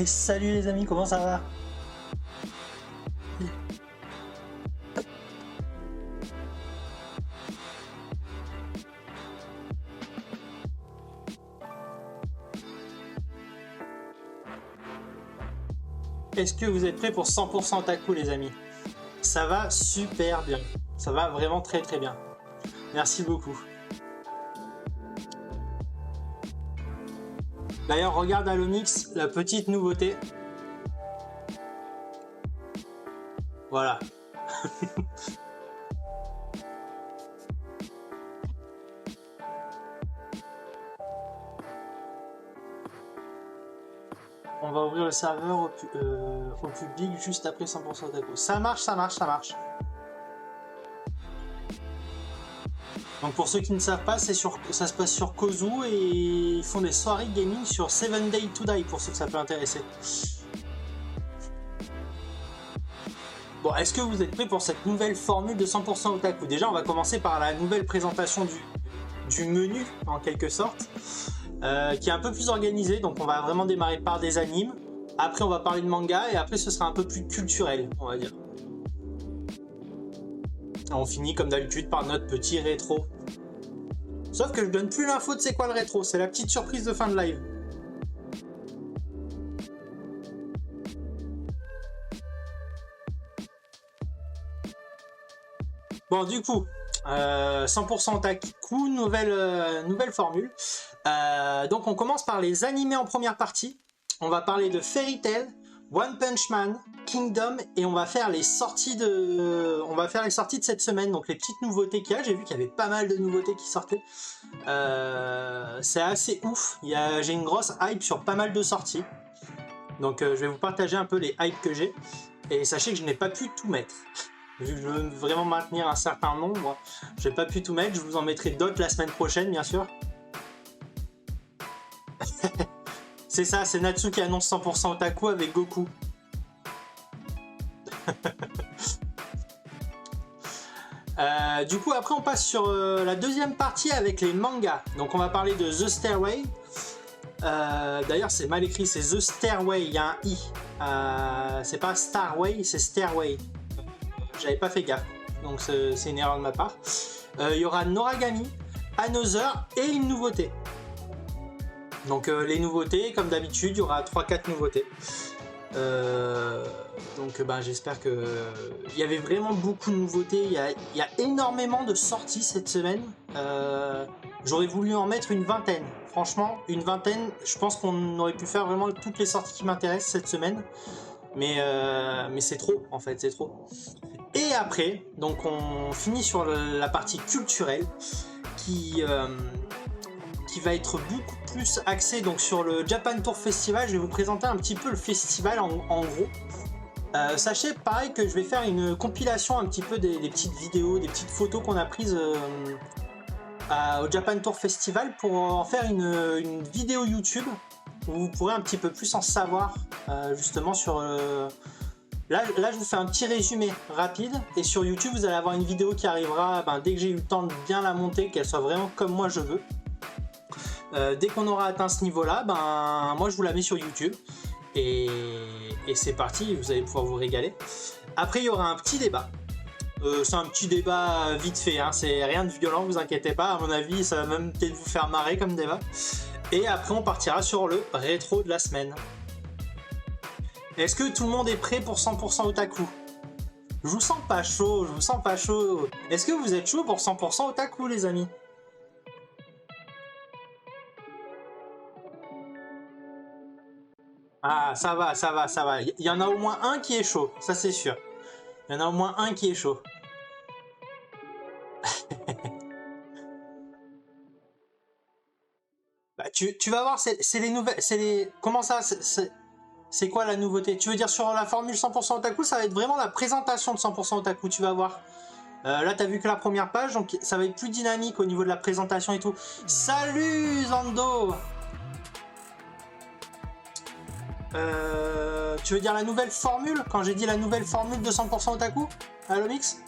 Et salut les amis, comment ça va? Est-ce que vous êtes prêts pour 100% Otaku les amis? Ça va super bien, ça va vraiment très très bien. Merci beaucoup. D'ailleurs regarde Alomix, la petite nouveauté. Voilà. On va ouvrir le serveur au public juste après 100% Otaku. Ça marche, ça marche, ça marche. Donc pour ceux qui ne savent pas, ça se passe sur Kozu et ils font des soirées gaming sur 7 Days to Die pour ceux que ça peut intéresser. Bon, est-ce que vous êtes prêts pour cette nouvelle formule de 100% Otaku? Déjà, on va commencer par la nouvelle présentation du menu, en quelque sorte, qui est un peu plus organisé. Donc on va vraiment démarrer par des animes. Après, on va parler de manga et après, ce sera un peu plus culturel, on va dire. On finit comme d'habitude par notre petit rétro. Sauf que je donne plus l'info de c'est quoi le rétro, c'est la petite surprise de fin de live. Bon du coup, 100% Otaku, nouvelle formule. Donc on commence par les animés en première partie. On va parler de Fairy Tail, One Punch Man, Kingdom et on va faire les sorties de cette semaine, donc les petites nouveautés qu'il y a. J'ai vu qu'il y avait pas mal de nouveautés qui sortaient. C'est assez ouf. J'ai une grosse hype sur pas mal de sorties. Donc je vais vous partager un peu les hypes que j'ai. Et sachez que je n'ai pas pu tout mettre. Vu que je veux vraiment maintenir un certain nombre, je n'ai pas pu tout mettre. Je vous en mettrai d'autres la semaine prochaine, bien sûr. C'est ça, c'est Natsu qui annonce 100% Otaku avec Goku. Du coup, après, on passe sur la deuxième partie avec les mangas. Donc, on va parler de The Stairway. D'ailleurs, c'est mal écrit, c'est The Stairway, il y a un I. C'est pas Starway, c'est Stairway. J'avais pas fait gaffe, donc c'est une erreur de ma part. Il y aura Noragami, Another et une nouveauté. Donc les nouveautés, comme d'habitude, il y aura 3-4 nouveautés. Donc j'espère que... Il y avait vraiment beaucoup de nouveautés, il y a énormément de sorties cette semaine. J'aurais voulu en mettre une vingtaine. Franchement, une vingtaine, je pense qu'on aurait pu faire vraiment toutes les sorties qui m'intéressent cette semaine. Mais c'est trop, en fait, c'est trop. Et après, donc on finit sur la partie culturelle qui va être beaucoup plus axée donc, sur le Japan Tour Festival. Je vais vous présenter un petit peu le festival en gros. Sachez pareil que je vais faire une compilation un petit peu des petites vidéos, des petites photos qu'on a prises au Japan Tour Festival pour en faire une vidéo YouTube où vous pourrez un petit peu plus en savoir justement sur... Là, je vous fais un petit résumé rapide et sur YouTube, vous allez avoir une vidéo qui arrivera dès que j'ai eu le temps de bien la monter, qu'elle soit vraiment comme moi je veux. Dès qu'on aura atteint ce niveau-là, moi je vous la mets sur YouTube et c'est parti, vous allez pouvoir vous régaler. Après, il y aura un petit débat. C'est un petit débat vite fait, hein, c'est rien de violent, vous inquiétez pas. À mon avis, ça va même peut-être vous faire marrer comme débat. Et après, on partira sur le rétro de la semaine. Est-ce que tout le monde est prêt pour 100% Otaku? Je vous sens pas chaud, je vous sens pas chaud. Est-ce que vous êtes chaud pour 100% Otaku, les amis? Ah, ça va, ça va, ça va. Il y en a au moins un qui est chaud, ça c'est sûr. Il y en a au moins un qui est chaud. Tu vas voir, c'est les nouvelles... Comment ça c'est quoi la nouveauté? Tu veux dire sur la formule 100% Otaku, ça va être vraiment la présentation de 100% Otaku, tu vas voir. Là, t'as vu que la première page, donc ça va être plus dynamique au niveau de la présentation et tout. Salut Zando! Tu veux dire la nouvelle formule? Quand j'ai dit la nouvelle formule de 100% Otaku? Alomix?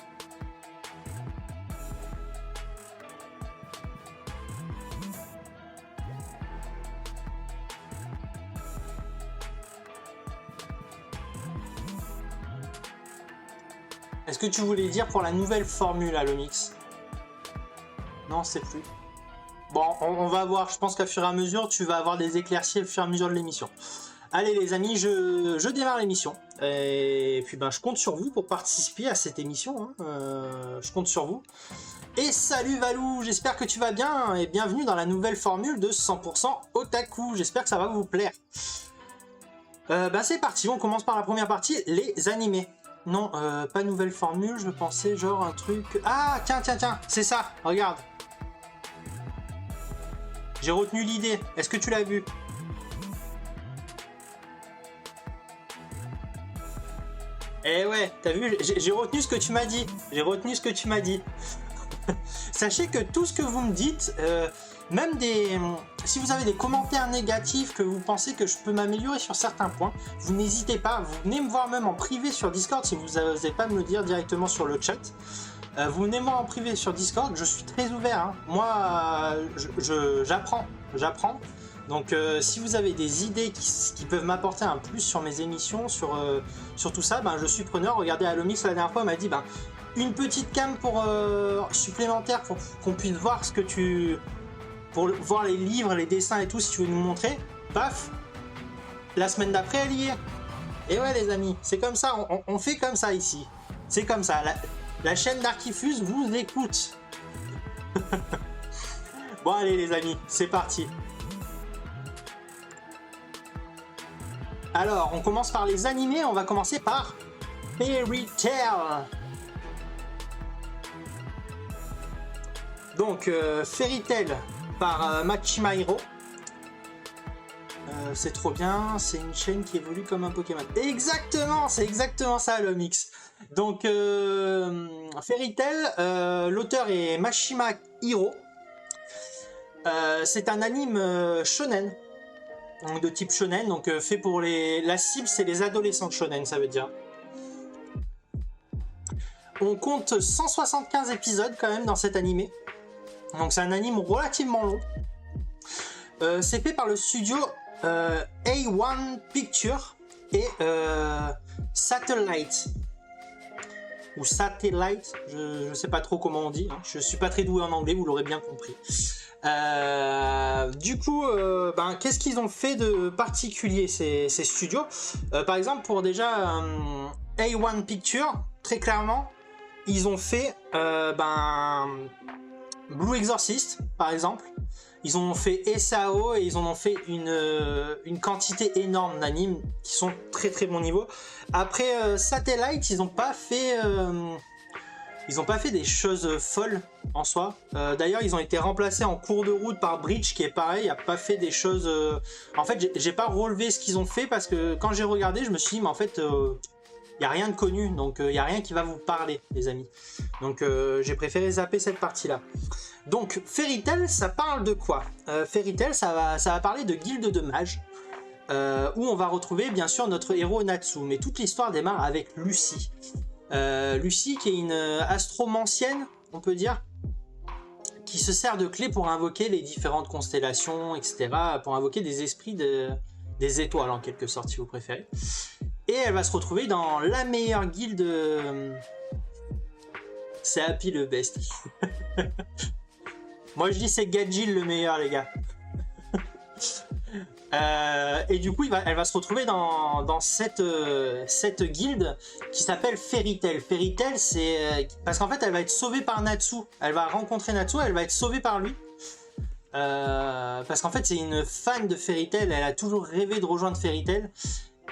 Est-ce que tu voulais dire pour la nouvelle formule, Alomix? Non, c'est plus. Bon, on va voir. Je pense qu'à fur et à mesure, tu vas avoir des éclaircies au fur et à mesure de l'émission. Allez les amis, je démarre l'émission. Et puis ben, je compte sur vous pour participer à cette émission. Hein. Je compte sur vous. Et salut Valou, j'espère que tu vas bien. Et bienvenue dans la nouvelle formule de 100% Otaku. J'espère que ça va vous plaire. Ben c'est parti, on commence par la première partie, les animés. Non, pas nouvelle formule, je pensais genre un truc... Ah, tiens, c'est ça, regarde. J'ai retenu l'idée, est-ce que tu l'as vu? Eh ouais, t'as vu, j'ai retenu ce que tu m'as dit. J'ai retenu ce que tu m'as dit. Sachez que tout ce que vous me dites, même si vous avez des commentaires négatifs, que vous pensez que je peux m'améliorer sur certains points, vous n'hésitez pas, vous venez me voir même en privé sur Discord si vous n'osez pas me le dire directement sur le chat. Vous venez me voir en privé sur Discord, je suis très ouvert. Hein. Moi, j'apprends. Donc si vous avez des idées qui peuvent m'apporter un plus sur mes émissions, sur tout ça, ben, je suis preneur. Regardez, Alomix la dernière fois m'a dit ben, une petite cam supplémentaire pour qu'on puisse voir ce que tu... Pour voir les livres, les dessins et tout, si tu veux nous montrer. Paf, la semaine d'après, elle y est. Et ouais les amis, c'est comme ça, on fait comme ça ici. C'est comme ça, la chaîne d'Archifus vous écoute. Bon allez les amis, c'est parti. Alors, on commence par les animés, on va commencer par Fairy Tail. Donc, Fairy Tail par Machima Hiro. C'est trop bien, c'est une chaîne qui évolue comme un Pokémon. Exactement, c'est exactement ça le mix. Donc, Fairy Tail, l'auteur est Machima Hiro. C'est un anime shonen. Donc de type shonen, donc fait pour la cible, c'est les adolescents shonen, ça veut dire. On compte 175 épisodes quand même dans cet animé. Donc c'est un anime relativement long. C'est fait par le studio A1 Picture et Satellite. Ou Satellite, je sais pas trop comment on dit. Hein. Je suis pas très doué en anglais, vous l'aurez bien compris. Du coup, ben, qu'est-ce qu'ils ont fait de particulier ces studios? Par exemple, pour déjà A1 Picture, très clairement, ils ont fait ben, Blue Exorcist, par exemple. Ils ont fait SAO et ils en ont fait une quantité énorme d'animes qui sont très très bon niveau. Après Satellite, ils n'ont pas fait des choses folles en soi. D'ailleurs, ils ont été remplacés en cours de route par Breach, qui est pareil, a pas fait des choses... En fait, j'ai pas relevé ce qu'ils ont fait parce que quand j'ai regardé, je me suis dit, mais en fait, il n'y a rien de connu, donc il n'y a rien qui va vous parler, les amis. Donc j'ai préféré zapper cette partie-là. Donc Fairy Tail, ça parle de quoi? Fairy Tail, ça va parler de guilde de mages, où on va retrouver bien sûr notre héros Natsu. Mais toute l'histoire démarre avec Lucie. Lucie qui est une astromancienne, on peut dire, qui se sert de clés pour invoquer les différentes constellations, etc. Pour invoquer des esprits des étoiles en quelque sorte, si vous préférez. Et elle va se retrouver dans la meilleure guilde. C'est Happy le best. Moi je dis c'est Gadjil le meilleur, les gars. Et du coup, elle va se retrouver dans cette guilde qui s'appelle Fairy Tail. Fairy Tail, c'est... Parce qu'en fait, elle va être sauvée par Natsu. Elle va rencontrer Natsu, elle va être sauvée par lui. Parce qu'en fait, c'est une fan de Fairy Tail. Elle a toujours rêvé de rejoindre Fairy Tail.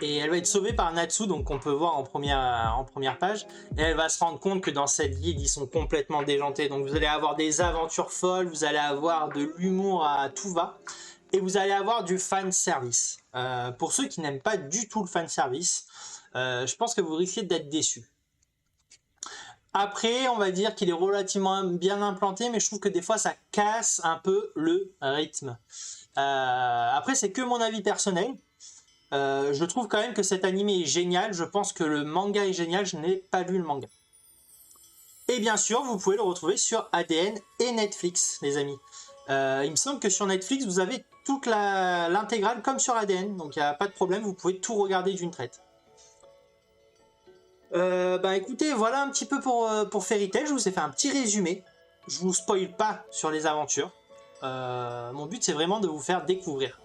Et elle va être sauvée par Natsu, donc on peut voir en première page. Et elle va se rendre compte que dans cette guilde, ils sont complètement déjantés. Donc vous allez avoir des aventures folles, vous allez avoir de l'humour à tout va. Et vous allez avoir du fan service. Pour ceux qui n'aiment pas du tout le fan service, je pense que vous risquez d'être déçus. Après, on va dire qu'il est relativement bien implanté, mais je trouve que des fois ça casse un peu le rythme. Après, c'est que mon avis personnel. Je trouve quand même que cet animé est génial. Je pense que le manga est génial. Je n'ai pas lu le manga. Et bien sûr, vous pouvez le retrouver sur ADN et Netflix, les amis. Il me semble que sur Netflix, vous avez toute l'intégrale comme sur ADN. Donc il n'y a pas de problème, vous pouvez tout regarder d'une traite. Bah écoutez, voilà un petit peu pour Fairy Tail. Je vous ai fait un petit résumé. Je vous spoil pas sur les aventures. Mon but c'est vraiment de vous faire découvrir.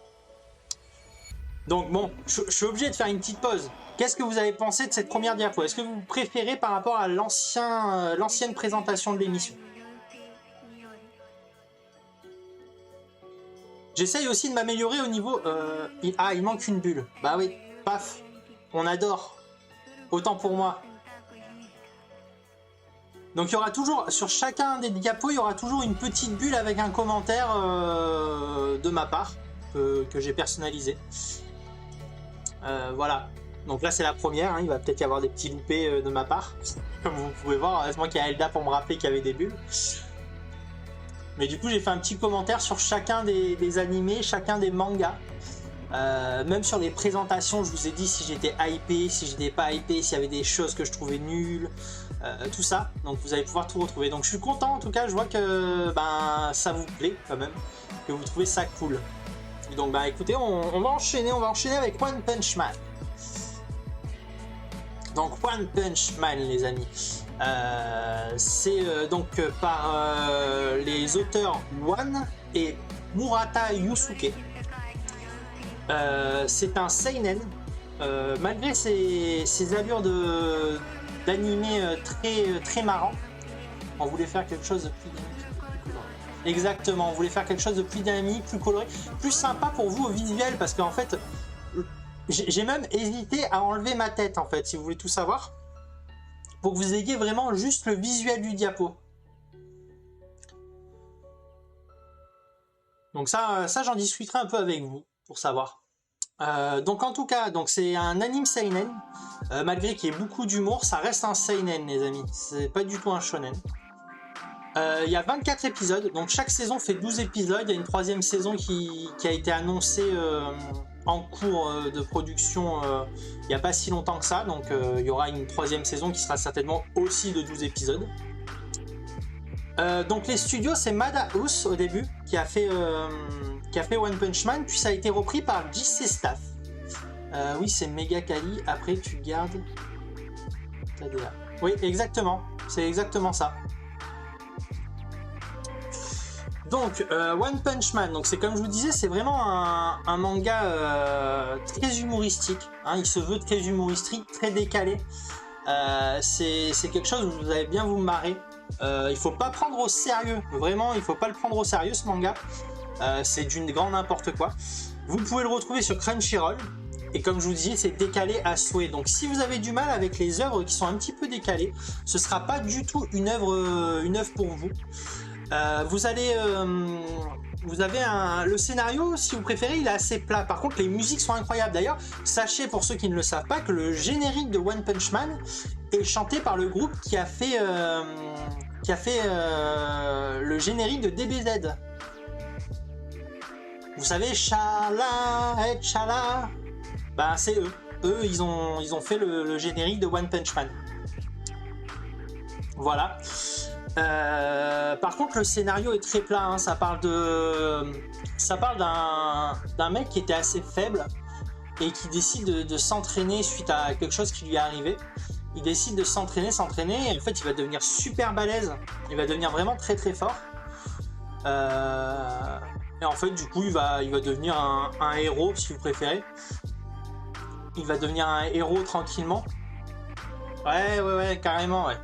Donc bon, je suis obligé de faire une petite pause. Qu'est-ce que vous avez pensé de cette première diapo? Est-ce que vous préférez par rapport à l'ancienne présentation de l'émission? J'essaye aussi de m'améliorer au niveau... il manque une bulle. Bah oui, paf, on adore. Autant pour moi. Donc il y aura toujours, sur chacun des diapos, il y aura toujours une petite bulle avec un commentaire de ma part, que j'ai personnalisé. Voilà. Donc là c'est la première, hein. Il va peut-être y avoir des petits loupés de ma part. Comme vous pouvez voir, heureusement qu'il y a Elda pour me rappeler qu'il y avait des bulles. Mais du coup j'ai fait un petit commentaire sur chacun des animés, chacun des mangas. Même sur les présentations, je vous ai dit si j'étais hypé, si j'étais pas hypé, s'il y avait des choses que je trouvais nulles, tout ça. Donc vous allez pouvoir tout retrouver. Donc je suis content en tout cas, je vois que ça vous plaît quand même, que vous trouvez ça cool. Et donc écoutez, on va enchaîner avec One Punch Man. Donc One Punch Man les amis, c'est donc par les auteurs One et Murata Yusuke. C'est un seinen, malgré ses allures d'animé très marrant. On voulait faire quelque chose de plus dynamique. Exactement, on voulait faire quelque chose de plus dynamique, plus coloré, plus sympa pour vous au visuel, parce qu'en fait, j'ai même hésité à enlever ma tête, en fait, si vous voulez tout savoir, pour que vous ayez vraiment juste le visuel du diapo. Donc ça j'en discuterai un peu avec vous, pour savoir. Donc en tout cas, c'est un anime seinen, malgré qu'il y ait beaucoup d'humour, ça reste un seinen les amis, c'est pas du tout un shonen. Il y a 24 épisodes, donc chaque saison fait 12 épisodes, il y a une troisième saison qui a été annoncée en cours de production il n'y a pas si longtemps que ça, donc il y aura une troisième saison qui sera certainement aussi de 12 épisodes. Donc les studios c'est Madhouse au début qui a fait One Punch Man, puis ça a été repris par JC Staff. Oui c'est Mega Kali, après tu gardes TDA. Oui exactement, c'est exactement ça. Donc One Punch Man, donc c'est comme je vous disais, c'est vraiment un manga très humoristique, hein, il se veut très humoristique, très décalé. C'est quelque chose où vous allez bien vous marrer. Il faut pas prendre au sérieux, vraiment il faut pas le prendre au sérieux ce manga, c'est d'une grande n'importe quoi. Vous pouvez le retrouver sur Crunchyroll et comme je vous disais c'est décalé à souhait, donc si vous avez du mal avec les œuvres qui sont un petit peu décalées, ce sera pas du tout une œuvre pour vous. Vous avez le scénario, si vous préférez, il est assez plat. Par contre, les musiques sont incroyables. D'ailleurs, sachez pour ceux qui ne le savent pas que le générique de One Punch Man est chanté par le groupe qui a fait le générique de DBZ. Vous savez, Chala et Chala, c'est eux. Eux, ils ont fait le générique de One Punch Man. Voilà. Par contre le scénario est très plat, hein. Ça parle d'un mec qui était assez faible et qui décide de s'entraîner suite à quelque chose qui lui est arrivé. Il décide de s'entraîner et en fait il va devenir super balèze, il va devenir vraiment très très fort, et en fait du coup il va devenir un héros si vous préférez. Il va devenir un héros tranquillement. Ouais carrément ouais.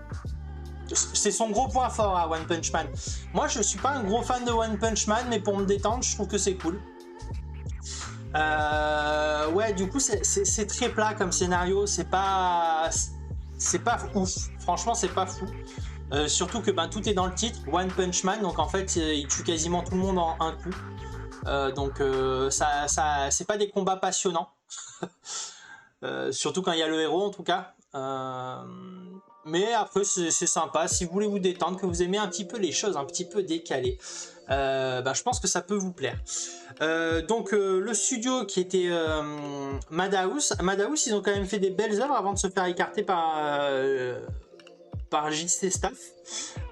C'est son gros point fort à One Punch Man. Moi je suis pas un gros fan de One Punch Man, mais pour me détendre je trouve que c'est cool. Ouais du coup c'est très plat comme scénario, c'est pas ouf, franchement c'est pas fou. Surtout que tout est dans le titre, One Punch Man, donc en fait il tue quasiment tout le monde en un coup. Donc c'est pas des combats passionnants. Surtout quand il y a le héros en tout cas. Mais après c'est sympa, si vous voulez vous détendre, que vous aimez un petit peu les choses un petit peu décalées, je pense que ça peut vous plaire. Donc le studio qui était Madhouse, ils ont quand même fait des belles œuvres avant de se faire écarter par JC Staff.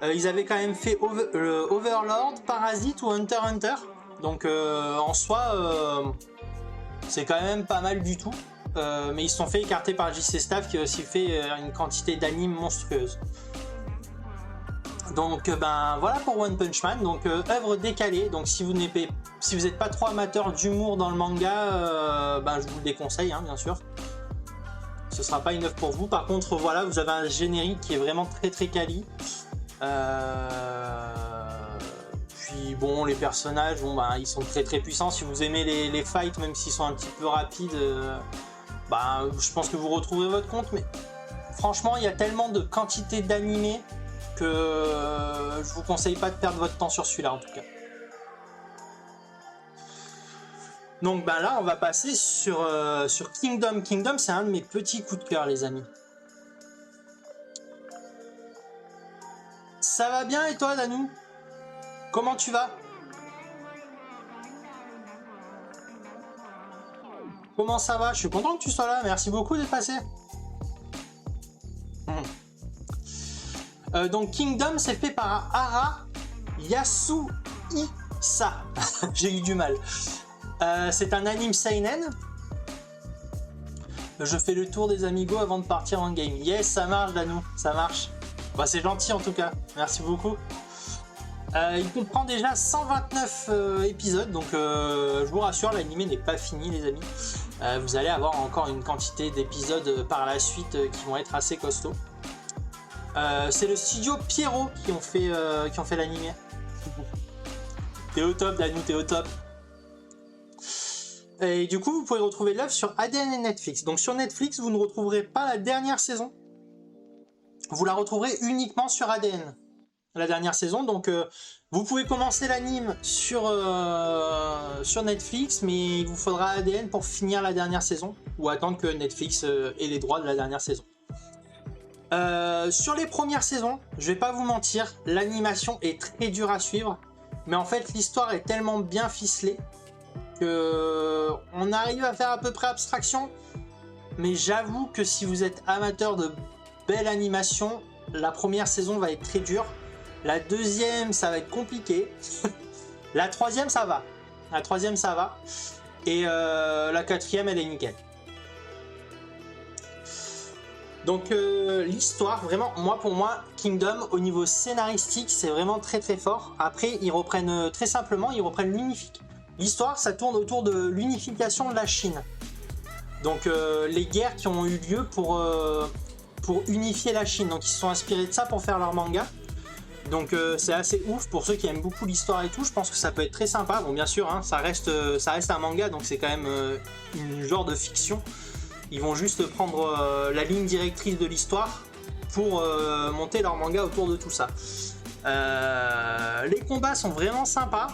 Ils avaient quand même fait Overlord, Parasite ou Hunter x Hunter, donc en soi c'est quand même pas mal du tout. mais ils se sont fait écarter par JC Staff qui a aussi fait une quantité d'animes monstrueuse. Donc ben voilà pour One Punch Man, donc œuvre décalée, donc si vous n'êtes pas trop amateur d'humour dans le manga, ben je vous le déconseille hein, bien sûr. Ce sera pas une œuvre pour vous, par contre voilà, vous avez un générique qui est vraiment très très quali. Puis bon, les personnages, bon ben ils sont très très puissants, si vous aimez les fights, même s'ils sont un petit peu rapides, ben je pense que vous retrouverez votre compte, mais franchement il y a tellement de quantité d'animés que je vous conseille pas de perdre votre temps sur celui-là en tout cas. Donc ben là on va passer sur Kingdom. Kingdom c'est un de mes petits coups de cœur les amis. Ça va bien et toi Danou? Comment tu vas? Comment ça va? Je suis content que tu sois là, merci beaucoup d'être passé. Donc Kingdom c'est fait par Hara Yasuhisa. J'ai eu du mal. C'est un anime seinen. Je fais le tour des amigos avant de partir en game. Yes, ça marche Danou, ça marche. Bah, c'est gentil en tout cas, merci beaucoup. Il comprend déjà 129 épisodes, donc je vous rassure, l'anime n'est pas fini les amis. Vous allez avoir encore une quantité d'épisodes par la suite qui vont être assez costauds. C'est le studio Pierrot qui ont fait l'anime. T'es au top Danou, t'es au top. Et du coup vous pouvez retrouver l'œuvre sur ADN et Netflix. Donc sur Netflix vous ne retrouverez pas la dernière saison. Vous la retrouverez uniquement sur ADN. La dernière saison, donc vous pouvez commencer l'anime sur Netflix, mais il vous faudra ADN pour finir la dernière saison, ou attendre que Netflix ait les droits de la dernière saison. Sur les premières saisons, je vais pas vous mentir, l'animation est très dure à suivre, mais en fait l'histoire est tellement bien ficelée que on arrive à faire à peu près abstraction, mais j'avoue que si vous êtes amateur de belle animation, la première saison va être très dure. La deuxième, ça va être compliqué. La troisième, ça va. La troisième, ça va. Et la quatrième, elle est nickel. Donc l'histoire, vraiment, pour moi, Kingdom, au niveau scénaristique, c'est vraiment très très fort. Après, ils reprennent très simplement, ils reprennent l'unification. L'histoire, ça tourne autour de l'unification de la Chine. Donc les guerres qui ont eu lieu pour unifier la Chine. Donc ils se sont inspirés de ça pour faire leur manga. Donc c'est assez ouf pour ceux qui aiment beaucoup l'histoire et tout. Je pense que ça peut être très sympa. Bon bien sûr, hein, ça reste un manga, donc c'est quand même une genre de fiction. Ils vont juste prendre la ligne directrice de l'histoire pour monter leur manga autour de tout ça. Les combats sont vraiment sympas.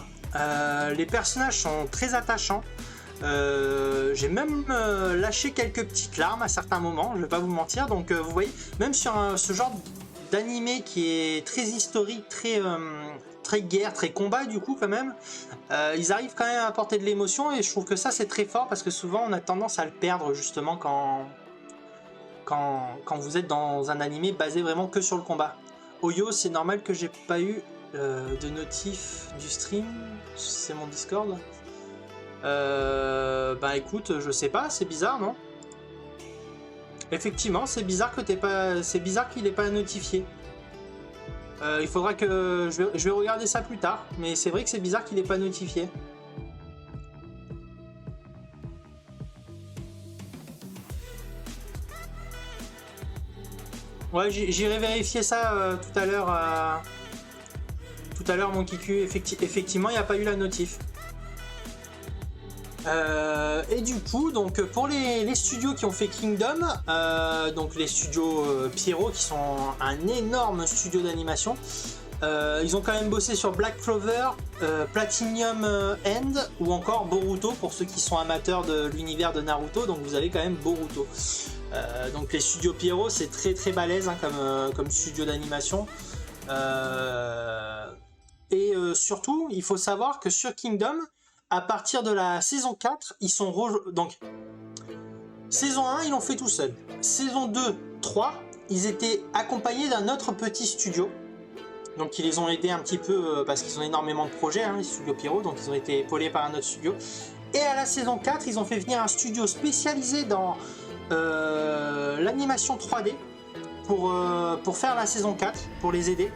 Les personnages sont très attachants. J'ai même lâché quelques petites larmes à certains moments, je vais pas vous mentir. Donc vous voyez, même sur ce genre d'animé qui est très historique, très guerre, très combat du coup quand même, ils arrivent quand même à apporter de l'émotion, et je trouve que ça c'est très fort, parce que souvent on a tendance à le perdre justement quand vous êtes dans un animé basé vraiment que sur le combat. Oyo, c'est normal que j'ai pas eu de notif du stream, c'est mon Discord. Bah écoute, je sais pas, c'est bizarre, non? Effectivement, c'est bizarre que c'est bizarre qu'il n'ait pas notifié. Il faudra que je vais regarder ça plus tard, mais c'est vrai que c'est bizarre qu'il n'ait pas notifié. Ouais, j'irai vérifier ça tout à l'heure. Tout à l'heure, mon Kiku. Effectivement, il n'y a pas eu la notif. Et du coup, donc pour les studios qui ont fait Kingdom, donc les studios Pierrot, qui sont un énorme studio d'animation, ils ont quand même bossé sur Black Clover, Platinum End ou encore Boruto, pour ceux qui sont amateurs de l'univers de Naruto. Donc vous avez quand même Boruto. Donc les studios Pierrot, c'est très très balèze, hein, comme studio d'animation. Et surtout, il faut savoir que sur Kingdom, à partir de la saison 4, ils sont donc saison 1, ils l'ont fait tout seul. Saison 2, 3, ils étaient accompagnés d'un autre petit studio. Donc ils les ont aidés un petit peu parce qu'ils ont énormément de projets, hein, les studios Pierrot, donc ils ont été épaulés par un autre studio. Et à la saison 4, ils ont fait venir un studio spécialisé dans l'animation 3D pour faire la saison 4, pour les aider.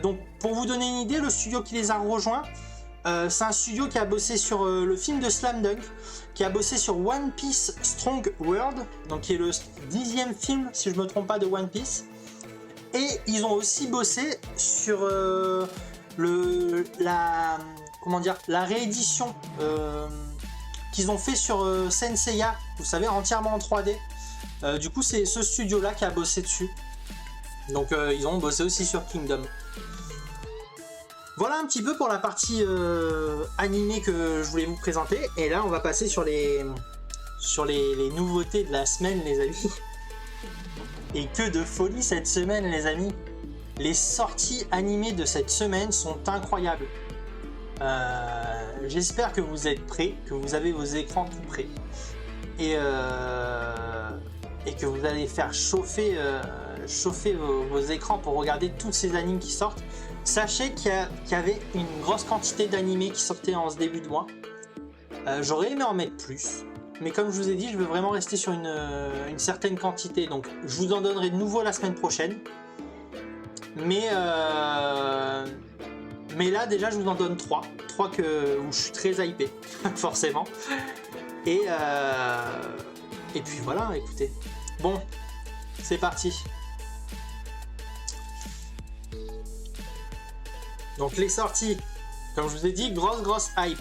Donc pour vous donner une idée, le studio qui les a rejoints, c'est un studio qui a bossé sur le film de Slam Dunk, qui a bossé sur One Piece Strong World, donc qui est le 10e film, si je me trompe pas, de One Piece. Et ils ont aussi bossé sur la réédition qu'ils ont fait sur Saint Seiya, vous savez, entièrement en 3D. Du coup, c'est ce studio-là qui a bossé dessus. Donc, ils ont bossé aussi sur Kingdom. Voilà un petit peu pour la partie animée que je voulais vous présenter. Et là, on va passer sur les nouveautés de la semaine, les amis. Et que de folie cette semaine, les amis. Les sorties animées de cette semaine sont incroyables. J'espère que vous êtes prêts, que vous avez vos écrans tout prêts. Et que vous allez faire chauffer vos écrans pour regarder tous ces animes qui sortent. Sachez qu'il y avait une grosse quantité d'animés qui sortaient en ce début de mois. J'aurais aimé en mettre plus, mais comme je vous ai dit, je veux vraiment rester sur une certaine quantité, donc je vous en donnerai de nouveau la semaine prochaine. Mais là déjà je vous en donne 3 où je suis très hypé, forcément. Et puis voilà, écoutez. Bon, c'est parti. Donc les sorties, comme je vous ai dit, grosse hype.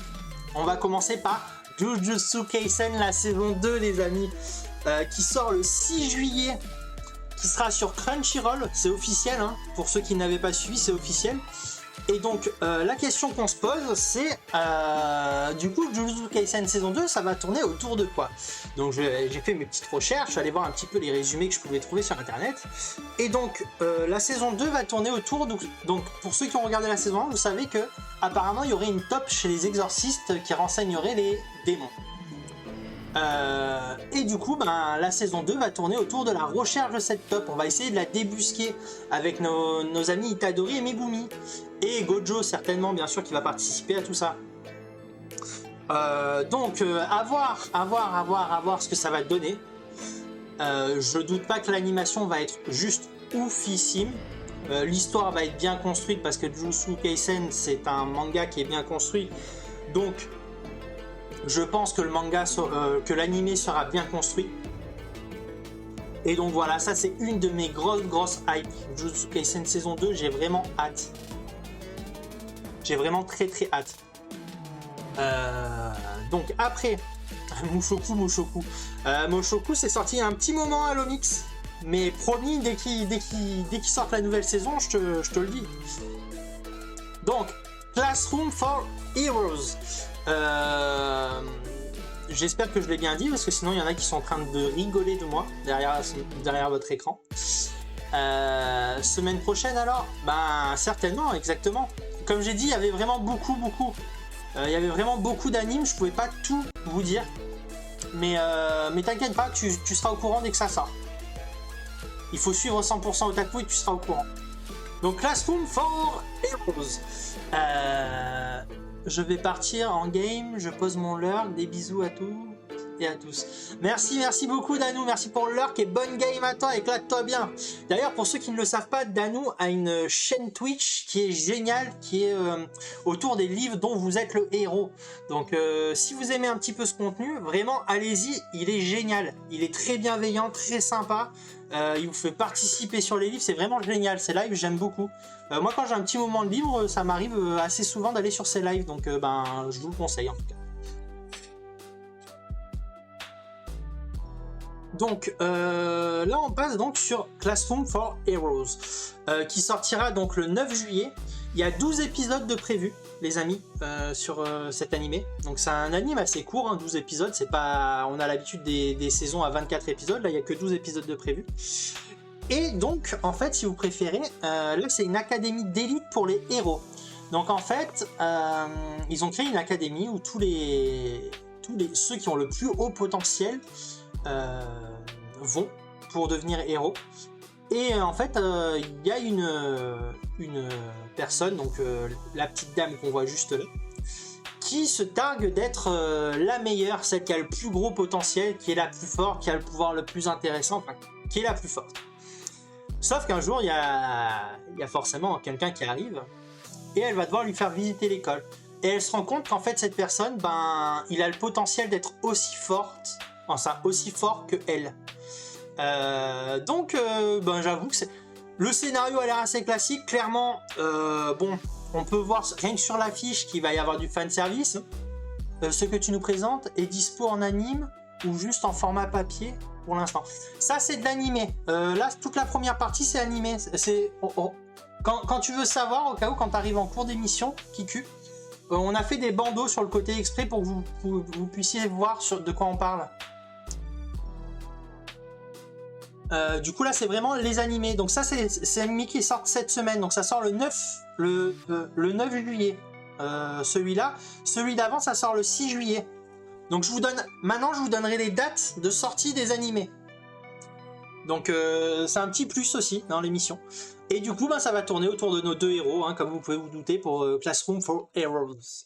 On va commencer par Jujutsu Kaisen, la saison 2, les amis, qui sort le 6 juillet, qui sera sur Crunchyroll, c'est officiel, hein. Pour ceux qui n'avaient pas suivi, c'est officiel. Et donc la question qu'on se pose, c'est du coup Jujutsu Kaisen saison 2, ça va tourner autour de quoi? Donc j'ai fait mes petites recherches, je suis allé voir un petit peu les résumés que je pouvais trouver sur internet. Et donc la saison 2 va tourner autour, donc pour ceux qui ont regardé la saison 1, vous savez que apparemment il y aurait une top chez les exorcistes qui renseignerait les démons. Et du coup, la saison 2 va tourner autour de la recherche de cette top. On va essayer de la débusquer avec nos amis Itadori et Megumi. Et Gojo, certainement, bien sûr, qui va participer à tout ça. Donc, à voir ce que ça va donner. Je doute pas que l'animation va être juste oufissime. L'histoire va être bien construite parce que Jujutsu Kaisen, c'est un manga qui est bien construit. Donc, je pense que que l'animé sera bien construit. Et donc voilà, ça c'est une de mes grosses hype. Jujutsu Kaisen saison 2, j'ai vraiment hâte. J'ai vraiment très hâte. Donc après, Mushoku. Mushoku c'est sorti il y a un petit moment à l'Omix. Mais promis, dès qu'il sort la nouvelle saison, je te le dis. Donc, Classroom for Heroes. J'espère que je l'ai bien dit parce que sinon il y en a qui sont en train de rigoler de moi derrière votre écran. Semaine prochaine alors, certainement, exactement. Comme j'ai dit, il y avait vraiment beaucoup. Il y avait vraiment beaucoup d'animes, je pouvais pas tout vous dire. Mais t'inquiète pas, tu seras au courant dès que ça sort. Il faut suivre 100% Otaku et tu seras au courant. Donc Classroom for Heroes. Je vais partir en game, je pose mon lurk, des bisous à tous et à tous. Merci beaucoup Danou, merci pour le lurk et bonne game à toi, éclate-toi bien. D'ailleurs, pour ceux qui ne le savent pas, Danou a une chaîne Twitch qui est géniale, qui est autour des livres dont vous êtes le héros. Donc si vous aimez un petit peu ce contenu, vraiment allez-y, il est génial. Il est très bienveillant, très sympa. Il vous fait participer sur les livres, c'est vraiment génial. Ces lives, j'aime beaucoup. Moi, quand j'ai un petit moment de libre, ça m'arrive assez souvent d'aller sur ces lives, donc je vous le conseille en tout cas. Donc là, on passe donc sur Classroom for Heroes, qui sortira donc le 9 juillet. Il y a 12 épisodes de prévus, les amis, sur cet animé. Donc c'est un anime assez court, hein, 12 épisodes. C'est pas, on a l'habitude des saisons à 24 épisodes. Là, il n'y a que 12 épisodes de prévus. Et donc, en fait, si vous préférez, là, c'est une académie d'élite pour les héros. Donc, en fait, ils ont créé une académie où tous ceux qui ont le plus haut potentiel vont pour devenir héros. Et en fait, il y a une personne, donc la petite dame qu'on voit juste là, qui se targue d'être la meilleure, celle qui a le plus gros potentiel, qui est la plus forte, qui a le pouvoir le plus intéressant, enfin, qui est la plus forte. Sauf qu'un jour, il y a forcément quelqu'un qui arrive et elle va devoir lui faire visiter l'école. Et elle se rend compte qu'en fait, cette personne, ben, il a le potentiel d'être aussi forte, enfin, aussi fort que elle. Donc, ben, j'avoue que le scénario a l'air assez classique. Clairement, bon, on peut voir rien que sur l'affiche qu'il va y avoir du fanservice. Ce que tu nous présentes est dispo en anime ou juste en format papier pour l'instant. Ça, c'est de l'animé. Là, toute la première partie, c'est animé. Quand tu veux savoir, au cas où, quand tu arrives en cours d'émission, Kiku, on a fait des bandeaux sur le côté exprès pour que vous puissiez voir de quoi on parle. Du coup là c'est vraiment les animés, donc ça c'est animé qui sort cette semaine, donc ça sort le 9 juillet, celui-là. Celui d'avant ça sort le 6 juillet. Donc maintenant je vous donnerai les dates de sortie des animés. Donc c'est un petit plus aussi dans l'émission. Et du coup ben, ça va tourner autour de nos deux héros, hein, comme vous pouvez vous douter, pour Classroom for Heroes.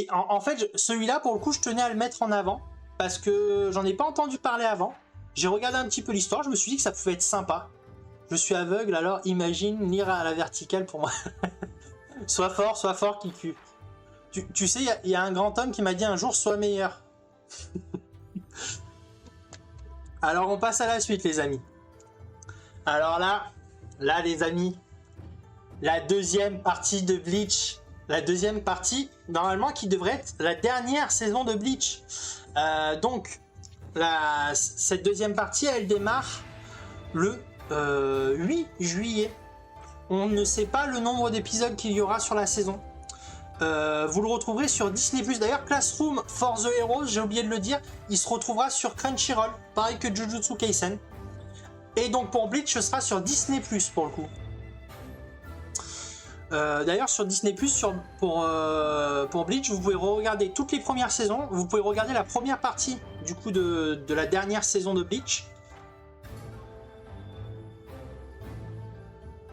En fait celui-là pour le coup je tenais à le mettre en avant, parce que j'en ai pas entendu parler avant. J'ai regardé un petit peu l'histoire, je me suis dit que ça pouvait être sympa. Je suis aveugle, alors imagine lire à la verticale pour moi. Sois fort, Kiku. Tu sais, il y a un grand homme qui m'a dit un jour, sois meilleur. Alors on passe à la suite, les amis. Alors là, les amis, la deuxième partie de Bleach. La deuxième partie, normalement, qui devrait être la dernière saison de Bleach. Donc... cette deuxième partie, elle démarre le 8 juillet. On ne sait pas le nombre d'épisodes qu'il y aura sur la saison. Vous le retrouverez sur Disney+. D'ailleurs, Classroom for the Heroes, j'ai oublié de le dire, il se retrouvera sur Crunchyroll, pareil que Jujutsu Kaisen. Et donc pour Bleach, ce sera sur Disney+, pour le coup. D'ailleurs sur Disney+, pour Bleach, vous pouvez regarder toutes les premières saisons, vous pouvez regarder la première partie du coup de la dernière saison de Bleach.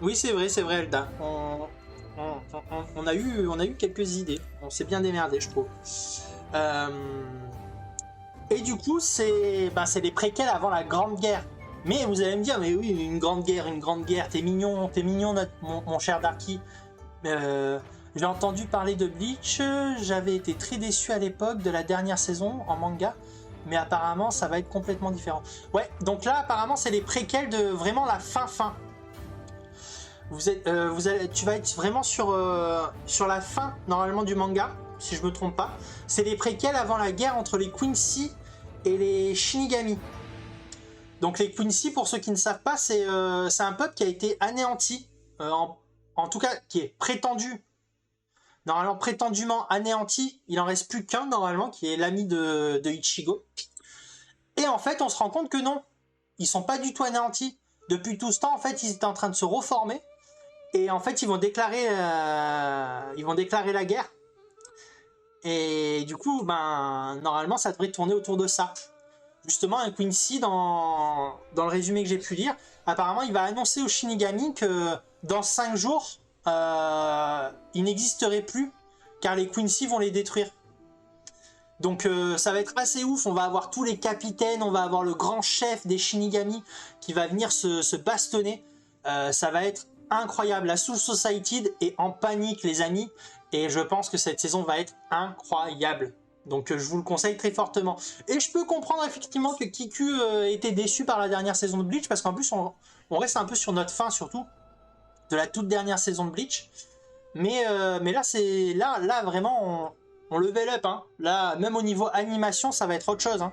Oui c'est vrai Elda, on a eu quelques idées, on s'est bien démerdé je trouve. Et du coup c'est les préquels avant la Grande Guerre. Mais vous allez me dire, mais oui, une grande guerre, t'es mignon mon cher Darky. J'ai entendu parler de Bleach, j'avais été très déçu à l'époque de la dernière saison en manga, mais apparemment ça va être complètement différent. Ouais, donc là apparemment c'est les préquels de vraiment la fin. Tu vas être vraiment sur la fin normalement du manga, si je me trompe pas. C'est les préquels avant la guerre entre les Quincy et les Shinigami. Donc les Quincy, pour ceux qui ne savent pas, c'est un peuple qui a été anéanti, en tout cas qui est normalement prétendument anéanti. Il en reste plus qu'un normalement, qui est l'ami de Ichigo. Et en fait on se rend compte que non, ils sont pas du tout anéantis. Depuis tout ce temps en fait ils étaient en train de se reformer. Et en fait ils vont déclarer la guerre. Et du coup ben normalement ça devrait tourner autour de ça. Justement, un Quincy, dans le résumé que j'ai pu lire, apparemment, il va annoncer aux Shinigami que dans 5 jours, ils n'existeraient plus, car les Quincy vont les détruire. Donc, ça va être assez ouf. On va avoir tous les capitaines, on va avoir le grand chef des Shinigami qui va venir se bastonner. Ça va être incroyable. La Soul Society est en panique, les amis, et je pense que cette saison va être incroyable. Donc je vous le conseille très fortement. Et je peux comprendre effectivement que Kiku était déçu par la dernière saison de Bleach, parce qu'en plus on reste un peu sur notre fin surtout de la toute dernière saison de Bleach. Mais là c'est là vraiment on level up, hein. Là même au niveau animation ça va être autre chose, hein.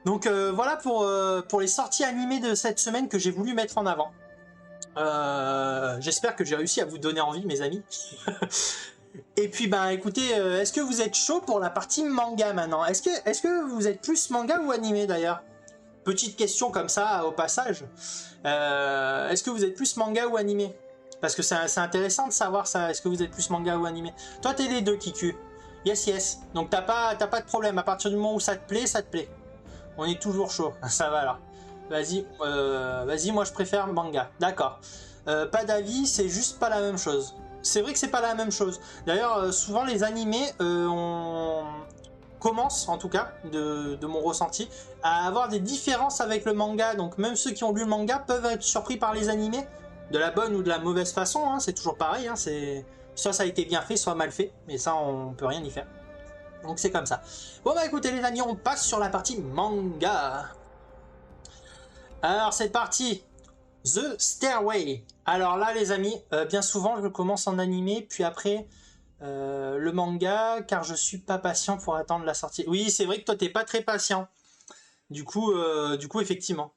Donc voilà pour les sorties animées de cette semaine que j'ai voulu mettre en avant. J'espère que j'ai réussi à vous donner envie, mes amis. Et puis ben écoutez, est-ce que vous êtes chaud pour la partie manga maintenant? Est-ce que vous êtes plus manga ou animé d'ailleurs? Petite question comme ça au passage. Est-ce que vous êtes plus manga ou animé? Parce que c'est intéressant de savoir ça. Est-ce que vous êtes plus manga ou animé? Toi t'es les deux, Kiku. Yes. Donc t'as pas de problème. À partir du moment où ça te plaît. On est toujours chaud. Ça va alors. Vas-y, moi je préfère manga. D'accord. Pas d'avis, c'est juste pas la même chose. c'est vrai que c'est pas la même chose. D'ailleurs, souvent les animés, on commence, en tout cas, de mon ressenti, à avoir des différences avec le manga. Donc même ceux qui ont lu le manga peuvent être surpris par les animés, de la bonne ou de la mauvaise façon, hein, c'est toujours pareil, hein, soit ça a été bien fait, soit mal fait, mais ça on peut rien y faire. Donc c'est comme ça. Bon bah écoutez les amis, on passe sur la partie manga. Alors c'est parti. The Stairway. Alors là les amis, bien souvent je commence en animé, puis après le manga, car je suis pas patient pour attendre la sortie. Oui, c'est vrai que toi t'es pas très patient. Du coup effectivement.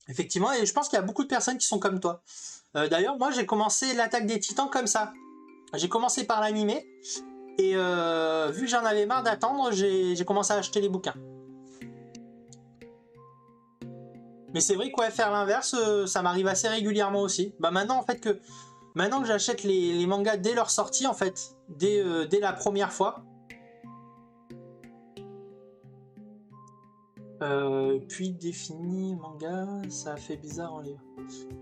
Effectivement, et je pense qu'il y a beaucoup de personnes qui sont comme toi. D'ailleurs, moi j'ai commencé l'Attaque des Titans comme ça. J'ai commencé par l'animé, et vu que j'en avais marre d'attendre, j'ai commencé à acheter les bouquins. Mais c'est vrai que faire l'inverse, ça m'arrive assez régulièrement aussi. Bah maintenant en fait que j'achète les mangas dès leur sortie en fait, dès la première fois. Puis défini manga, ça fait bizarre en livre.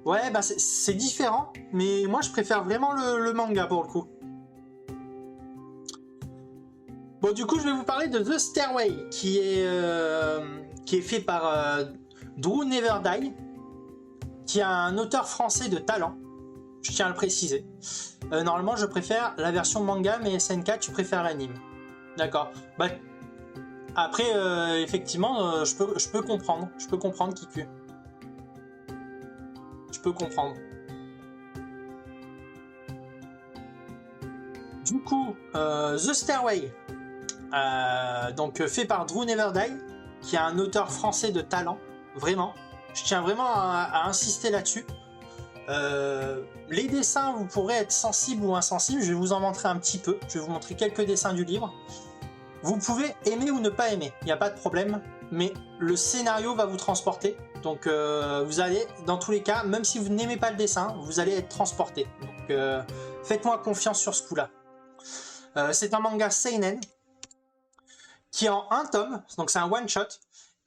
Ouais, bah c'est différent, mais moi je préfère vraiment le manga pour le coup. Bon, du coup, je vais vous parler de The Stairway, qui est fait par Drew Never Die, qui est un auteur français de talent, je tiens à le préciser. Normalement, je préfère la version manga, mais SNK, tu préfères l'anime. D'accord. Bah, après, effectivement, je peux comprendre. Je peux comprendre, Kiku. Je peux comprendre. Du coup, The Stairway, donc fait par Drew Never Die, qui est un auteur français de talent, vraiment. Je tiens vraiment à insister là-dessus. Les dessins, vous pourrez être sensible ou insensible, je vais vous en montrer un petit peu. Je vais vous montrer quelques dessins du livre. Vous pouvez aimer ou ne pas aimer, il n'y a pas de problème, mais le scénario va vous transporter. Donc vous allez, dans tous les cas, même si vous n'aimez pas le dessin, vous allez être transporté. Donc faites-moi confiance sur ce coup-là. C'est un manga seinen qui est en un tome, donc c'est un one-shot,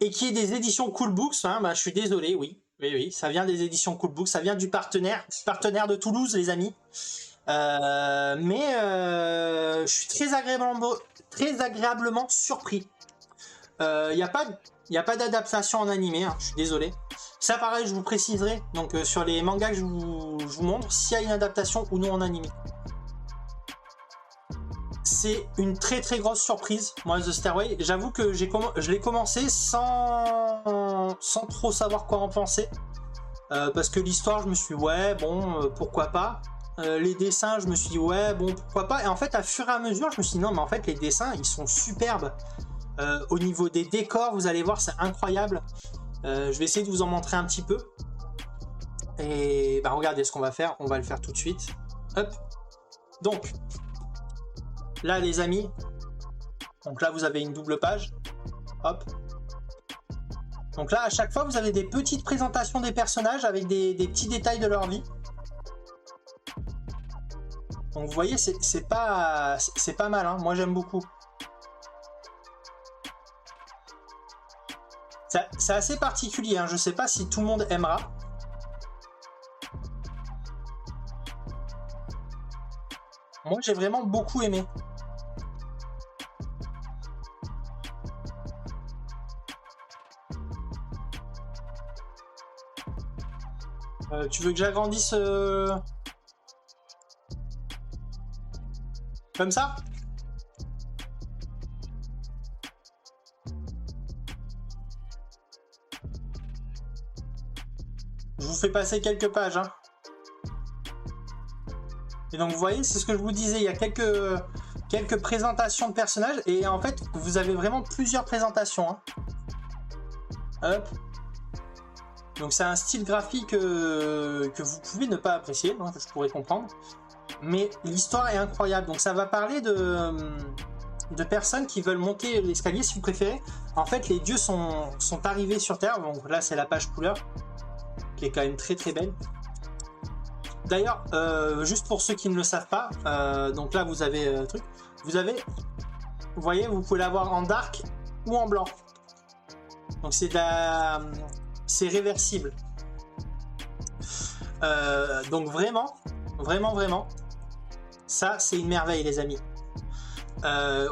et qui est des éditions Cool Books. Hein, bah, je suis désolé, oui, ça vient des éditions Cool Books, ça vient du partenaire de Toulouse, les amis. Mais je suis très agréablement surpris. Il n'y a pas d'adaptation en animé, hein, je suis désolé. Ça pareil, je vous préciserai donc sur les mangas que je vous montre s'il y a une adaptation ou non en animé. C'est une très très grosse surprise, moi, The Stairway. J'avoue que je l'ai commencé sans trop savoir quoi en penser. Parce que l'histoire, je me suis dit, ouais, bon, pourquoi pas. Les dessins, je me suis dit, ouais, bon, pourquoi pas. Et en fait, à fur et à mesure, je me suis dit, non, mais en fait, les dessins, ils sont superbes. Au niveau des décors, vous allez voir, c'est incroyable. Je vais essayer de vous en montrer un petit peu. Et bah, regardez ce qu'on va faire. On va le faire tout de suite. Hop. Donc, là, les amis. Donc là, vous avez une double page. Hop. Donc là, à chaque fois, vous avez des petites présentations des personnages avec des petits détails de leur vie. Donc vous voyez, c'est pas mal, hein. Moi j'aime beaucoup. C'est assez particulier, hein. Je sais pas si tout le monde aimera. Moi j'ai vraiment beaucoup aimé. Tu veux que j'agrandisse comme ça? Je vous fais passer quelques pages, hein. Et donc vous voyez, c'est ce que je vous disais, il y a quelques présentations de personnages, et en fait vous avez vraiment plusieurs présentations, hein. Hop. Donc c'est un style graphique que vous pouvez ne pas apprécier, hein, que je pourrais comprendre. Mais l'histoire est incroyable. Donc ça va parler de personnes qui veulent monter l'escalier, si vous préférez. En fait, les dieux sont arrivés sur Terre. Donc là, c'est la page couleur, qui est quand même très très belle. D'ailleurs, juste pour ceux qui ne le savent pas, donc là, vous avez le truc. Vous voyez, vous pouvez l'avoir en dark ou en blanc. Donc c'est réversible. Donc vraiment, Ça, c'est une merveille, les amis.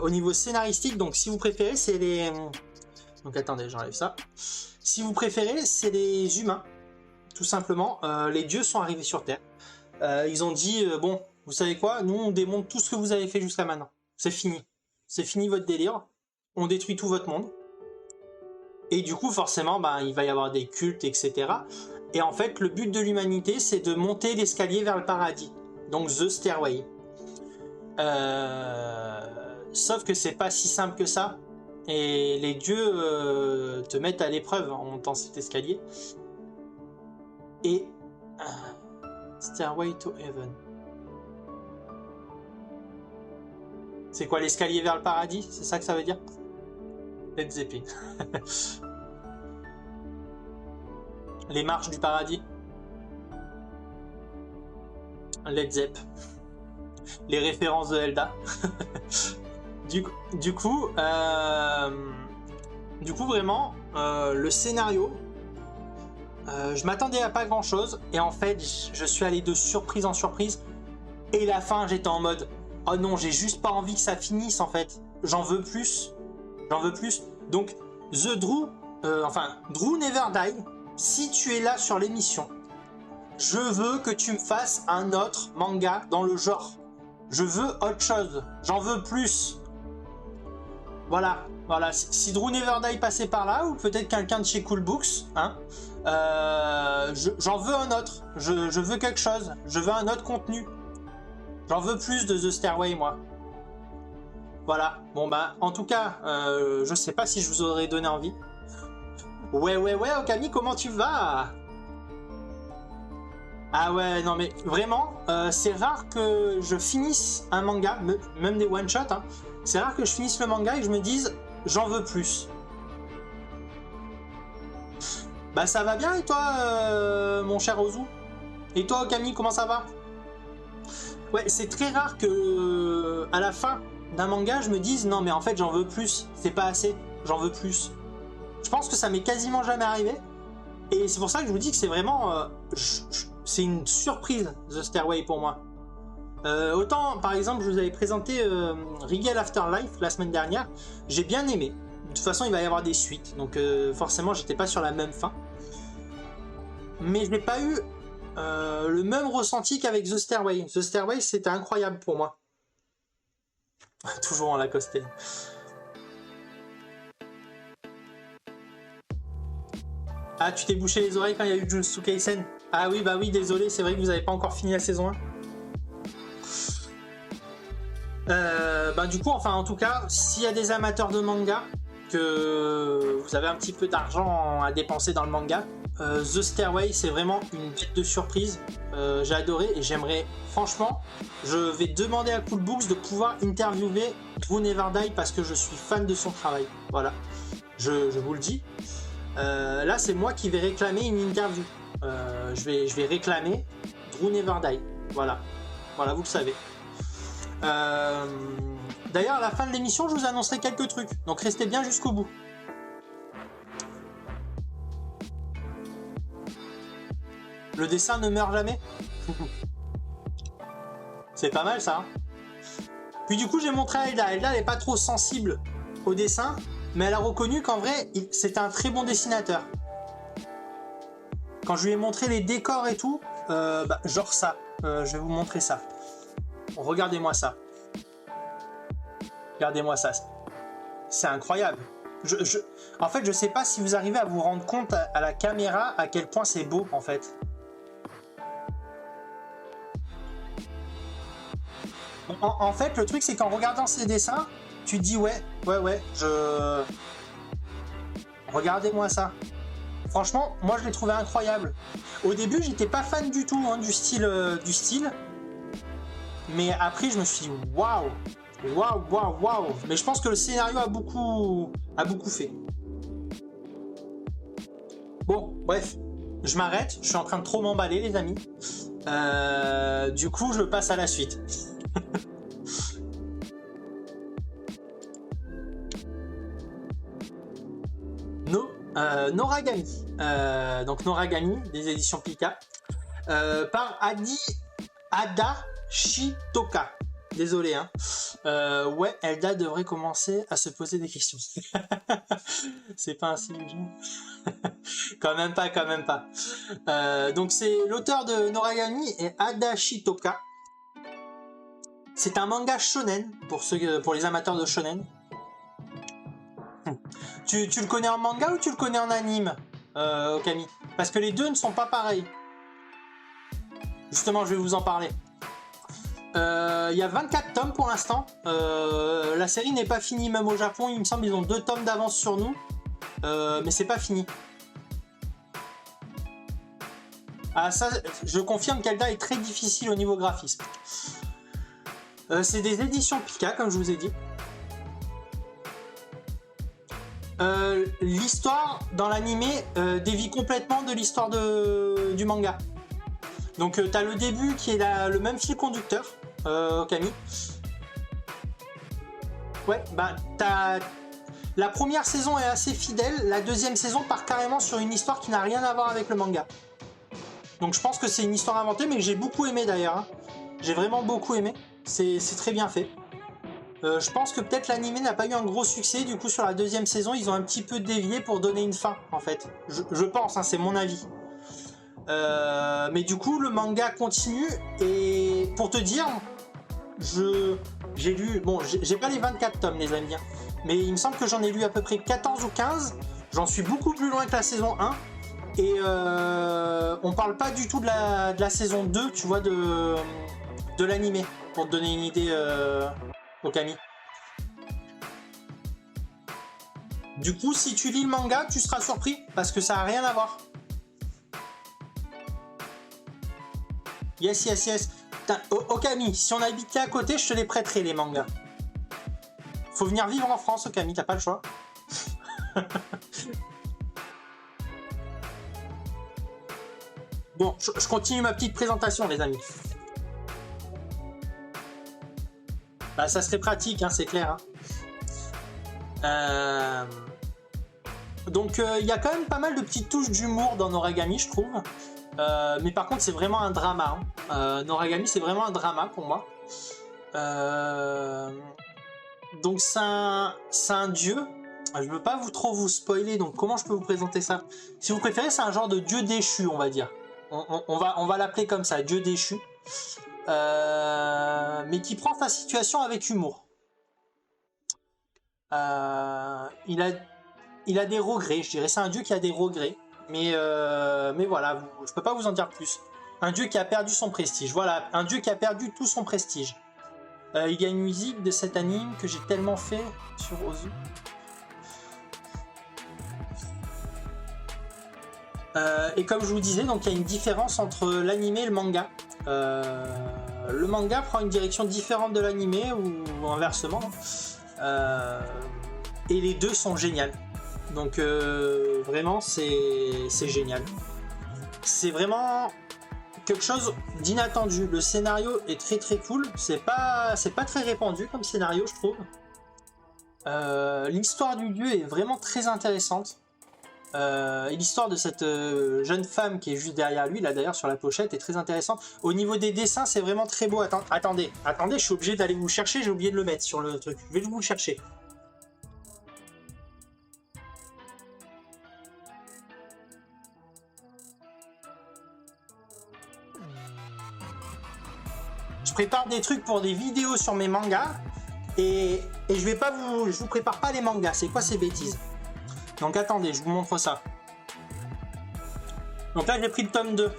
Au niveau scénaristique, donc si vous préférez, c'est les... Donc attendez, j'enlève ça. Si vous préférez, c'est les humains, tout simplement. Les dieux sont arrivés sur Terre. Ils ont dit, bon, vous savez quoi, nous on démonte tout ce que vous avez fait jusqu'à maintenant. C'est fini. C'est fini votre délire. On détruit tout votre monde. Et du coup, forcément, ben, il va y avoir des cultes, etc. Et en fait, le but de l'humanité, c'est de monter l'escalier vers le paradis. Donc, The Stairway. Sauf que c'est pas si simple que ça. Et les dieux te mettent à l'épreuve en montant cet escalier. Et... Stairway to Heaven. C'est quoi, l'escalier vers le paradis? C'est ça que ça veut dire? Led Zeppelin. Les marches du paradis. Led Zepp. Les références de Elda. du coup, vraiment, le scénario, je m'attendais à pas grand chose, et en fait, je suis allé de surprise en surprise, et la fin, j'étais en mode, oh non, j'ai juste pas envie que ça finisse, en fait. J'en veux plus. J'en veux plus. Donc, Drew Never Die, si tu es là sur l'émission, je veux que tu me fasses un autre manga dans le genre. Je veux autre chose. J'en veux plus. Voilà. Si Drew Never Die passait par là, ou peut-être quelqu'un de chez Cool Books, hein, j'en veux un autre. Je veux quelque chose. Je veux un autre contenu. J'en veux plus de The Stairway, moi. Voilà. Bon, bah, en tout cas, je sais pas si je vous aurais donné envie. Ouais, Okami, comment tu vas? Ah ouais, non mais vraiment, c'est rare que je finisse un manga, même des one-shots, hein, c'est rare que je finisse le manga et que je me dise, j'en veux plus. Bah ça va bien et toi, mon cher Ozu? Et toi, Okami, comment ça va? Ouais, c'est très rare que, à la fin d'un manga, je me dise, non mais en fait j'en veux plus, c'est pas assez, j'en veux plus. Je pense que ça m'est quasiment jamais arrivé, et c'est pour ça que je vous dis que c'est vraiment... c'est une surprise, The Stairway, pour moi. Autant, par exemple, je vous avais présenté Rigel Afterlife la semaine dernière, j'ai bien aimé. De toute façon, il va y avoir des suites, donc forcément, j'étais pas sur la même fin. Mais je n'ai pas eu le même ressenti qu'avec The Stairway. The Stairway, c'était incroyable pour moi. Toujours en Lacoste. Ah, tu t'es bouché les oreilles quand il y a eu Jujutsu Kaisen? Ah oui, bah oui, désolé, c'est vrai que vous n'avez pas encore fini la saison 1. Bah du coup, enfin en tout cas, s'il y a des amateurs de manga, que vous avez un petit peu d'argent à dépenser dans le manga, The Stairway, c'est vraiment une bête de surprise. J'ai adoré et j'aimerais, franchement, je vais demander à Cool Books de pouvoir interviewer Drew Never Die parce que je suis fan de son travail. Voilà, je vous le dis. Là, c'est moi qui vais réclamer une interview. Je vais réclamer Drew Never Die. Voilà, vous le savez. D'ailleurs, à la fin de l'émission, je vous annoncerai quelques trucs. Donc, restez bien jusqu'au bout. Le dessin ne meurt jamais. C'est pas mal, ça. Hein. Puis du coup, j'ai montré à Elda. Elda, elle n'est pas trop sensible au dessin, mais elle a reconnu qu'en vrai, c'était un très bon dessinateur. Quand je lui ai montré les décors et tout, genre ça, je vais vous montrer ça. Regardez-moi ça. Regardez-moi ça. C'est incroyable. En fait, je sais pas si vous arrivez à vous rendre compte à la caméra à quel point c'est beau, en fait. En fait, le truc, c'est qu'en regardant ces dessins, tu te dis ouais, regardez-moi ça. Franchement, moi je l'ai trouvé incroyable. Au début, j'étais pas fan du tout hein, du style. Mais après, je me suis dit waouh. Mais je pense que le scénario a beaucoup fait. Bon, bref, je m'arrête. Je suis en train de trop m'emballer, les amis. Du coup, je passe à la suite. Noragami. Donc Noragami, des éditions Pika. Par Ada Shitoka. désolé. Hein. Ouais, Elda devrait commencer à se poser des questions. C'est pas ainsi, quand même pas, quand même pas. Donc c'est l'auteur de Noragami et Adachi Toka. C'est un manga shonen pour les amateurs de shonen. Tu le connais en manga ou tu le connais en anime, Okami? Parce que les deux ne sont pas pareils. Justement, je vais vous en parler. Il y a 24 tomes pour l'instant. La série n'est pas finie même au Japon. Il me semble qu'ils ont 2 tomes d'avance sur nous. Mais c'est pas fini. Ah ça, je confirme qu'Elda est très difficile au niveau graphisme. C'est des éditions Pika, comme je vous ai dit. L'histoire dans l'animé dévie complètement de l'histoire du manga. Donc t'as le début qui est le même fil conducteur, Okami. Ouais, bah la première saison est assez fidèle, la deuxième saison part carrément sur une histoire qui n'a rien à voir avec le manga. Donc je pense que c'est une histoire inventée, mais que j'ai beaucoup aimé d'ailleurs. Hein. J'ai vraiment beaucoup aimé, c'est très bien fait. Je pense que peut-être l'anime n'a pas eu un gros succès, du coup sur la deuxième saison ils ont un petit peu dévié pour donner une fin en fait. Je pense, hein, c'est mon avis. Mais du coup le manga continue et pour te dire, j'ai lu, bon j'ai pas les 24 tomes les amis, hein, mais il me semble que j'en ai lu à peu près 14 ou 15, j'en suis beaucoup plus loin que la saison 1 et on parle pas du tout de la saison 2, tu vois, de l'anime, pour te donner une idée. Okami. Du coup, si tu lis le manga, tu seras surpris parce que ça n'a rien à voir. Yes, yes, yes. Okami, si on habitait à côté, je te les prêterai les mangas. Faut venir vivre en France, Okami, t'as pas le choix. Bon, je continue ma petite présentation, les amis. Bah, ça serait pratique, hein, c'est clair. Hein. Donc il y a quand même pas mal de petites touches d'humour dans Noragami, je trouve. Mais par contre, c'est vraiment un drama. Hein. Noragami, c'est vraiment un drama pour moi. Donc c'est un dieu. Je veux pas trop vous spoiler, donc comment je peux vous présenter ça? Si vous préférez, c'est un genre de dieu déchu, on va dire. On va l'appeler comme ça, dieu déchu. Mais qui prend sa situation avec humour. Il a des regrets, je dirais. C'est un dieu qui a des regrets. Mais voilà, je peux pas vous en dire plus. Un dieu qui a perdu son prestige. Voilà, un dieu qui a perdu tout son prestige. Il y a une musique de cet anime que j'ai tellement fait sur Ozu. Et comme je vous disais, donc il y a une différence entre l'anime et le manga. Le manga prend une direction différente de l'anime ou inversement. Et les deux sont géniales. Donc vraiment c'est génial. C'est vraiment quelque chose d'inattendu. Le scénario est très très cool. C'est pas très répandu comme scénario, je trouve. L'histoire du dieu est vraiment très intéressante. Et l'histoire de cette jeune femme qui est juste derrière lui, là d'ailleurs sur la pochette, est très intéressante. Au niveau des dessins, c'est vraiment très beau. Attendez, je suis obligé d'aller vous le chercher, j'ai oublié de le mettre sur le truc. Je vais vous le chercher. Je prépare des trucs pour des vidéos sur mes mangas et je vous prépare pas les mangas. C'est quoi ces bêtises? Donc attendez, je vous montre ça. Donc là j'ai pris le tome 2.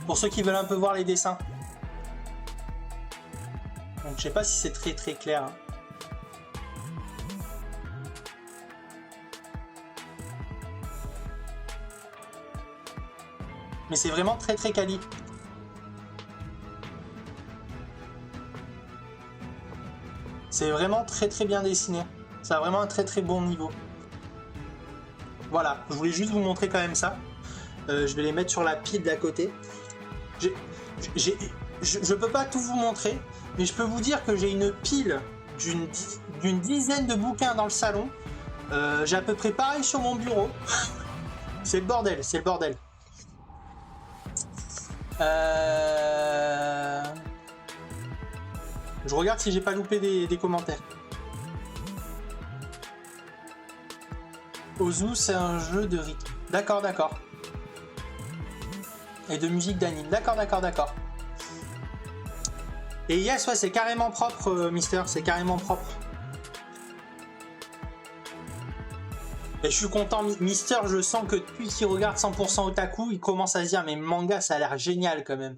Pour ceux qui veulent un peu voir les dessins. Donc je sais pas si c'est très très clair. Hein. Mais c'est vraiment très très quali. C'est vraiment très très bien dessiné. Ça a vraiment un très très bon niveau. Voilà, je voulais juste vous montrer quand même ça. Je vais les mettre sur la pile d'à côté. Je peux pas tout vous montrer, mais je peux vous dire que j'ai une pile d'une dizaine de bouquins dans le salon. J'ai à peu près pareil sur mon bureau. C'est le bordel, c'est le bordel. Je regarde si j'ai pas loupé des commentaires. Ozu, c'est un jeu de rythme. D'accord, d'accord. Et de musique d'anime. D'accord, d'accord, d'accord. Et yes, ouais, c'est carrément propre, Mister. C'est carrément propre. Et je suis content, Mister. Je sens que depuis qu'il regarde 100% Otaku, il commence à se dire, mais manga, ça a l'air génial quand même.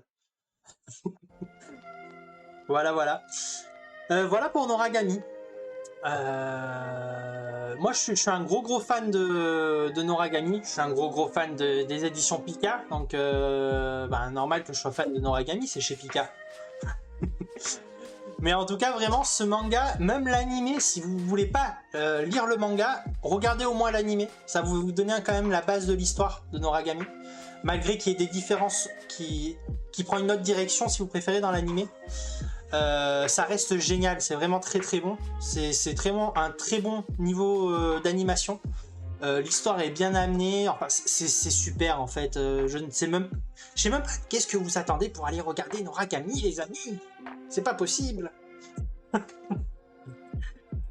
Voilà, voilà. Voilà pour Noragami. Moi, je suis un gros fan de Noragami. Je suis un gros fan des éditions Pika. Donc, normal que je sois fan de Noragami, c'est chez Pika. Mais en tout cas, vraiment, ce manga, même l'animé, si vous voulez pas lire le manga, regardez au moins l'animé. Ça va vous donner quand même la base de l'histoire de Noragami. Malgré qu'il y ait des différences qui prend une autre direction, si vous préférez, dans l'animé. Ça reste génial, c'est vraiment très bon. C'est vraiment un très bon niveau d'animation. L'histoire est bien amenée, enfin, c'est super en fait. Je ne sais même pas qu'est-ce que vous attendez pour aller regarder Noragami, les amis. C'est pas possible.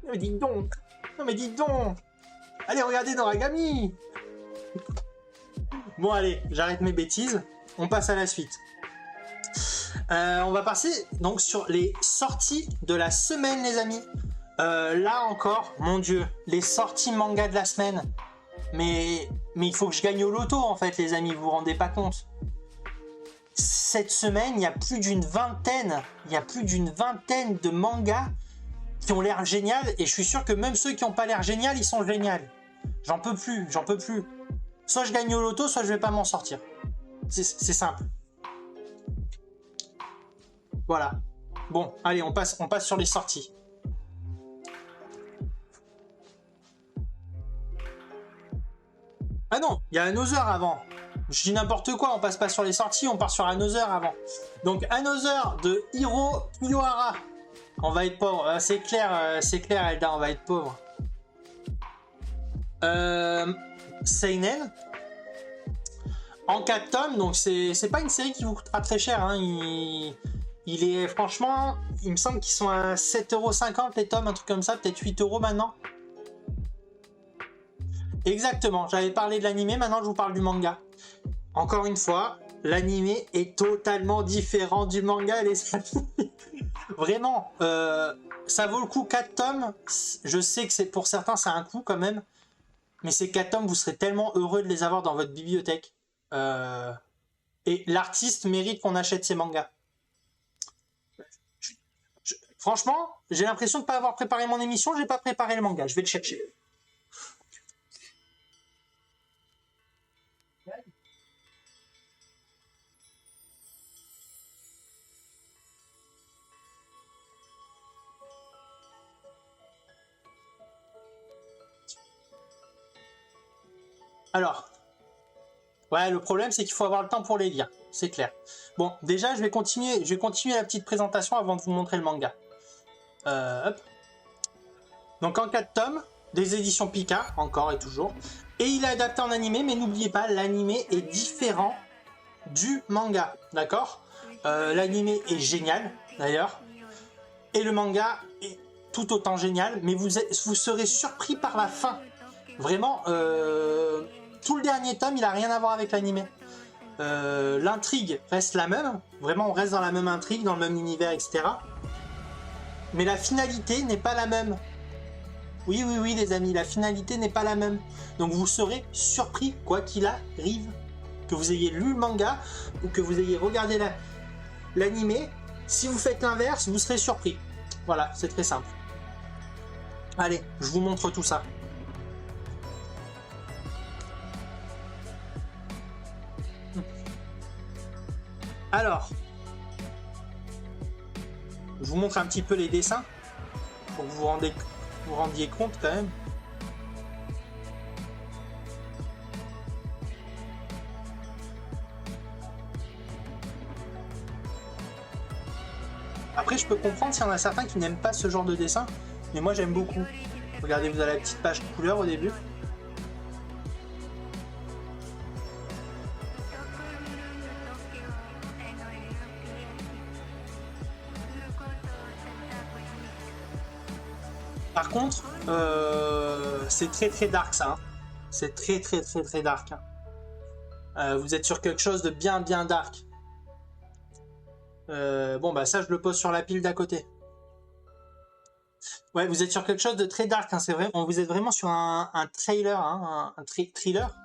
Mais dites donc. Non mais dites donc. Allez regarder Noragami. Bon allez, j'arrête mes bêtises. On passe à la suite. On va passer donc sur les sorties de la semaine, les amis. Là encore, mon dieu, les sorties manga de la semaine. Mais il faut que je gagne au loto en fait, les amis, vous vous rendez pas compte. Cette semaine, il y a plus d'une vingtaine de mangas qui ont l'air génial, et je suis sûr que même ceux qui n'ont pas l'air génial, ils sont géniaux. J'en peux plus. Soit je gagne au loto, soit je vais pas m'en sortir. C'est simple. Voilà. Bon, allez, on passe sur les sorties. Ah non, il y a Another avant. Je dis n'importe quoi, on passe pas sur les sorties, on part sur Another avant. Donc Another de Hiro Kiyohara. On va être pauvre, c'est clair Elda, on va être pauvre. Seinen. En 4 tomes, donc c'est pas une série qui vous coûtera très cher. Hein. Il est franchement, il me semble qu'ils sont à 7,50€ les tomes, un truc comme ça, peut-être 8€ maintenant. Exactement, j'avais parlé de l'animé, maintenant je vous parle du manga. Encore une fois, l'animé est totalement différent du manga, les amis. Vraiment, ça vaut le coup 4 tomes. Je sais que pour certains c'est un coup quand même, mais ces 4 tomes, vous serez tellement heureux de les avoir dans votre bibliothèque. Et l'artiste mérite qu'on achète ses mangas. Franchement, j'ai l'impression de ne pas avoir préparé mon émission, j'ai pas préparé le manga, je vais le chercher. Alors, ouais, le problème c'est qu'il faut avoir le temps pour les lire, c'est clair. Bon, déjà je vais continuer la petite présentation avant de vous montrer le manga. Hop. Donc en 4 tomes, des éditions Pika, encore et toujours. Et il est adapté en animé, mais n'oubliez pas, l'animé est différent du manga, d'accord? L'animé est génial, d'ailleurs. Et le manga est tout autant génial, mais vous serez surpris par la fin. Vraiment, tout le dernier tome, il n'a rien à voir avec l'animé. L'intrigue reste la même, vraiment on reste dans la même intrigue, dans le même univers, etc. Mais la finalité n'est pas la même. Oui, les amis, la finalité n'est pas la même. Donc vous serez surpris, quoi qu'il arrive. Que vous ayez lu le manga ou que vous ayez regardé l'animé. Si vous faites l'inverse, vous serez surpris. Voilà, c'est très simple. Allez, je vous montre tout ça. Alors, je vous montre un petit peu les dessins pour que vous vous rendiez compte quand même. Après, je peux comprendre s'il y en a certains qui n'aiment pas ce genre de dessin, mais moi j'aime beaucoup. Regardez, vous avez la petite page couleur au début. Par contre, c'est très très dark ça. Hein. C'est très très très très dark. Hein. Vous êtes sur quelque chose de bien bien dark. Bon bah ça je le pose sur la pile d'à côté. Ouais, vous êtes sur quelque chose de très dark, hein, c'est vrai. Vous êtes vraiment sur un trailer, hein, un thriller.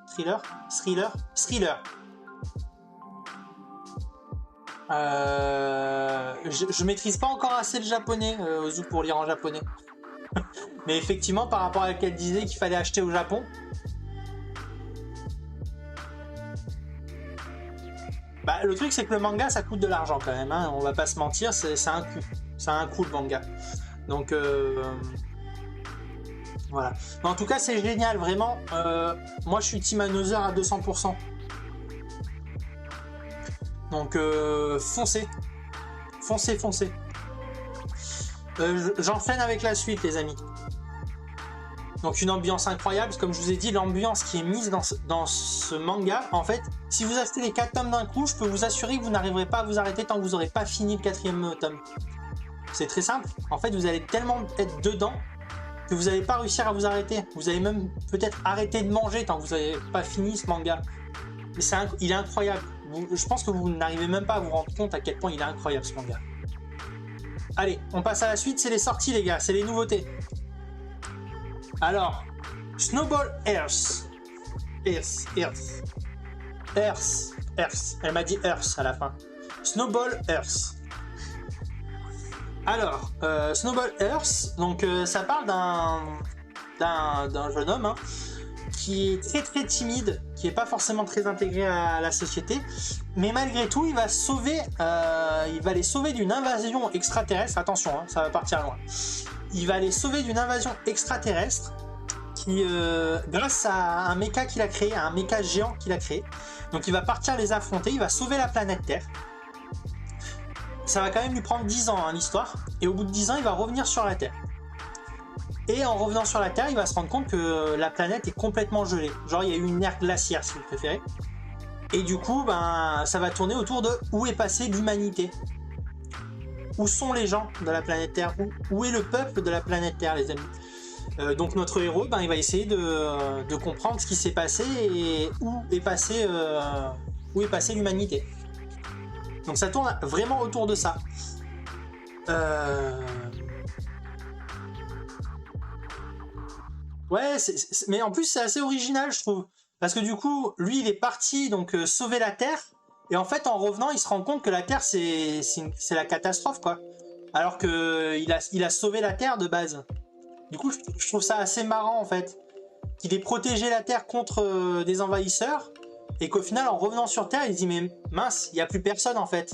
Je maîtrise pas encore assez le japonais, Ozu, pour lire en japonais. Mais effectivement, par rapport à laquelle disait qu'il fallait acheter au Japon. Bah, le truc, c'est que le manga, ça coûte de l'argent quand même. Hein, on va pas se mentir, c'est un coût. Ça a un coût le manga. Donc, voilà. Mais en tout cas, c'est génial, vraiment. Moi, je suis Team Another à 200%. Donc, foncez. Foncez. J'enchaîne avec la suite, les amis. Donc, une ambiance incroyable. Comme je vous ai dit, l'ambiance qui est mise dans ce manga, en fait, si vous achetez les 4 tomes d'un coup, je peux vous assurer que vous n'arriverez pas à vous arrêter tant que vous n'aurez pas fini le 4e tome. C'est très simple. En fait, vous allez tellement être dedans que vous n'allez pas réussir à vous arrêter. Vous allez même peut-être arrêter de manger tant que vous n'avez pas fini ce manga. Il est incroyable. Je pense que vous n'arrivez même pas à vous rendre compte à quel point il est incroyable ce manga. Allez, on passe à la suite. C'est les sorties, les gars. C'est les nouveautés. Alors, Snowball Earth. Elle m'a dit Earth à la fin. Snowball Earth. Alors, Snowball Earth, donc ça parle d'un jeune homme hein, qui est très très timide, qui est pas forcément très intégré à la société, mais malgré tout, il va les sauver d'une invasion extraterrestre. Attention, hein, ça va partir loin. Il va les sauver d'une invasion extraterrestre qui, grâce à un méca qu'il a créé, un méca géant qu'il a créé. Donc il va partir les affronter, il va sauver la planète Terre. Ça va quand même lui prendre 10 ans hein, l'histoire, et au bout de 10 ans il va revenir sur la Terre. Et en revenant sur la Terre, il va se rendre compte que la planète est complètement gelée. Genre il y a eu une ère glaciaire si vous préférez. Et du coup, ben, ça va tourner autour de où est passée l'humanité. Où sont les gens de la planète Terre, où est le peuple de la planète Terre, les amis. Donc notre héros, ben, il va essayer de comprendre ce qui s'est passé et où est passée l'humanité. Donc ça tourne vraiment autour de ça. Ouais, mais en plus c'est assez original, je trouve. Parce que du coup, lui, il est parti donc sauver la Terre. Et en fait, en revenant, il se rend compte que la Terre, c'est la catastrophe, quoi. Alors qu'il a sauvé la Terre de base. Du coup, je trouve ça assez marrant, en fait. Qu'il ait protégé la Terre contre des envahisseurs. Et qu'au final, en revenant sur Terre, il se dit, mais mince, il n'y a plus personne, en fait.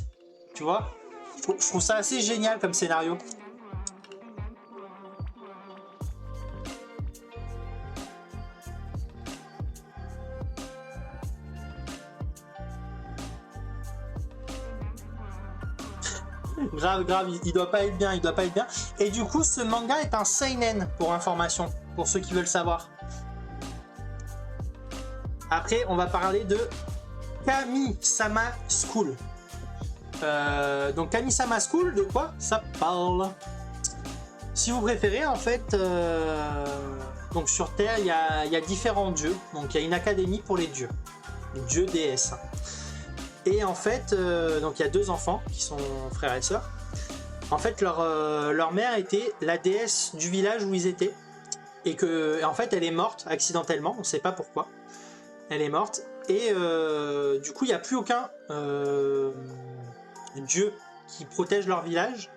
Tu vois ? Je trouve ça assez génial comme scénario. Grave, il doit pas être bien, Et du coup, ce manga est un seinen, pour information, pour ceux qui veulent savoir. Après, on va parler de Kami-sama School. Donc Kami-sama School, de quoi ça parle? Si vous préférez, en fait, donc sur Terre, il y a différents dieux. Donc il y a une académie pour les dieux, les dieux déesses. Et en fait, donc il y a 2 enfants qui sont frères et sœurs. En fait, leur mère était la déesse du village où ils étaient. Et en fait, elle est morte accidentellement, on ne sait pas pourquoi. Elle est morte. Et du coup, il n'y a plus aucun dieu qui protège leur village.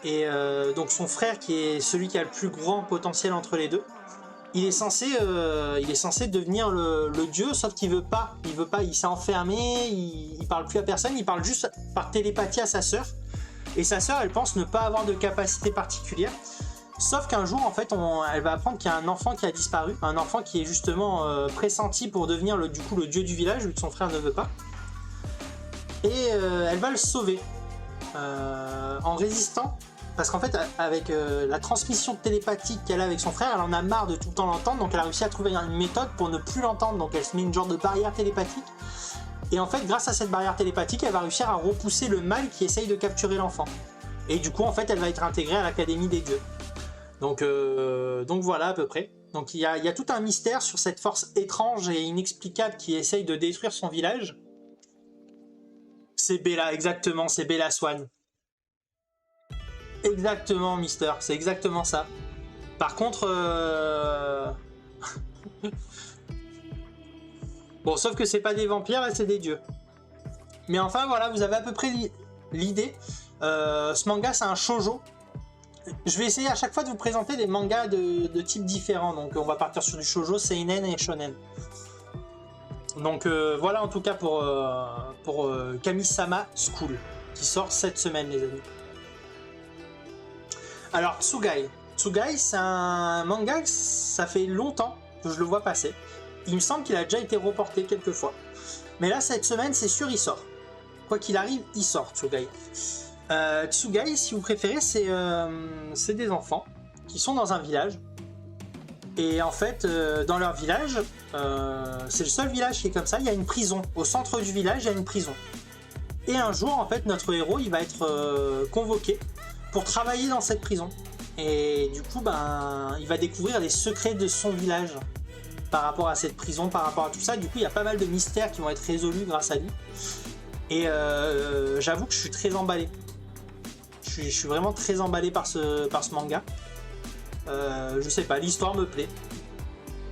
Et donc son frère, qui est celui qui a le plus grand potentiel entre les deux, il est censé devenir le dieu, sauf qu'il veut pas, il s'est enfermé, il parle plus à personne, il parle juste par télépathie à sa sœur, et sa sœur, elle pense ne pas avoir de capacité particulière, sauf qu'un jour, en fait, elle va apprendre qu'il y a un enfant qui a disparu, un enfant qui est justement pressenti pour devenir le dieu du village, vu que son frère ne veut pas, et elle va le sauver, en résistant. Parce qu'en fait, avec la transmission télépathique qu'elle a avec son frère, elle en a marre de tout le temps l'entendre, donc elle a réussi à trouver une méthode pour ne plus l'entendre, donc elle se met une genre de barrière télépathique. Et en fait, grâce à cette barrière télépathique, elle va réussir à repousser le mal qui essaye de capturer l'enfant. Et du coup, en fait, elle va être intégrée à l'Académie des Dieux. Donc voilà à peu près. Donc il y a tout un mystère sur cette force étrange et inexplicable qui essaye de détruire son village. C'est Bella, exactement, c'est Bella Swan. Exactement, Mister, c'est exactement ça. Par contre... Bon, sauf que c'est pas des vampires, là, c'est des dieux. Mais enfin, voilà, vous avez à peu près l'idée. Ce manga, c'est un shoujo. Je vais essayer à chaque fois de vous présenter des mangas de types différents. Donc, on va partir sur du shoujo, seinen et shonen. Donc, voilà en tout cas pour Kami-sama School, qui sort cette semaine, les amis. Alors, Tsugai. Tsugai, c'est un manga, ça fait longtemps que je le vois passer. Il me semble qu'il a déjà été reporté quelques fois. Mais là, cette semaine, c'est sûr, il sort. Quoi qu'il arrive, il sort, Tsugai. Tsugai, si vous préférez, c'est des enfants qui sont dans un village. Et en fait, dans leur village, c'est le seul village qui est comme ça, il y a une prison. Au centre du village, il y a une prison. Et un jour, en fait, notre héros, il va être convoqué pour travailler dans cette prison. Et du coup, il va découvrir les secrets de son village par rapport à cette prison, par rapport à tout ça. Du coup, il y a pas mal de mystères qui vont être résolus grâce à lui. Et j'avoue que je suis très emballé. Je suis vraiment très emballé par ce manga. Je sais pas, l'histoire me plaît.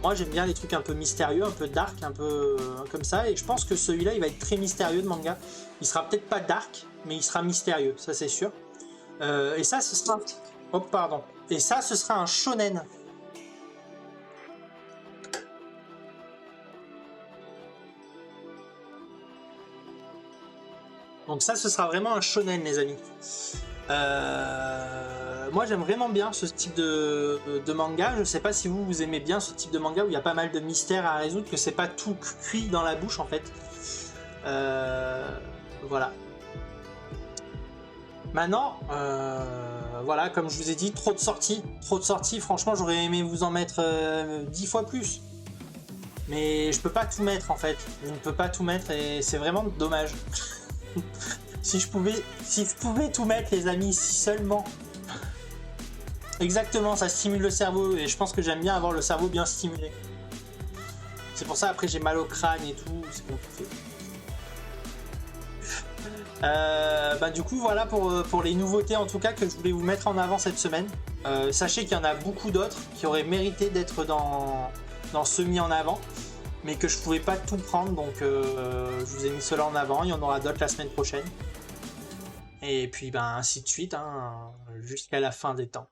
Moi, j'aime bien les trucs un peu mystérieux, un peu dark, un peu comme ça. Et je pense que celui-là, il va être très mystérieux de manga. Il sera peut-être pas dark, mais il sera mystérieux, ça c'est sûr. Et ça, ce sera... Oh, pardon. Et ça, ce sera un shonen. Donc ça, ce sera vraiment un shonen, les amis. Moi, j'aime vraiment bien ce type de manga. Je sais pas si vous aimez bien ce type de manga où il y a pas mal de mystères à résoudre, que c'est pas tout cuit dans la bouche, en fait. Voilà. Maintenant, voilà, comme je vous ai dit, trop de sorties. Franchement, j'aurais aimé vous en mettre 10 fois plus. Mais je peux pas tout mettre, en fait. Je ne peux pas tout mettre et c'est vraiment dommage. Si je pouvais tout mettre, les amis, si seulement. Exactement, ça stimule le cerveau et je pense que j'aime bien avoir le cerveau bien stimulé. C'est pour ça, après, j'ai mal au crâne et tout, c'est compliqué. Du coup, voilà pour les nouveautés, en tout cas, que je voulais vous mettre en avant cette semaine. Sachez qu'il y en a beaucoup d'autres qui auraient mérité d'être dans ce mis en avant, mais que je pouvais pas tout prendre, donc je vous ai mis cela en avant. Il y en aura d'autres la semaine prochaine. Et puis, ainsi de suite, hein, jusqu'à la fin des temps.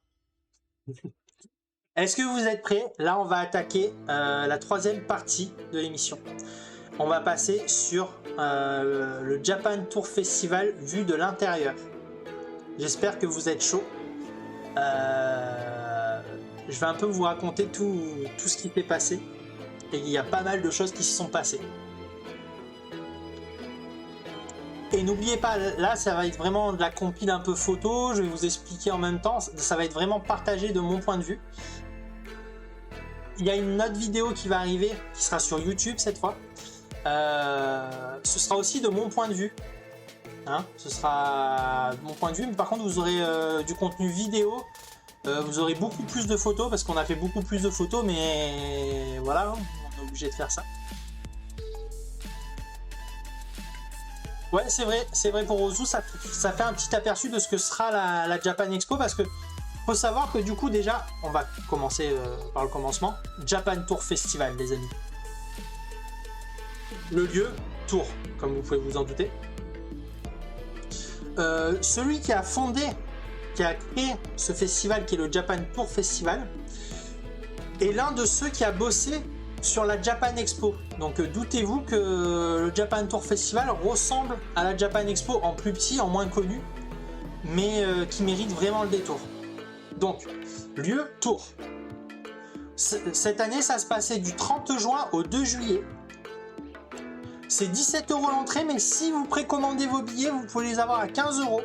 Est-ce que vous êtes prêts? Là, on va attaquer la troisième partie de l'émission. On va passer sur le Japan Tour Festival vu de l'intérieur. J'espère que vous êtes chaud. Je vais un peu vous raconter tout ce qui s'est passé. Et il y a pas mal de choses qui se sont passées. Et n'oubliez pas, là ça va être vraiment de la compile un peu photo, je vais vous expliquer en même temps, ça va être vraiment partagé de mon point de vue. Il y a une autre vidéo qui va arriver, qui sera sur YouTube cette fois. Ce sera aussi de mon point de vue. Hein, ce sera de mon point de vue, mais par contre vous aurez du contenu vidéo, vous aurez beaucoup plus de photos, parce qu'on a fait beaucoup plus de photos, mais voilà, on est obligé de faire ça. Ouais, c'est vrai pour Ozu, ça fait un petit aperçu de ce que sera la Japan Expo, parce que faut savoir que du coup déjà, on va commencer par le commencement, Japan Tour Festival, les amis. Le lieu, Tours, comme vous pouvez vous en douter. Celui qui a créé ce festival, qui est le Japan Tour Festival, est l'un de ceux qui a bossé sur la Japan Expo. Donc doutez-vous que le Japan Tour Festival ressemble à la Japan Expo en plus petit, en moins connu, mais qui mérite vraiment le détour. Donc, lieu Tours. Cette année, ça se passait du 30 juin au 2 juillet. C'est 17 € l'entrée, mais si vous précommandez vos billets, vous pouvez les avoir à 15 €.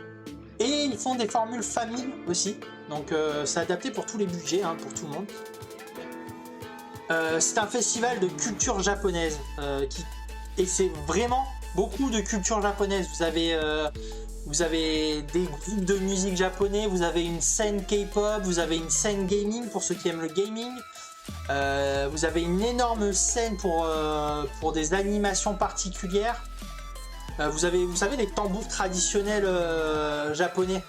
Et ils font des formules famille aussi. Donc c'est adapté pour tous les budgets, hein, pour tout le monde. C'est un festival de culture japonaise et c'est vraiment beaucoup de culture japonaise. vous avez des groupes de musique japonais, vous avez une scène K-pop, vous avez une scène gaming pour ceux qui aiment le gaming. Vous avez une énorme scène pour des animations particulières. Vous savez, les tambours traditionnels japonais.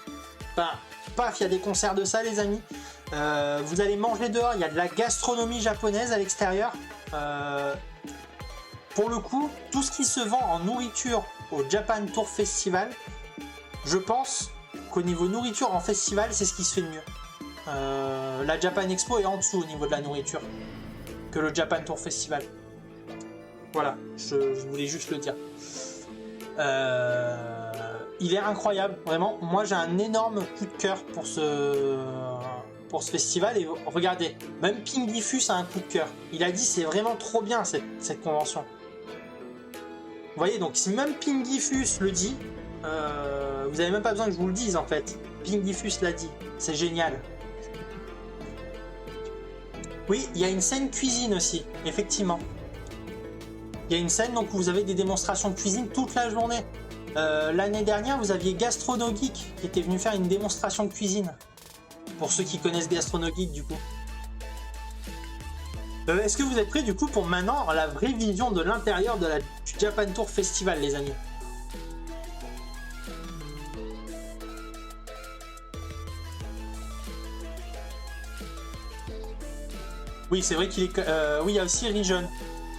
Enfin, paf, il y a des concerts de ça, les amis. Vous allez manger dehors, il y a de la gastronomie japonaise à l'extérieur. Pour le coup, tout ce qui se vend en nourriture au Japan Tour Festival, je pense qu'au niveau nourriture en festival, c'est ce qui se fait de mieux. La Japan Expo est en dessous au niveau de la nourriture que le Japan Tour Festival. Voilà, je voulais juste le dire. Il est incroyable, vraiment. Moi, j'ai un énorme coup de cœur pour ce festival. Et regardez, même Pingifus a un coup de cœur. Il a dit c'est vraiment trop bien cette convention. Vous voyez, donc si même Pingifus le dit, vous n'avez même pas besoin que je vous le dise en fait. Pingifus l'a dit, c'est génial. Oui, il y a une scène cuisine aussi, effectivement. Il y a une scène donc où vous avez des démonstrations de cuisine toute la journée. L'année dernière, vous aviez GastronoGeek qui était venu faire une démonstration de cuisine. Pour ceux qui connaissent GastronoGeek du coup. Est-ce que vous êtes prêts du coup pour maintenant la vraie vision de l'intérieur du Japan Tour Festival, les amis? Oui, c'est vrai qu'il est... oui, il y a aussi Region.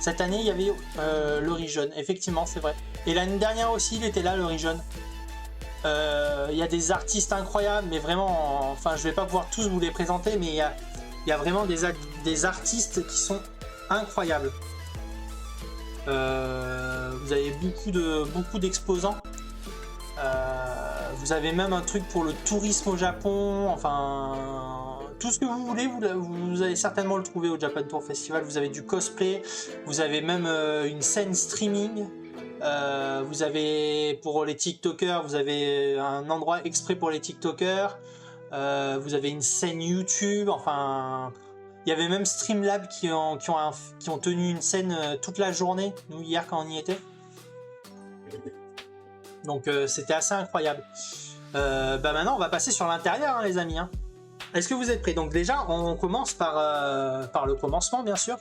Cette année, il y avait le Region. Effectivement, c'est vrai. Et l'année dernière aussi, il était là, le Region. Il y a des artistes incroyables, mais vraiment... Enfin, je vais pas pouvoir tous vous les présenter, mais il y a vraiment des artistes qui sont incroyables. Vous avez beaucoup d'exposants. Vous avez même un truc pour le tourisme au Japon. Enfin... Tout ce que vous voulez, vous allez certainement le trouver au Japan Tour Festival. Vous avez du cosplay, vous avez même une scène streaming. Vous avez pour les TikTokers, vous avez un endroit exprès pour les TikTokers. Vous avez une scène YouTube. Enfin, il y avait même Streamlab qui ont tenu une scène toute la journée. Nous hier quand on y était. Donc c'était assez incroyable. Maintenant on va passer sur l'intérieur, hein, les amis. Hein. Est-ce que vous êtes prêts? Donc déjà, on commence par le commencement, bien sûr.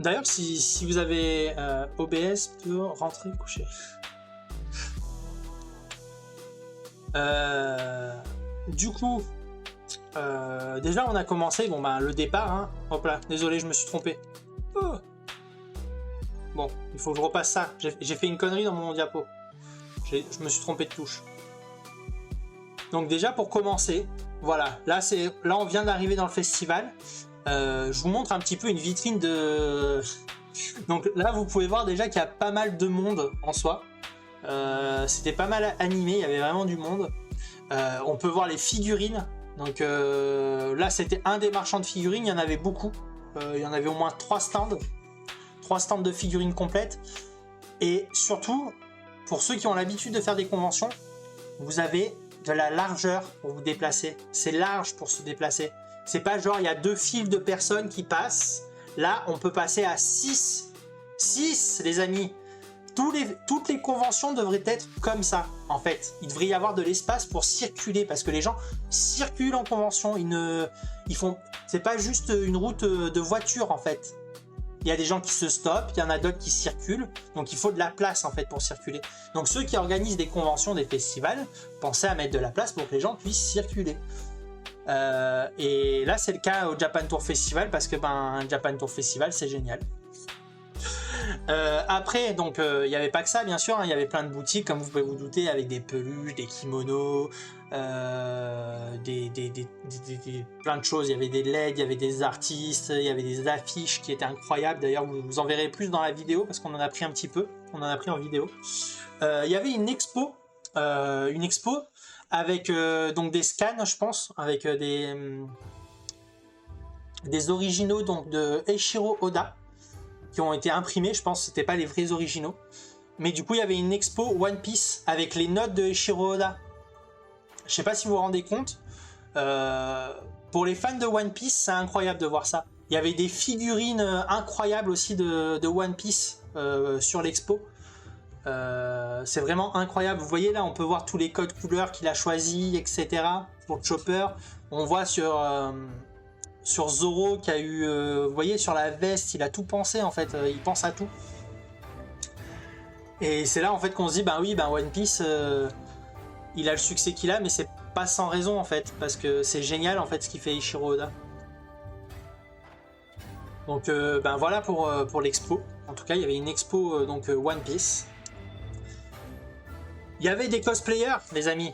D'ailleurs, si vous avez OBS, peut rentrer coucher. Du coup, déjà, on a commencé. Bon, le départ. Hein. Hop là, désolé, je me suis trompé. Oh. Bon, il faut que je repasse ça. J'ai fait une connerie dans mon diapo. Je me suis trompé de touche. Donc déjà pour commencer, voilà, là on vient d'arriver dans le festival. Je vous montre un petit peu une vitrine de... Donc là vous pouvez voir déjà qu'il y a pas mal de monde en soi. C'était pas mal animé, il y avait vraiment du monde. On peut voir les figurines. Donc là c'était un des marchands de figurines, il y en avait beaucoup. Il y en avait au moins 3 stands. 3 stands de figurines complètes. Et surtout, pour ceux qui ont l'habitude de faire des conventions, vous avez de la largeur pour vous déplacer. C'est large pour se déplacer. C'est pas genre il y a 2 files de personnes qui passent. Là, on peut passer à 6. 6, les amis. Toutes les conventions devraient être comme ça, en fait. Il devrait y avoir de l'espace pour circuler, parce que les gens circulent en convention. C'est pas juste une route de voiture, en fait. Il y a des gens qui se stoppent, il y en a d'autres qui circulent, donc il faut de la place en fait pour circuler. Donc ceux qui organisent des conventions, des festivals, pensez à mettre de la place pour que les gens puissent circuler. Et là c'est le cas au Japan Tour Festival, parce que Japan Tour Festival c'est génial. Après, donc il n'y avait pas que ça bien sûr, hein, il y avait plein de boutiques comme vous pouvez vous douter, avec des peluches, des kimonos, plein de choses. Il y avait des LED, il y avait des artistes, il y avait des affiches qui étaient incroyables. D'ailleurs vous en verrez plus dans la vidéo parce qu'on en a pris un petit peu, on en a pris en vidéo. Il y avait une expo avec donc des scans, je pense, avec des originaux donc de Eiichiro Oda qui ont été imprimés. Je pense que c'était pas les vrais originaux, mais du coup il y avait une expo One Piece avec les notes de Eiichiro Oda. Je sais pas si vous vous rendez compte, pour les fans de One Piece c'est incroyable de voir ça. Il y avait des figurines incroyables aussi de One Piece sur l'expo. C'est vraiment incroyable. Vous voyez là, on peut voir tous les codes couleurs qu'il a choisis, etc. Pour Chopper. On voit sur Zoro qui a eu... vous voyez, sur la veste, il a tout pensé en fait. Il pense à tout. Et c'est là en fait qu'on se dit, ben oui, One Piece, il a le succès qu'il a, mais c'est pas sans raison en fait. Parce que c'est génial en fait ce qu'il fait Eiichiro Oda. Donc voilà pour l'expo. En tout cas, il y avait une expo donc One Piece. Il y avait des cosplayers, les amis.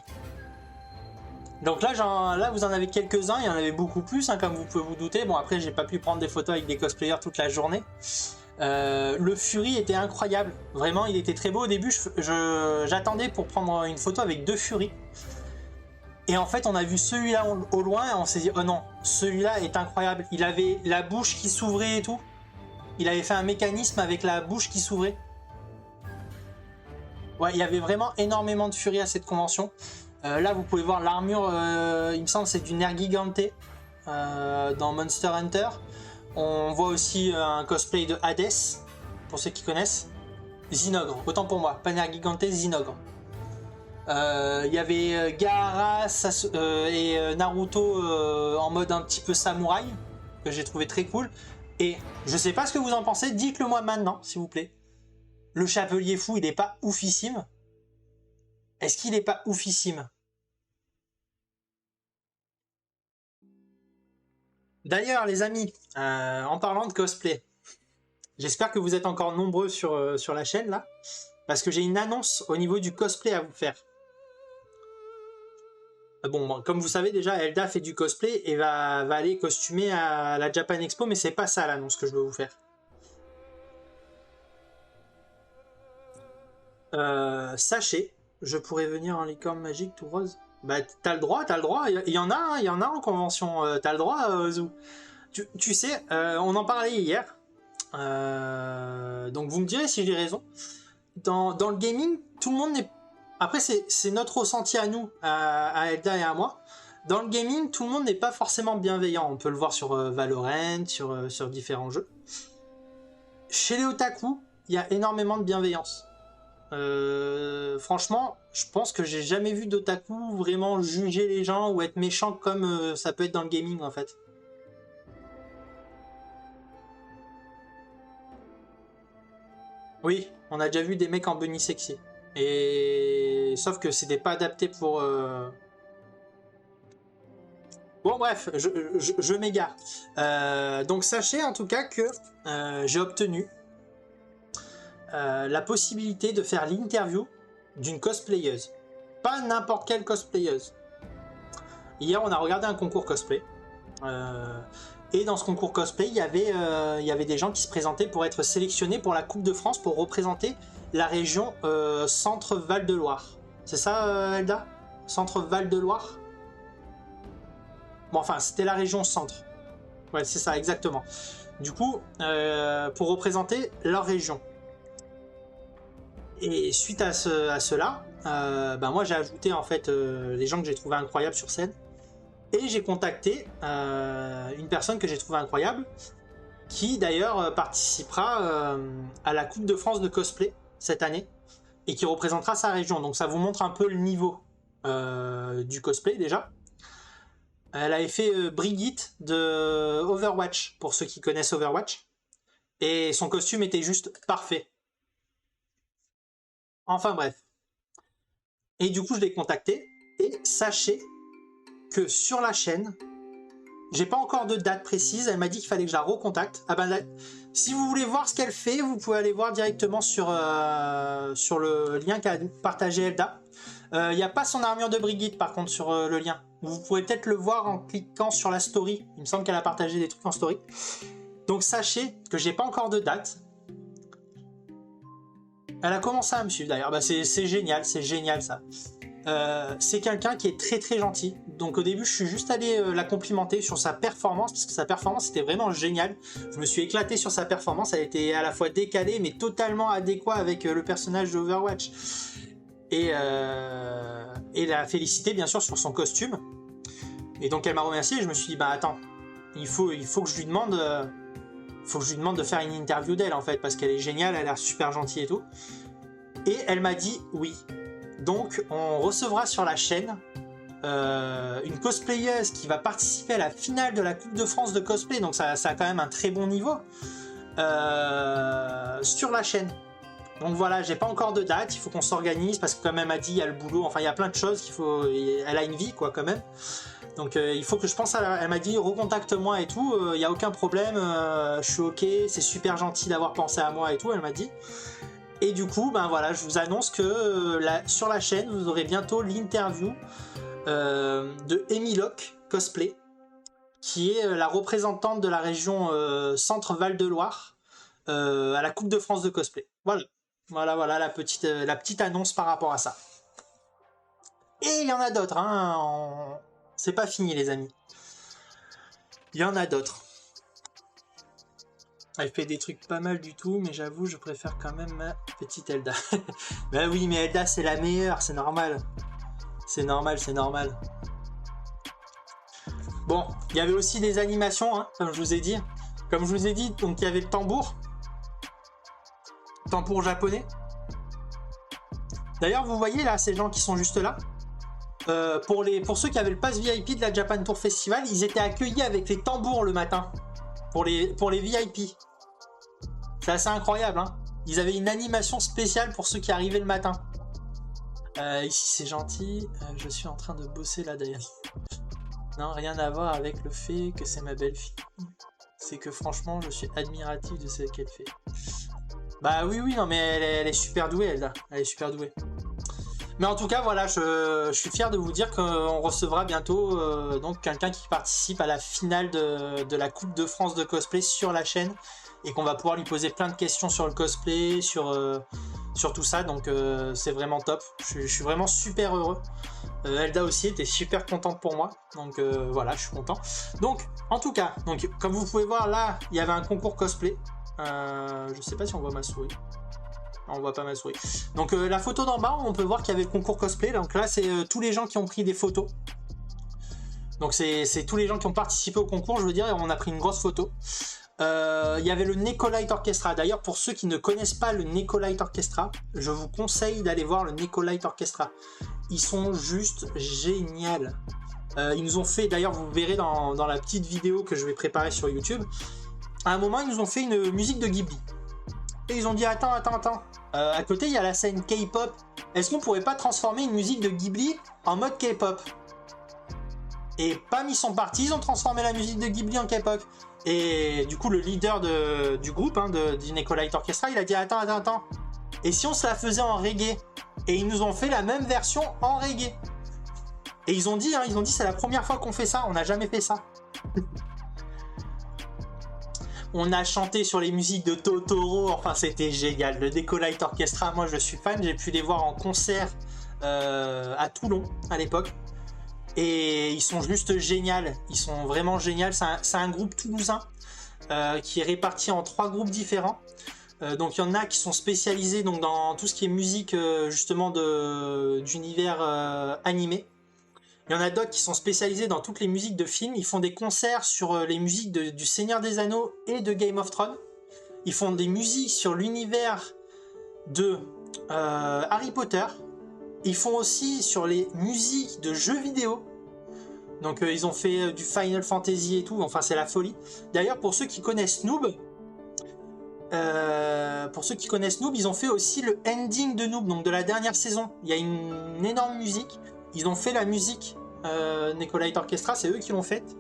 Donc là, vous en avez quelques-uns, il y en avait beaucoup plus, hein, comme vous pouvez vous douter. Bon, après, j'ai pas pu prendre des photos avec des cosplayers toute la journée. Le Fury était incroyable. Vraiment, il était très beau. Au début, j'attendais pour prendre une photo avec 2 Fury. Et en fait, on a vu celui-là au loin et on s'est dit, oh non, celui-là est incroyable. Il avait la bouche qui s'ouvrait et tout. Il avait fait un mécanisme avec la bouche qui s'ouvrait. Ouais, il y avait vraiment énormément de Fury à cette convention. Là, vous pouvez voir l'armure, il me semble c'est du Nergigante dans Monster Hunter. On voit aussi un cosplay de Hades, pour ceux qui connaissent. Zinogre, autant pour moi, pas Nergigante, Zinogre. Il y avait Gaara et Naruto en mode un petit peu samouraï, que j'ai trouvé très cool. Et je sais pas ce que vous en pensez, dites-le moi maintenant, s'il vous plaît. Le Chapelier Fou, il est pas oufissime? Est-ce qu'il est pas oufissime? D'ailleurs, les amis, en parlant de cosplay, j'espère que vous êtes encore nombreux sur la chaîne, là, parce que j'ai une annonce au niveau du cosplay à vous faire. Bon, comme vous savez déjà, Elda fait du cosplay et va aller costumer à la Japan Expo, mais c'est pas ça l'annonce que je veux vous faire. Sachez, je pourrais venir en licorne magique tout rose. Bah t'as le droit, il y en a, hein, il y en a en convention, t'as le droit, Zou. Tu sais, on en parlait hier, donc vous me direz si j'ai raison. Dans le gaming, tout le monde n'est... Après c'est notre ressenti à nous, à Elda et à moi. Dans le gaming, tout le monde n'est pas forcément bienveillant, on peut le voir sur Valorant, sur différents jeux. Chez les otaku, il y a énormément de bienveillance. Franchement, je pense que j'ai jamais vu d'otaku vraiment juger les gens ou être méchant comme ça peut être dans le gaming en fait. Oui, on a déjà vu des mecs en bunny sexy. Et sauf que c'était pas adapté pour... Bon bref, je m'égare. Donc sachez en tout cas que j'ai obtenu la possibilité de faire l'interview d'une cosplayeuse. Pas n'importe quelle cosplayeuse. Hier, on a regardé un concours cosplay. Et dans ce concours cosplay, il y avait des gens qui se présentaient pour être sélectionnés pour la Coupe de France pour représenter la région Centre-Val de Loire. C'est ça, Elda? Centre-Val de Loire? Bon, enfin, c'était la région Centre. Ouais, c'est ça, exactement. Du coup, pour représenter leur région. Et suite à cela, moi j'ai ajouté en fait les gens que j'ai trouvé incroyables sur scène. Et j'ai contacté une personne que j'ai trouvé incroyable, qui d'ailleurs participera à la Coupe de France de cosplay cette année, et qui représentera sa région. Donc ça vous montre un peu le niveau du cosplay déjà. Elle avait fait Brigitte de Overwatch, pour ceux qui connaissent Overwatch. Et son costume était juste parfait. Enfin bref. Et du coup, je l'ai contacté. Et sachez que sur la chaîne, j'ai pas encore de date précise. Elle m'a dit qu'il fallait que je la recontacte. Ah ben, si vous voulez voir ce qu'elle fait, vous pouvez aller voir directement sur le lien qu'a partagé Elda. Il n'y a pas son armure de Brigitte par contre sur le lien. Vous pouvez peut-être le voir en cliquant sur la story. Il me semble qu'elle a partagé des trucs en story. Donc sachez que j'ai pas encore de date. Elle a commencé à me suivre d'ailleurs, c'est génial ça. C'est quelqu'un qui est très très gentil. Donc au début je suis juste allé la complimenter sur sa performance, parce que sa performance était vraiment géniale. Je me suis éclaté sur sa performance, elle était à la fois décalée mais totalement adéquat avec le personnage de Overwatch. Et la félicité bien sûr sur son costume. Et donc elle m'a remercié et je me suis dit bah attends, il faut que je lui demande... faut que je lui demande de faire une interview d'elle en fait, parce qu'elle est géniale, elle a l'air super gentille et tout. Et elle m'a dit oui. Donc on recevra sur la chaîne une cosplayeuse qui va participer à la finale de la Coupe de France de cosplay, donc ça a quand même un très bon niveau, sur la chaîne. Donc voilà, j'ai pas encore de date, il faut qu'on s'organise parce que comme elle m'a dit, il y a le boulot, enfin il y a plein de choses qu'il faut, elle a une vie quoi quand même. Donc il faut que je pense à elle m'a dit recontacte-moi et tout, il n'y a aucun problème, je suis ok, c'est super gentil d'avoir pensé à moi et tout, elle m'a dit. Et du coup, ben voilà, je vous annonce que sur la chaîne, vous aurez bientôt l'interview de Amy Locke Cosplay, qui est la représentante de la région Centre-Val de Loire à la Coupe de France de cosplay. Voilà la petite annonce par rapport à ça. Et il y en a d'autres, hein, c'est pas fini les amis. Il y en a d'autres. Elle fait des trucs pas mal du tout, mais j'avoue, je préfère quand même ma petite Elda. Ben oui, mais Elda, c'est la meilleure, c'est normal. C'est normal. Bon, il y avait aussi des animations, hein, comme je vous ai dit. Comme je vous ai dit, donc il y avait le tambour. Tambour japonais. D'ailleurs, vous voyez là, ces gens qui sont juste là. Pour ceux qui avaient le pass VIP de la Japan Tour Festival, ils étaient accueillis avec les tambours le matin. Pour les VIP. C'est assez incroyable, hein. Ils avaient une animation spéciale pour ceux qui arrivaient le matin. Ici c'est gentil, je suis en train de bosser là d'ailleurs. Non, rien à voir avec le fait que c'est ma belle-fille. C'est que franchement, je suis admiratif de ce qu'elle fait. Bah oui, non mais elle est super douée, elle là. Elle est super douée. Mais en tout cas, voilà, je suis fier de vous dire qu'on recevra bientôt donc quelqu'un qui participe à la finale de la Coupe de France de cosplay sur la chaîne et qu'on va pouvoir lui poser plein de questions sur le cosplay, sur tout ça, donc c'est vraiment top. Je suis vraiment super heureux. Elda aussi était super contente pour moi, donc voilà, je suis content. Donc, en tout cas, donc, comme vous pouvez voir là, il y avait un concours cosplay. Je sais pas si on voit ma souris. On voit pas ma souris. Donc la photo d'en bas, on peut voir qu'il y avait le concours cosplay. Donc là, c'est tous les gens qui ont pris des photos. Donc c'est tous les gens qui ont participé au concours, je veux dire, et on a pris une grosse photo. Il y avait le Neko Light Orchestra. D'ailleurs, pour ceux qui ne connaissent pas le Neko Light Orchestra, je vous conseille d'aller voir le Neko Light Orchestra. Ils sont juste géniaux. Ils nous ont fait, d'ailleurs, vous verrez dans la petite vidéo que je vais préparer sur YouTube, à un moment, ils nous ont fait une musique de Ghibli. Et ils ont dit, attends. À côté, il y a la scène K-pop. Est-ce qu'on pourrait pas transformer une musique de Ghibli en mode K-pop? Et pam, ils sont partis, ils ont transformé la musique de Ghibli en K-pop. Et du coup, le leader du groupe, hein, du Neko Light Orchestra, il a dit, attends. Et si on se la faisait en reggae? Et ils nous ont fait la même version en reggae. Et ils ont dit, c'est la première fois qu'on fait ça, on n'a jamais fait ça. On a chanté sur les musiques de Totoro, enfin c'était génial. Le Neko Light Orchestra, moi je suis fan, j'ai pu les voir en concert à Toulon à l'époque. Et ils sont juste géniaux, ils sont vraiment géniaux. C'est un groupe toulousain qui est réparti en 3 groupes différents. Donc il y en a qui sont spécialisés donc, dans tout ce qui est musique justement d'univers animé. Il y en a d'autres qui sont spécialisés dans toutes les musiques de films. Ils font des concerts sur les musiques du Seigneur des Anneaux et de Game of Thrones. Ils font des musiques sur l'univers de Harry Potter. Ils font aussi sur les musiques de jeux vidéo. Donc ils ont fait du Final Fantasy et tout. Enfin c'est la folie. D'ailleurs pour ceux qui connaissent Noob, ils ont fait aussi le ending de Noob, donc de la dernière saison. Il y a une énorme musique. Ils ont fait la musique Neko Light Orchestra, c'est eux qui l'ont faite.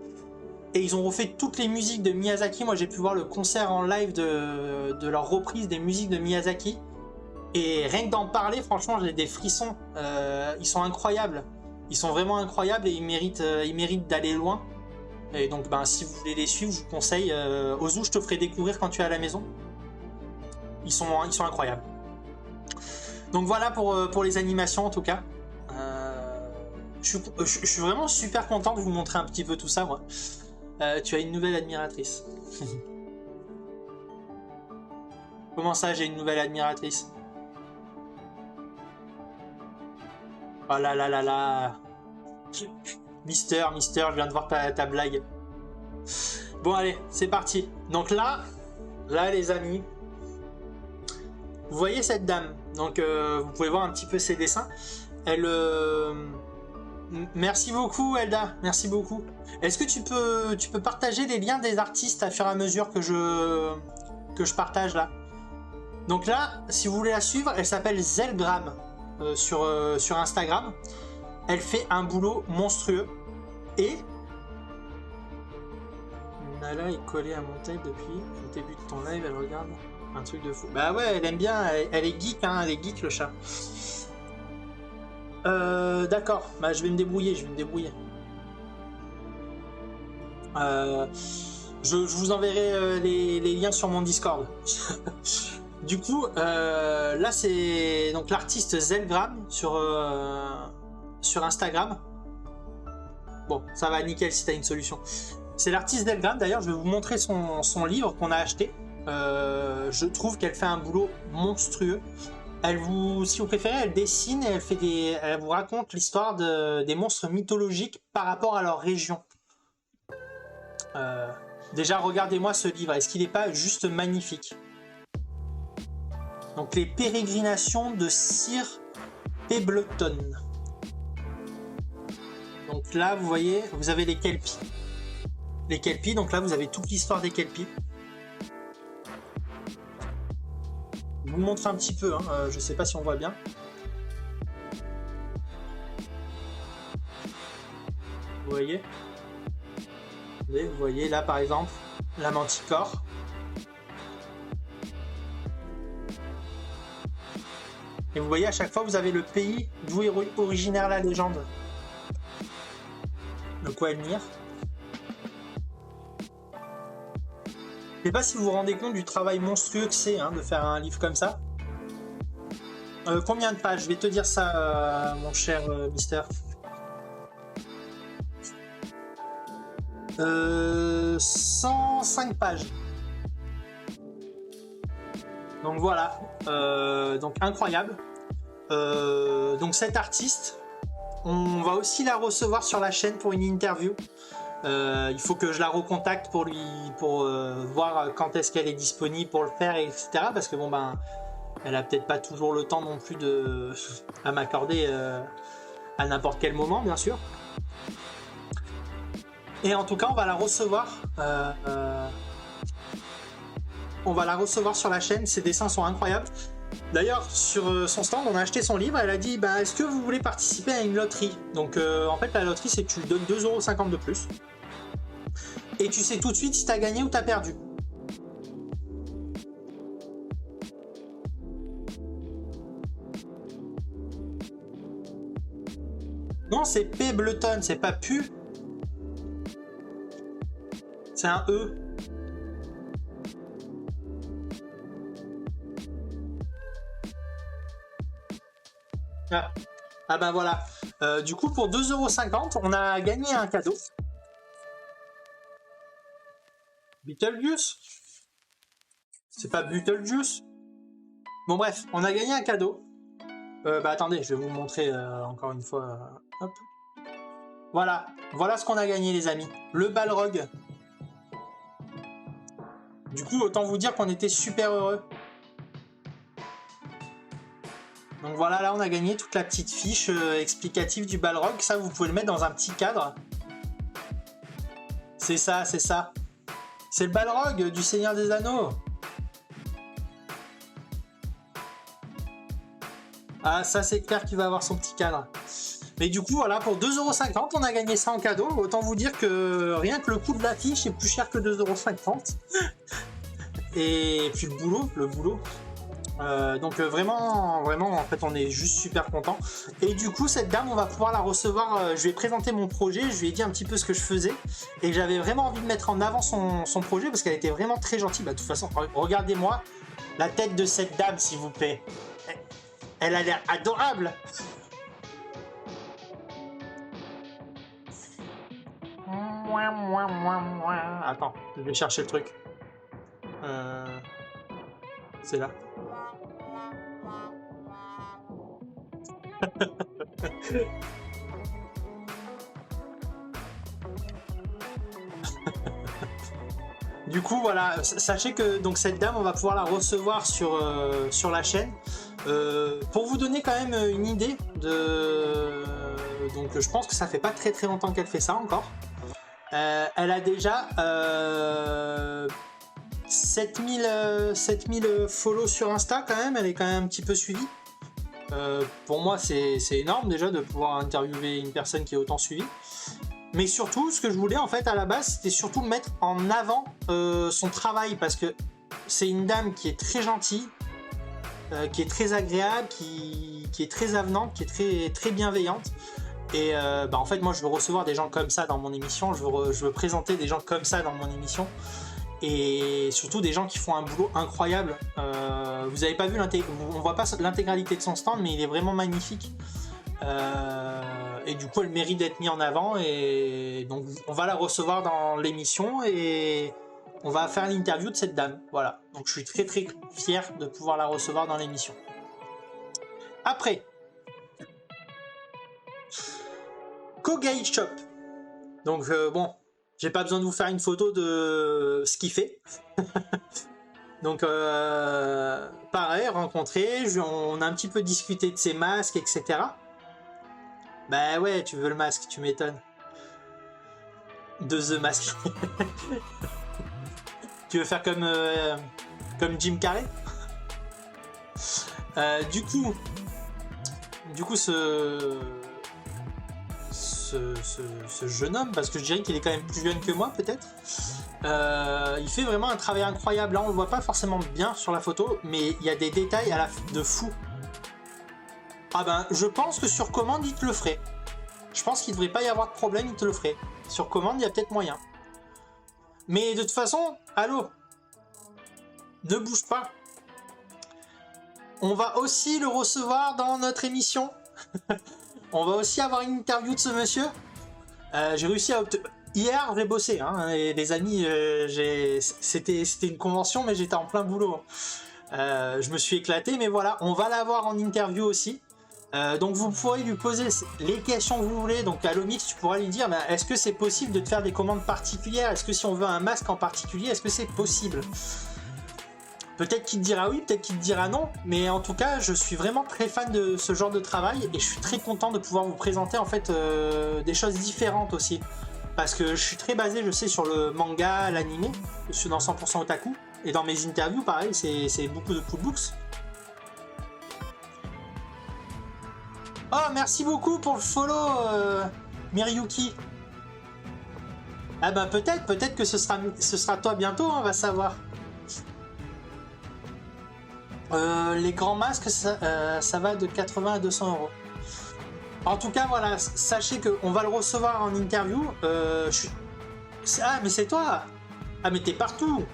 Et ils ont refait toutes les musiques de Miyazaki. Moi j'ai pu voir le concert en live de leur reprise des musiques de Miyazaki. Et rien que d'en parler, franchement j'ai des frissons. Ils sont incroyables. Ils sont vraiment incroyables et ils méritent d'aller loin. Et donc si vous voulez les suivre, je vous conseille. Ozu, je te ferai découvrir quand tu es à la maison. Ils sont incroyables. Donc voilà pour les animations en tout cas. Je suis vraiment super content de vous montrer un petit peu tout ça, moi. Tu as une nouvelle admiratrice. Comment ça, j'ai une nouvelle admiratrice? Oh là là là là. Mister, je viens de voir ta blague. Bon, allez, c'est parti. Donc là, les amis, vous voyez cette dame. Donc vous pouvez voir un petit peu ses dessins. Elle... Merci beaucoup Elda, merci beaucoup. Est-ce que tu peux partager les liens des artistes à fur et à mesure que je partage là? Donc là, si vous voulez la suivre, elle s'appelle Zelgram sur Instagram. Elle fait un boulot monstrueux. Et Nala est collée à mon tête depuis le début de ton live, elle regarde un truc de fou. Bah ouais, elle aime bien, elle est geek, hein, elle est geek le chat. D'accord, bah je vais me débrouiller, je vous enverrai les liens sur mon Discord. Du coup, là c'est donc l'artiste Zelgram sur Instagram. Bon, ça va nickel si t'as une solution. C'est l'artiste Zelgram, d'ailleurs je vais vous montrer son livre qu'on a acheté. Je trouve qu'elle fait un boulot monstrueux. Si vous préférez, elle dessine et elle vous raconte l'histoire des monstres mythologiques par rapport à leur région. Déjà, regardez-moi ce livre. Est-ce qu'il n'est pas juste magnifique? Donc, les pérégrinations de Sir Pebbleton. Donc là, vous voyez, vous avez les Kelpies. Les Kelpies, donc là, vous avez toute l'histoire des Kelpies. Je vous montre un petit peu, hein, je sais pas si on voit bien. Vous voyez? Vous voyez là par exemple la Manticore. Et vous voyez à chaque fois vous avez le pays d'où est originaire la légende. Le Coelmir. Je sais pas si vous vous rendez compte du travail monstrueux que c'est de faire un livre comme ça. Combien de pages? Je vais te dire ça, mon cher Mister. 105 pages. Donc voilà. Donc incroyable. Donc cette artiste, on va aussi la recevoir sur la chaîne pour une interview. Il faut que je la recontacte pour voir quand est-ce qu'elle est disponible pour le faire, etc. Parce que bon ben, elle a peut-être pas toujours le temps non plus à m'accorder à n'importe quel moment, bien sûr. Et en tout cas, on va la recevoir. On va la recevoir sur la chaîne. Ses dessins sont incroyables. D'ailleurs, sur son stand, on a acheté son livre. Elle a dit bah, est-ce que vous voulez participer à une loterie? Donc, en fait, la loterie, c'est que tu donnes 2,50 € de plus. Et tu sais tout de suite si tu as gagné ou tu as perdu. Non, c'est Pebbleton, c'est pas Pu. C'est un E. Ah ben voilà. Du coup, pour 2,50 €, on a gagné un cadeau. Beetlejuice? C'est pas Beetlejuice? Bon bref, on a gagné un cadeau. Bah attendez, je vais vous montrer encore une fois. Hop. Voilà, voilà ce qu'on a gagné les amis. Le Balrog. Du coup, autant vous dire qu'on était super heureux. Donc voilà, là on a gagné toute la petite fiche explicative du Balrog. Ça, vous pouvez le mettre dans un petit cadre. C'est ça, c'est ça. C'est le Balrog du Seigneur des Anneaux. Ah, ça c'est clair qu'il va avoir son petit cadre. Mais du coup, voilà, pour 2,50 €, on a gagné ça en cadeau. Autant vous dire que rien que le coût de la fiche est plus cher que 2,50 €. Et puis le boulot. Donc vraiment, en fait, on est juste super content. Et du coup, cette dame, on va pouvoir la recevoir. Je lui ai présenté mon projet, je lui ai dit un petit peu ce que je faisais. Et j'avais vraiment envie de mettre en avant son projet parce qu'elle était vraiment très gentille. Bah, de toute façon, regardez-moi la tête de cette dame, s'il vous plaît. Elle a l'air adorable. Attends, je vais chercher le truc. C'est là. Du coup, voilà, sachez que donc cette dame, on va pouvoir la recevoir sur la chaîne. Pour vous donner quand même une idée de... Donc je pense que ça fait pas très très longtemps qu'elle fait ça encore. Elle a déjà 7000 follow sur Insta quand même, elle est quand même un petit peu suivie. Pour moi c'est énorme déjà de pouvoir interviewer une personne qui est autant suivie. Mais surtout, ce que je voulais en fait à la base, c'était surtout mettre en avant son travail, parce que c'est une dame qui est très gentille, qui est très agréable, qui est très avenante, qui est très, très bienveillante. Et en fait, moi je veux recevoir des gens comme ça dans mon émission, je veux présenter des gens comme ça dans mon émission. Et surtout des gens qui font un boulot incroyable. Vous n'avez pas vu on voit pas l'intégralité de son stand, mais il est vraiment magnifique. Et du coup elle mérite d'être mise en avant, et donc on va la recevoir dans l'émission et on va faire l'interview de cette dame. Voilà, donc je suis très très fier de pouvoir la recevoir dans l'émission. Après, Kogai Shop. Donc bon, j'ai pas besoin de vous faire une photo de ce qu'il fait. Donc pareil, rencontré, on a un petit peu discuté de ses masques, etc. Bah ouais, tu veux le masque, tu m'étonnes. De The Mask. Tu veux faire comme Jim Carrey. Du coup ce jeune homme, parce que je dirais qu'il est quand même plus jeune que moi peut-être, il fait vraiment un travail incroyable. Là on le voit pas forcément bien sur la photo, mais il y a des détails de fou. Ah ben, je pense que sur commande, il te le ferait. Je pense qu'il ne devrait pas y avoir de problème, il te le ferait. Sur commande, il y a peut-être moyen. Mais de toute façon, allô, ne bouge pas. On va aussi le recevoir dans notre émission. On va aussi avoir une interview de ce monsieur. J'ai réussi à obtenir... Hier, j'ai bossé, hein, et les amis, c'était une convention, mais j'étais en plein boulot. Je me suis éclaté, mais voilà, on va l'avoir en interview aussi. Donc vous pourrez lui poser les questions que vous voulez. Donc à Lomix, tu pourras lui dire est-ce que c'est possible de te faire des commandes particulières? Est-ce que si on veut un masque en particulier, est-ce que c'est possible? Peut-être qu'il te dira oui, peut-être qu'il te dira non, mais en tout cas je suis vraiment très fan de ce genre de travail, et je suis très content de pouvoir vous présenter en fait des choses différentes aussi, parce que je suis très basé, je sais, sur le manga, l'anime. Je suis dans 100% otaku, et dans mes interviews pareil, c'est beaucoup de cookbooks. Oh, merci beaucoup pour le follow, Miryuki. Ah bah peut-être que ce sera toi bientôt, hein, on va savoir. Les grands masques, ça va de 80 à 200 euros. En tout cas, voilà, sachez qu'on va le recevoir en interview. Ah, mais c'est toi! Ah, mais t'es partout!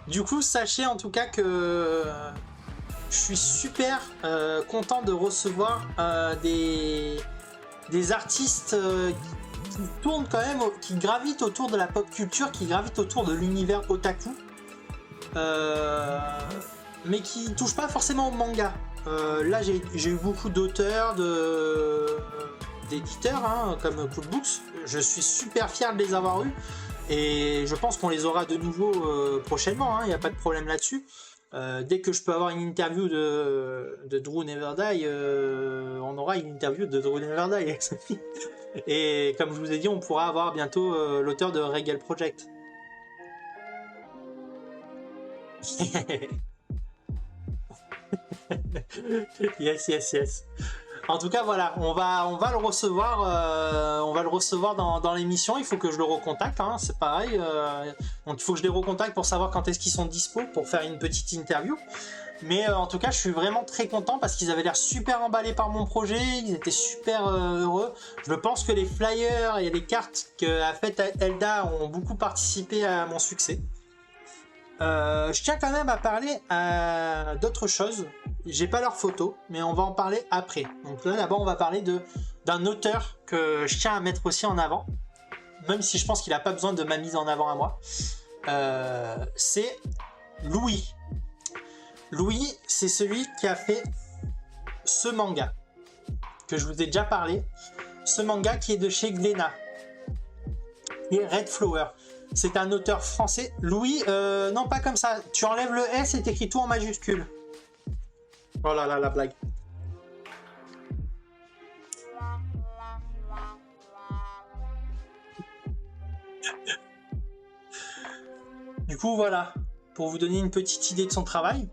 Du coup, sachez en tout cas que je suis super content de recevoir des artistes qui tournent quand même, qui gravitent autour de la pop culture, qui gravitent autour de l'univers otaku, mais qui touchent pas forcément au manga. Là, j'ai eu beaucoup d'auteurs, d'éditeurs, hein, comme Cookbooks. Je suis super fier de les avoir eus, et je pense qu'on les aura de nouveau prochainement, il n'y a pas de problème là-dessus. Dès que je peux avoir une interview de Drew Never Die, on aura une interview de Drew Never Die avec Sophie. Et comme je vous ai dit, on pourra avoir bientôt l'auteur de Regal Project. Yes. En tout cas, voilà, on va le recevoir dans l'émission. Il faut que je le recontacte, hein, c'est pareil. Donc il faut que je les recontacte pour savoir quand est-ce qu'ils sont dispo pour faire une petite interview. Mais en tout cas, je suis vraiment très content parce qu'ils avaient l'air super emballés par mon projet. Ils étaient super heureux. Je pense que les flyers et les cartes qu'a fait Elda ont beaucoup participé à mon succès. Je tiens quand même à parler d'autres choses. J'ai pas leurs photos, mais on va en parler après. Donc là, d'abord, on va parler d'un auteur que je tiens à mettre aussi en avant, même si je pense qu'il n'a pas besoin de ma mise en avant à moi. C'est Louis. Louis, c'est celui qui a fait ce manga que je vous ai déjà parlé. Ce manga qui est de chez Glénat. et Red Flower. C'est un auteur français. Louis, non pas comme ça. Tu enlèves le S et t'écris tout en majuscule. Oh là là, la blague. Du coup, voilà. Pour vous donner une petite idée de son travail.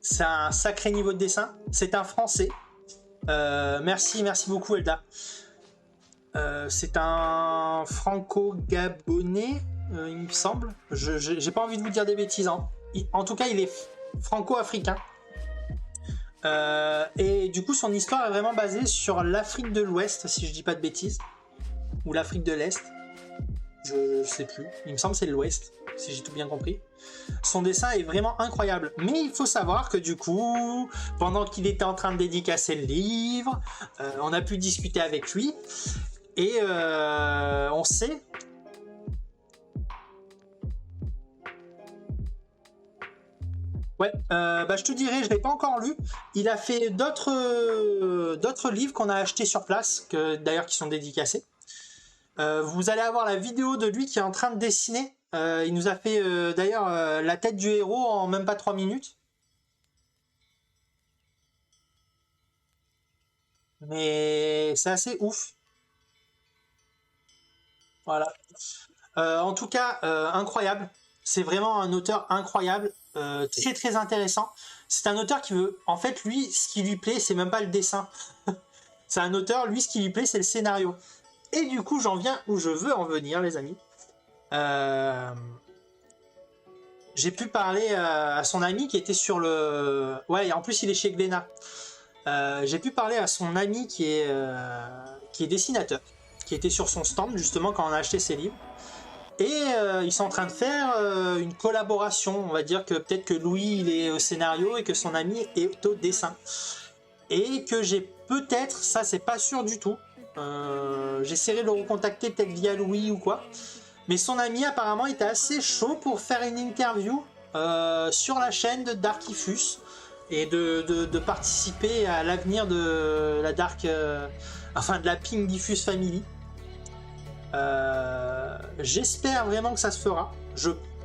C'est un sacré niveau de dessin. C'est un français. Merci beaucoup Elda. C'est un franco-gabonais, il me semble. J'ai pas envie de vous dire des bêtises. Hein. En tout cas, il est franco-africain. Et du coup, son histoire est vraiment basée sur l'Afrique de l'Ouest, si je dis pas de bêtises. Ou l'Afrique de l'Est. Je sais plus. Il me semble que c'est l'Ouest, si j'ai tout bien compris. Son dessin est vraiment incroyable. Mais il faut savoir que du coup, pendant qu'il était en train de dédicacer le livre, on a pu discuter avec lui. Et on sait... Ouais, je te dirais, je ne l'ai pas encore lu. Il a fait d'autres livres qu'on a achetés sur place, d'ailleurs qui sont dédicacés. Vous allez avoir la vidéo de lui qui est en train de dessiner. Il nous a fait d'ailleurs la tête du héros en même pas 3 minutes. Mais c'est assez ouf. Voilà. En tout cas, incroyable. C'est vraiment un auteur incroyable, très très intéressant. C'est un auteur qui veut... En fait, lui, ce qui lui plaît, c'est même pas le dessin. C'est un auteur, lui, ce qui lui plaît, c'est le scénario. Et du coup, j'en viens où je veux en venir, les amis. J'ai pu parler à son ami qui était sur le... Ouais, en plus, il est chez Glénat. J'ai pu parler à son ami qui est dessinateur, qui était sur son stand, justement, quand on a acheté ses livres. Et ils sont en train de faire une collaboration. On va dire que peut-être que Louis, il est au scénario et que son ami est au dessin. Et que j'ai peut-être, ça c'est pas sûr du tout, j'essaierai de le recontacter peut-être via Louis ou quoi. Mais son ami apparemment était assez chaud pour faire une interview sur la chaîne de Darkifus et de participer à l'avenir de la Dark, de la Pink Diffus Family. J'espère vraiment que ça se fera.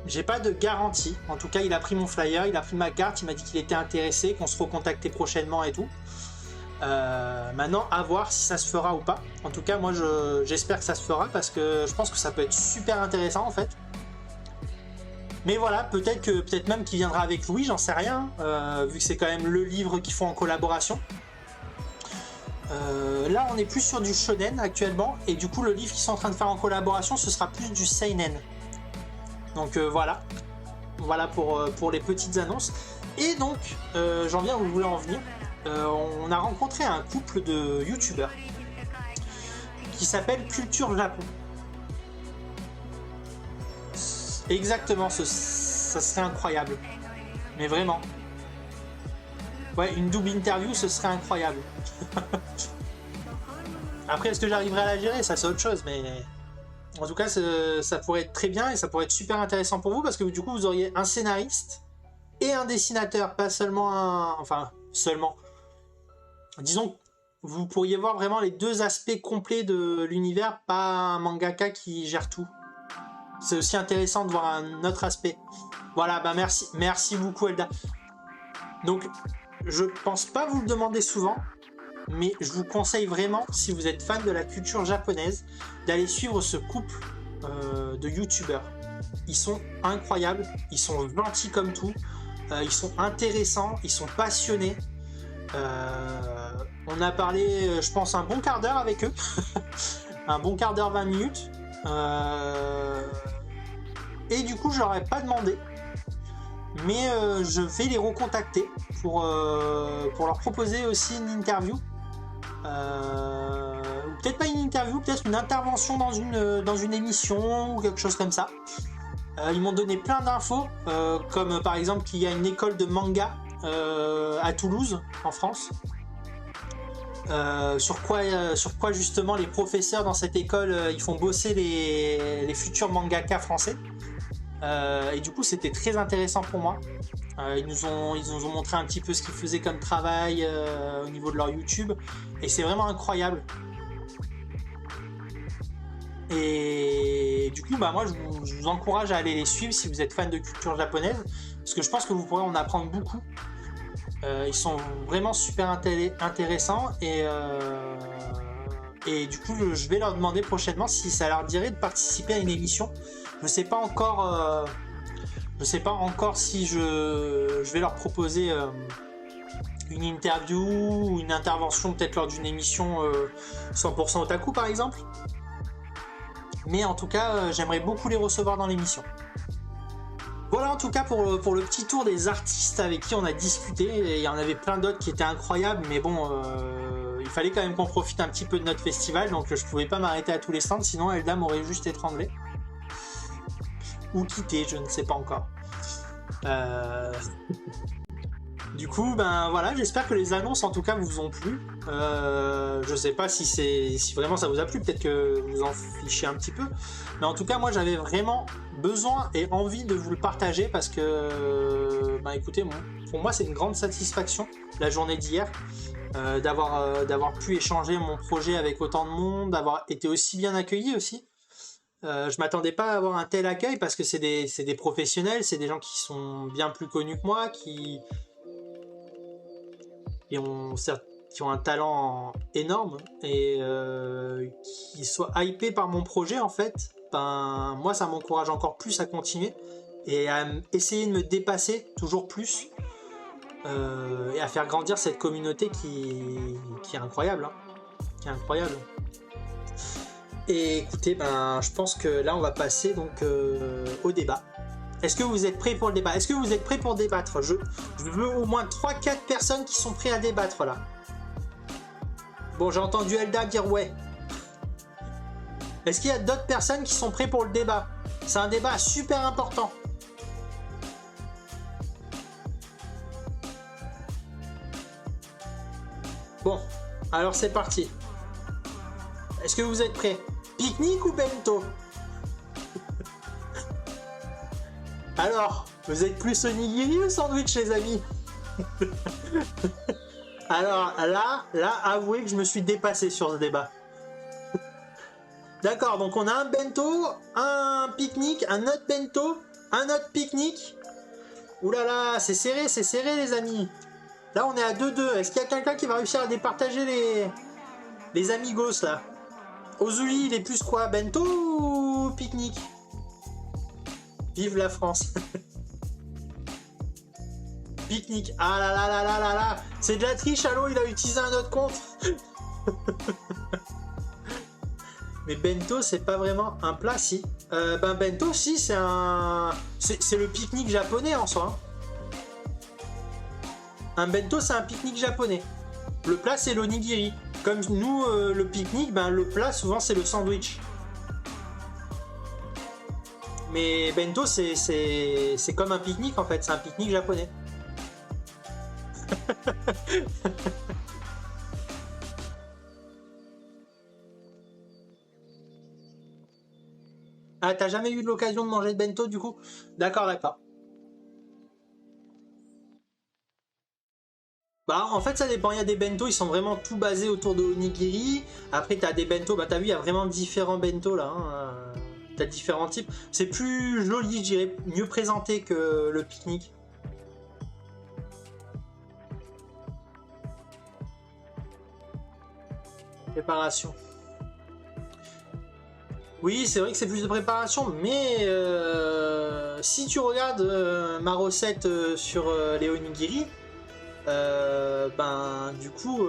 J'ai pas de garantie. En tout cas, il a pris mon flyer, il a pris ma carte, il m'a dit qu'il était intéressé, qu'on se recontactait prochainement et tout. Maintenant, à voir si ça se fera ou pas. En tout cas, moi, j'espère que ça se fera parce que je pense que ça peut être super intéressant en fait. Mais voilà, peut-être même qu'il viendra avec Louis, j'en sais rien, vu que c'est quand même le livre qu'ils font en collaboration. Là, on est plus sur du shonen actuellement, et du coup, le livre qu'ils sont en train de faire en collaboration, ce sera plus du seinen. Donc voilà pour les petites annonces. Et donc, j'en viens où je voulais en venir. On a rencontré un couple de youtubeurs qui s'appelle Culture Japon. Exactement, ça serait incroyable. Mais vraiment. Ouais, une double interview, ce serait incroyable. Après, est-ce que j'arriverai à la gérer? Ça, c'est autre chose, mais... En tout cas, ça pourrait être très bien et ça pourrait être super intéressant pour vous parce que du coup, vous auriez un scénariste et un dessinateur, pas seulement un... Enfin, seulement... Disons, vous pourriez voir vraiment les deux aspects complets de l'univers, pas un mangaka qui gère tout. C'est aussi intéressant de voir un autre aspect. Voilà, bah merci beaucoup Elda. Donc, je pense pas vous le demander souvent, mais je vous conseille vraiment, si vous êtes fan de la culture japonaise, d'aller suivre ce couple de youtubeurs. Ils sont incroyables, ils sont gentils comme tout, ils sont intéressants, ils sont passionnés. On a parlé, je pense, un bon quart d'heure avec eux. Un bon quart d'heure, 20 minutes. Et du coup, je leur ai pas demandé. Mais je vais les recontacter pour leur proposer aussi une interview. Ou peut-être pas une interview, peut-être une intervention dans une émission ou quelque chose comme ça. Ils m'ont donné plein d'infos, comme par exemple qu'il y a une école de manga à Toulouse, en France. Sur quoi justement les professeurs dans cette école ils font bosser les futurs mangaka français. Et du coup c'était très intéressant pour moi. Ils nous ont montré un petit peu ce qu'ils faisaient comme travail au niveau de leur YouTube et c'est vraiment incroyable. Et du coup, bah moi, je vous encourage à aller les suivre si vous êtes fan de culture japonaise, parce que je pense que vous pourrez en apprendre beaucoup. Ils sont vraiment super intéressants et du coup, je vais leur demander prochainement si ça leur dirait de participer à une émission. Je sais pas encore, je sais pas encore si je vais leur proposer une interview ou une intervention peut-être lors d'une émission 100% otaku par exemple. Mais en tout cas, j'aimerais beaucoup les recevoir dans l'émission. Voilà en tout cas pour le petit tour des artistes avec qui on a discuté. Et il y en avait plein d'autres qui étaient incroyables, mais bon, il fallait quand même qu'on profite un petit peu de notre festival, donc je pouvais pas m'arrêter à tous les stands, sinon Elda m'aurait juste étranglé. Ou quitté, je ne sais pas encore. Du coup, ben voilà, j'espère que les annonces en tout cas vous ont plu. Je sais pas si vraiment ça vous a plu, peut-être que vous en fichez un petit peu. Mais en tout cas, moi j'avais vraiment besoin et envie de vous le partager parce que, ben écoutez, pour moi c'est une grande satisfaction la journée d'hier. D'avoir pu échanger mon projet avec autant de monde, d'avoir été aussi bien accueilli aussi. Je m'attendais pas à avoir un tel accueil parce que c'est des professionnels, c'est des gens qui sont bien plus connus que moi, qui ont un talent énorme et qui soient hypés par mon projet en fait. Ben, moi ça m'encourage encore plus à continuer et à essayer de me dépasser toujours plus. Et à faire grandir cette communauté qui est incroyable, hein, qui est incroyable. Et écoutez, ben, je pense que là on va passer donc au débat. Est-ce que vous êtes prêts pour le débat? Est-ce que vous êtes prêts pour débattre? Je veux au moins 3-4 personnes qui sont prêts à débattre là. Bon, j'ai entendu Elda dire ouais. Est-ce qu'il y a d'autres personnes qui sont prêts pour le débat? C'est un débat super important. Bon, alors c'est parti. Est-ce que vous êtes prêts? Pique-nique ou bento? Alors, vous êtes plus onigiri ou sandwich les amis? Alors là, avouez que je me suis dépassé sur ce débat. D'accord, donc on a un bento, un pique-nique, un autre bento, un autre pique-nique. Ouh là là, c'est serré les amis. Là on est à 2-2. Est-ce qu'il y a quelqu'un qui va réussir à départager les amigos là? Ozuli, il est plus quoi? Bento ou pique-nique? Vive la France. Pique-nique. Ah là là là là là là. C'est de la triche, allô, il a utilisé un autre compte. Mais bento, c'est pas vraiment un plat, si. Ben bento, si, c'est le pique-nique japonais en soi. Un bento, c'est un pique-nique japonais. Le plat, c'est l'onigiri. Comme nous, le pique-nique, ben le plat, souvent, c'est le sandwich. Mais bento, c'est comme un pique-nique, en fait. C'est un pique-nique japonais. Ah, t'as jamais eu l'occasion de manger de bento, du coup? D'accord, d'accord. Bah, en fait, ça dépend. Il y a des bento, ils sont vraiment tout basés autour de onigiri. Après, t'as des bento, bah, t'as vu, il y a vraiment différents bento là. Hein. T'as différents types. C'est plus joli, je dirais, mieux présenté que le pique-nique. Préparation. Oui, c'est vrai que c'est plus de préparation, mais si tu regardes ma recette sur les onigiri, ben du coup,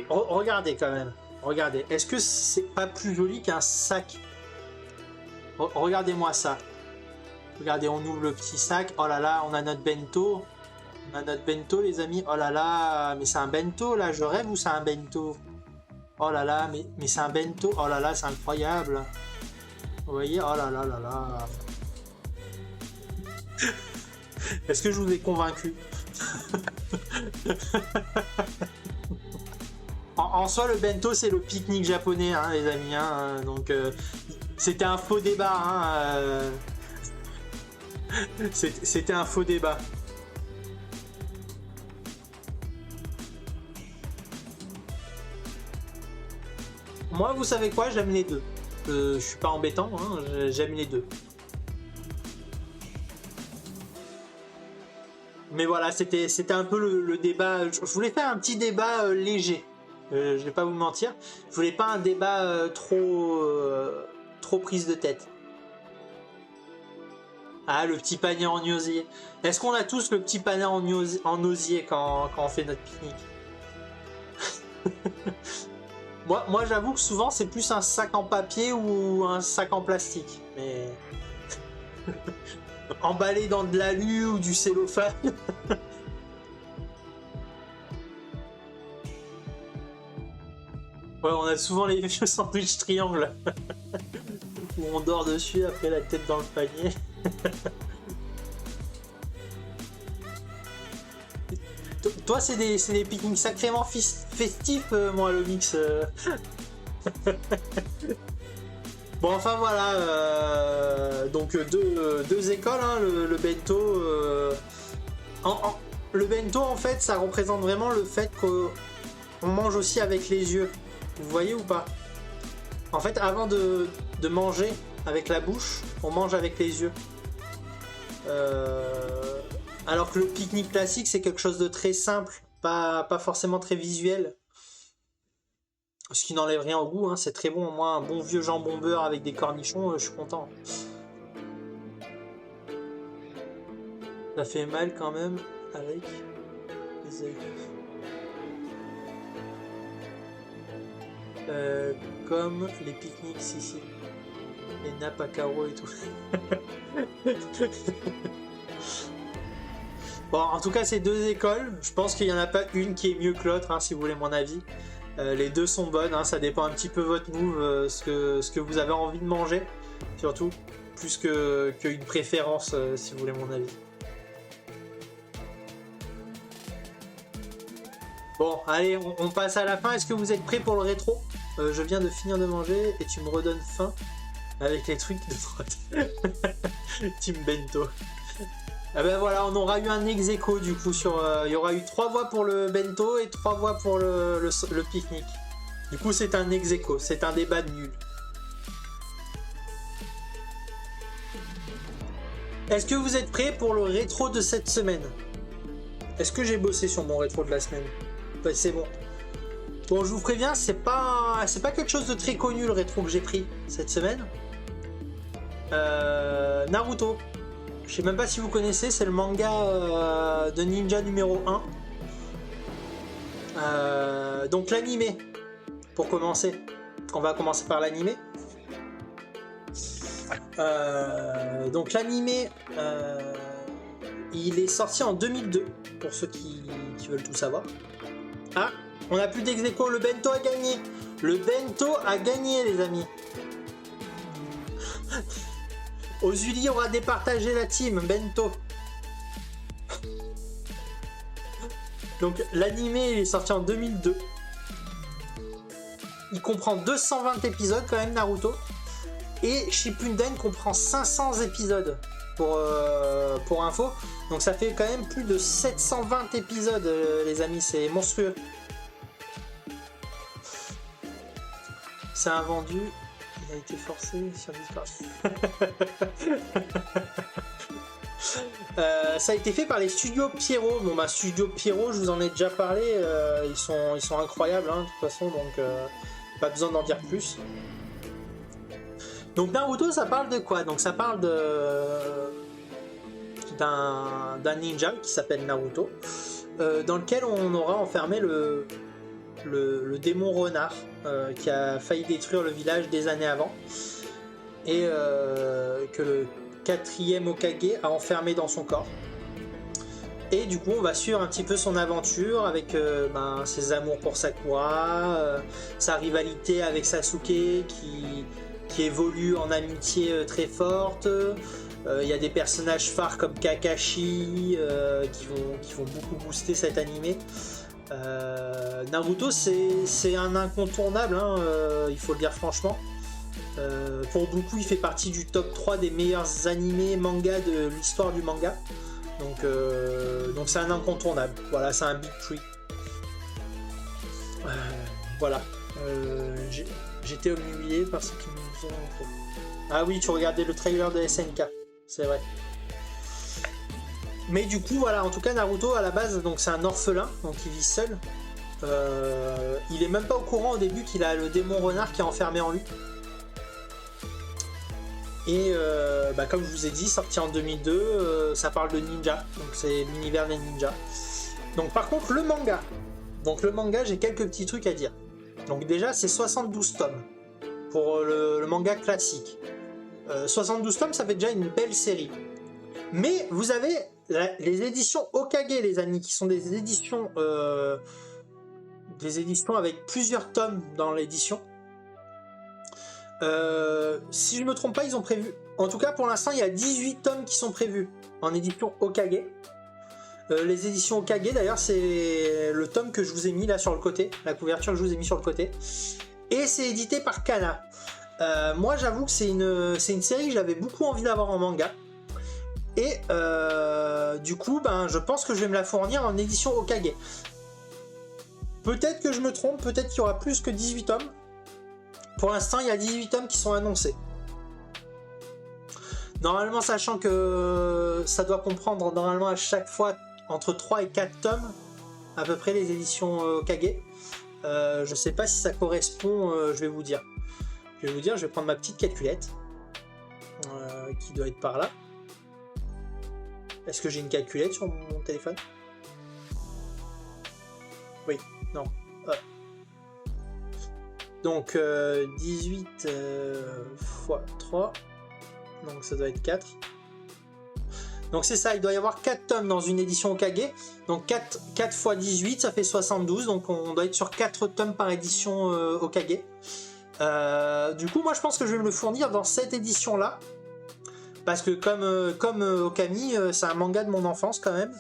regardez quand même. Regardez, est-ce que c'est pas plus joli qu'un sac? Regardez-moi ça. Regardez, on ouvre le petit sac. Oh là là, on a notre bento. On a notre bento, les amis. Oh là là, mais c'est un bento là. Je rêve ou c'est un bento? Oh là là, mais c'est un bento. Oh là là, c'est incroyable. Vous voyez? Oh là là là là. Est-ce que je vous ai convaincu? en soi, le bento, c'est le pique-nique japonais, hein, les amis. Hein, donc, c'était un faux débat. Hein, c'était un faux débat. Moi, vous savez quoi? J'aime les deux. Je suis pas embêtant, hein, j'aime les deux. Mais voilà, c'était un peu le débat. Je voulais faire un petit débat léger. Je vais pas vous mentir. Je voulais pas un débat trop prise de tête. Ah, le petit panier en osier. Est-ce qu'on a tous le petit panier en osier quand on fait notre pique-nique? Moi j'avoue que souvent c'est plus un sac en papier ou un sac en plastique. Mais emballé dans de l'alu ou du cellophane. Ouais, on a souvent les vieux sandwichs triangles où on dort dessus après la tête dans le panier. Toi, c'est des pique-niques sacrément festifs, moi, le mix. Bon, enfin voilà. Donc, deux écoles, hein, le bento. Le bento, en fait, ça représente vraiment le fait qu'on mange aussi avec les yeux. Vous voyez ou pas? En fait, avant de manger avec la bouche, on mange avec les yeux. Alors que le pique-nique classique, c'est quelque chose de très simple, pas forcément très visuel. Ce qui n'enlève rien au goût, hein, c'est très bon. Moi, un bon vieux jambon beurre avec des cornichons, je suis content. Ça fait mal quand même avec les œufs. Comme les pique-niques ici. Les nappes à carreaux et tout. Bon, en tout cas, c'est deux écoles. Je pense qu'il n'y en a pas une qui est mieux que l'autre, hein, si vous voulez mon avis. Les deux sont bonnes, hein, ça dépend un petit peu votre move, ce que vous avez envie de manger, surtout, plus qu'une préférence, si vous voulez mon avis. Bon, allez, on passe à la fin. Est-ce que vous êtes prêts pour le rétro? Je viens de finir de manger et tu me redonnes faim avec les trucs de droite. Team Bento. Ah ben voilà, on aura eu un ex-aequo du coup sur. Il y aura eu 3 voix pour le bento et 3 voix pour le pique-nique. Du coup, c'est un ex-aequo, c'est un débat nul. Est-ce que vous êtes prêts pour le rétro de cette semaine? Est-ce que j'ai bossé sur mon rétro de la semaine? Ben, c'est bon. Bon, je vous préviens, c'est pas quelque chose de très connu le rétro que j'ai pris cette semaine. Naruto. Je sais même pas si vous connaissez, c'est le manga de ninja numéro 1. Donc l'animé, pour commencer. On va commencer par l'animé. Donc l'animé, il est sorti en 2002, pour ceux qui veulent tout savoir. Ah, on a plus d'ex-aequo, le bento a gagné. Le bento a gagné, les amis. Ozuli aura départagé la team bento. Donc l'animé est sorti en 2002. Il comprend 220 épisodes quand même, Naruto. Et Shippuden comprend 500 épisodes pour info. Donc ça fait quand même plus de 720 épisodes, les amis, c'est monstrueux. C'est un vendu. Il a été forcé sur Discord. Ça a été fait par les studios Pierrot. Bon bah studio Pierrot, je vous en ai déjà parlé. Ils sont incroyables, hein, de toute façon, donc pas besoin d'en dire plus. Donc Naruto, ça parle de quoi? Donc ça parle d'un ninja qui s'appelle Naruto, dans lequel on aura enfermé le démon renard qui a failli détruire le village des années avant et que le 4e Hokage a enfermé dans son corps. Et du coup on va suivre un petit peu son aventure avec ses amours pour Sakura, sa rivalité avec Sasuke qui évolue en amitié très forte. Il y a des personnages phares comme Kakashi qui vont beaucoup booster cet animé. Naruto c'est un incontournable, hein, il faut le dire franchement. Pour beaucoup il fait partie du top 3 des meilleurs animés manga de l'histoire du manga. Donc c'est un incontournable. Voilà, c'est un big tree. Voilà. J'étais humilié par ce qui me Ah oui, tu regardais le trailer de SNK, c'est vrai. Mais du coup, voilà, en tout cas, Naruto, à la base, donc c'est un orphelin, donc il vit seul. Il est même pas au courant au début qu'il a le démon renard qui est enfermé en lui. Et comme je vous ai dit, sorti en 2002, ça parle de ninja, donc c'est l'univers des ninjas. Donc par contre, le manga. Donc le manga, j'ai quelques petits trucs à dire. Donc déjà, c'est 72 tomes pour le manga classique. 72 tomes, ça fait déjà une belle série. Mais vous avez les éditions Okage, les amis, qui sont des éditions avec plusieurs tomes dans l'édition. Si je me trompe pas, ils ont prévu... En tout cas, pour l'instant, il y a 18 tomes qui sont prévus en édition Okage. Les éditions Okage, d'ailleurs, c'est le tome que je vous ai mis là sur le côté, la couverture que je vous ai mis sur le côté. Et c'est édité par Kana. Moi, j'avoue que c'est une série que j'avais beaucoup envie d'avoir en manga. Et du coup, je pense que je vais me la fournir en édition Okage. Peut-être que je me trompe, peut-être qu'il y aura plus que 18 tomes. Pour l'instant, il y a 18 tomes qui sont annoncés. Normalement, sachant que ça doit comprendre normalement à chaque fois entre 3 et 4 tomes, à peu près les éditions Okage. Je sais pas si ça correspond, je vais vous dire. Je vais prendre ma petite calculette, qui doit être par là. Est-ce que j'ai une calculette sur mon téléphone? Oui, non. Donc 18 x 3, donc ça doit être 4. Donc c'est ça, il doit y avoir 4 tomes dans une édition Okage. Donc 4 x 18, ça fait 72. Donc on doit être sur 4 tomes par édition Okage. Du coup, moi je pense que je vais me le fournir dans cette édition-là. Parce que comme Okami, c'est un manga de mon enfance quand même.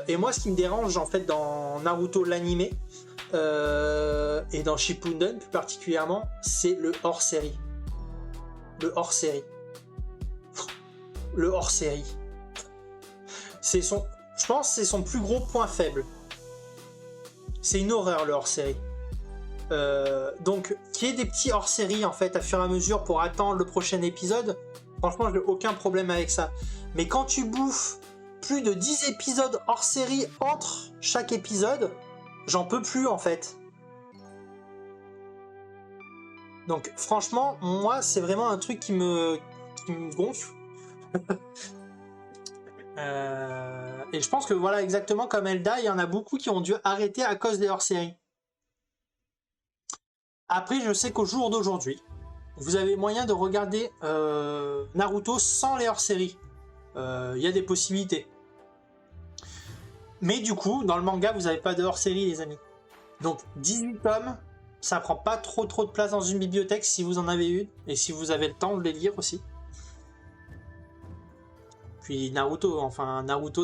Et moi, ce qui me dérange en fait dans Naruto l'animé, et dans Shippuden plus particulièrement, c'est le hors-série. Le hors-série. Le hors-série. Je pense que c'est son plus gros point faible. C'est une horreur le hors-série. Donc, qu'il y ait des petits hors-série en fait, à fur et à mesure pour attendre le prochain épisode, franchement, je n'ai aucun problème avec ça. Mais quand tu bouffes plus de 10 épisodes hors-série entre chaque épisode, j'en peux plus en fait. Donc franchement, moi, c'est vraiment un truc qui me gonfle. Et je pense que voilà, exactement comme Elda, il y en a beaucoup qui ont dû arrêter à cause des hors-série. Après, je sais qu'au jour d'aujourd'hui, vous avez moyen de regarder Naruto sans les hors-série. Il y a des possibilités. Mais du coup, dans le manga, vous n'avez pas de hors-série, les amis. Donc 18 tomes, ça prend pas trop de place dans une bibliothèque si vous en avez une, et si vous avez le temps de les lire aussi. Puis Naruto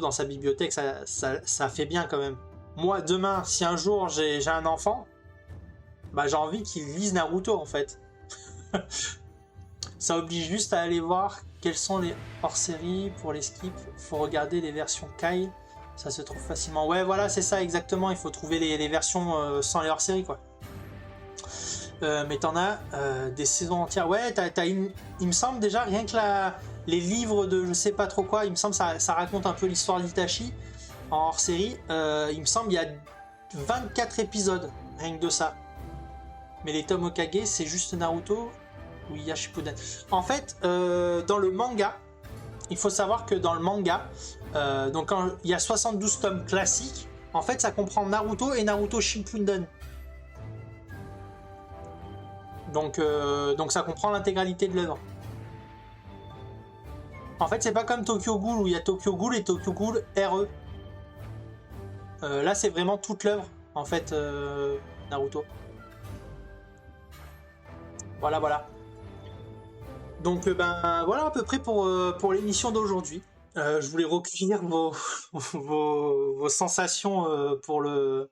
dans sa bibliothèque, ça fait bien quand même. Moi, demain, si un jour j'ai un enfant, j'ai envie qu'il lise Naruto en fait. Ça oblige juste à aller voir quels sont les hors-série pour les skips. Faut regarder les versions Kai. Ça se trouve facilement. Ouais, voilà, c'est ça exactement. Il faut trouver les versions sans les hors-série, quoi. Mais t'en as des saisons entières. Ouais, il me semble déjà, rien que les livres de je sais pas trop quoi, il me semble ça raconte un peu l'histoire d'Itachi en hors-série. Il me semble il y a 24 épisodes, rien que de ça. Mais les tomes Okage, c'est juste Naruto ou il y a Shippuden. En fait, dans le manga, il faut savoir que dans le manga, donc quand il y a 72 tomes classiques, en fait ça comprend Naruto et Naruto Shippuden. Donc ça comprend l'intégralité de l'œuvre. En fait, c'est pas comme Tokyo Ghoul où il y a Tokyo Ghoul et Tokyo Ghoul RE. Là, c'est vraiment toute l'œuvre, en fait, Naruto. Voilà. Donc, voilà à peu près pour l'émission d'aujourd'hui. Je voulais recueillir vos sensations pour le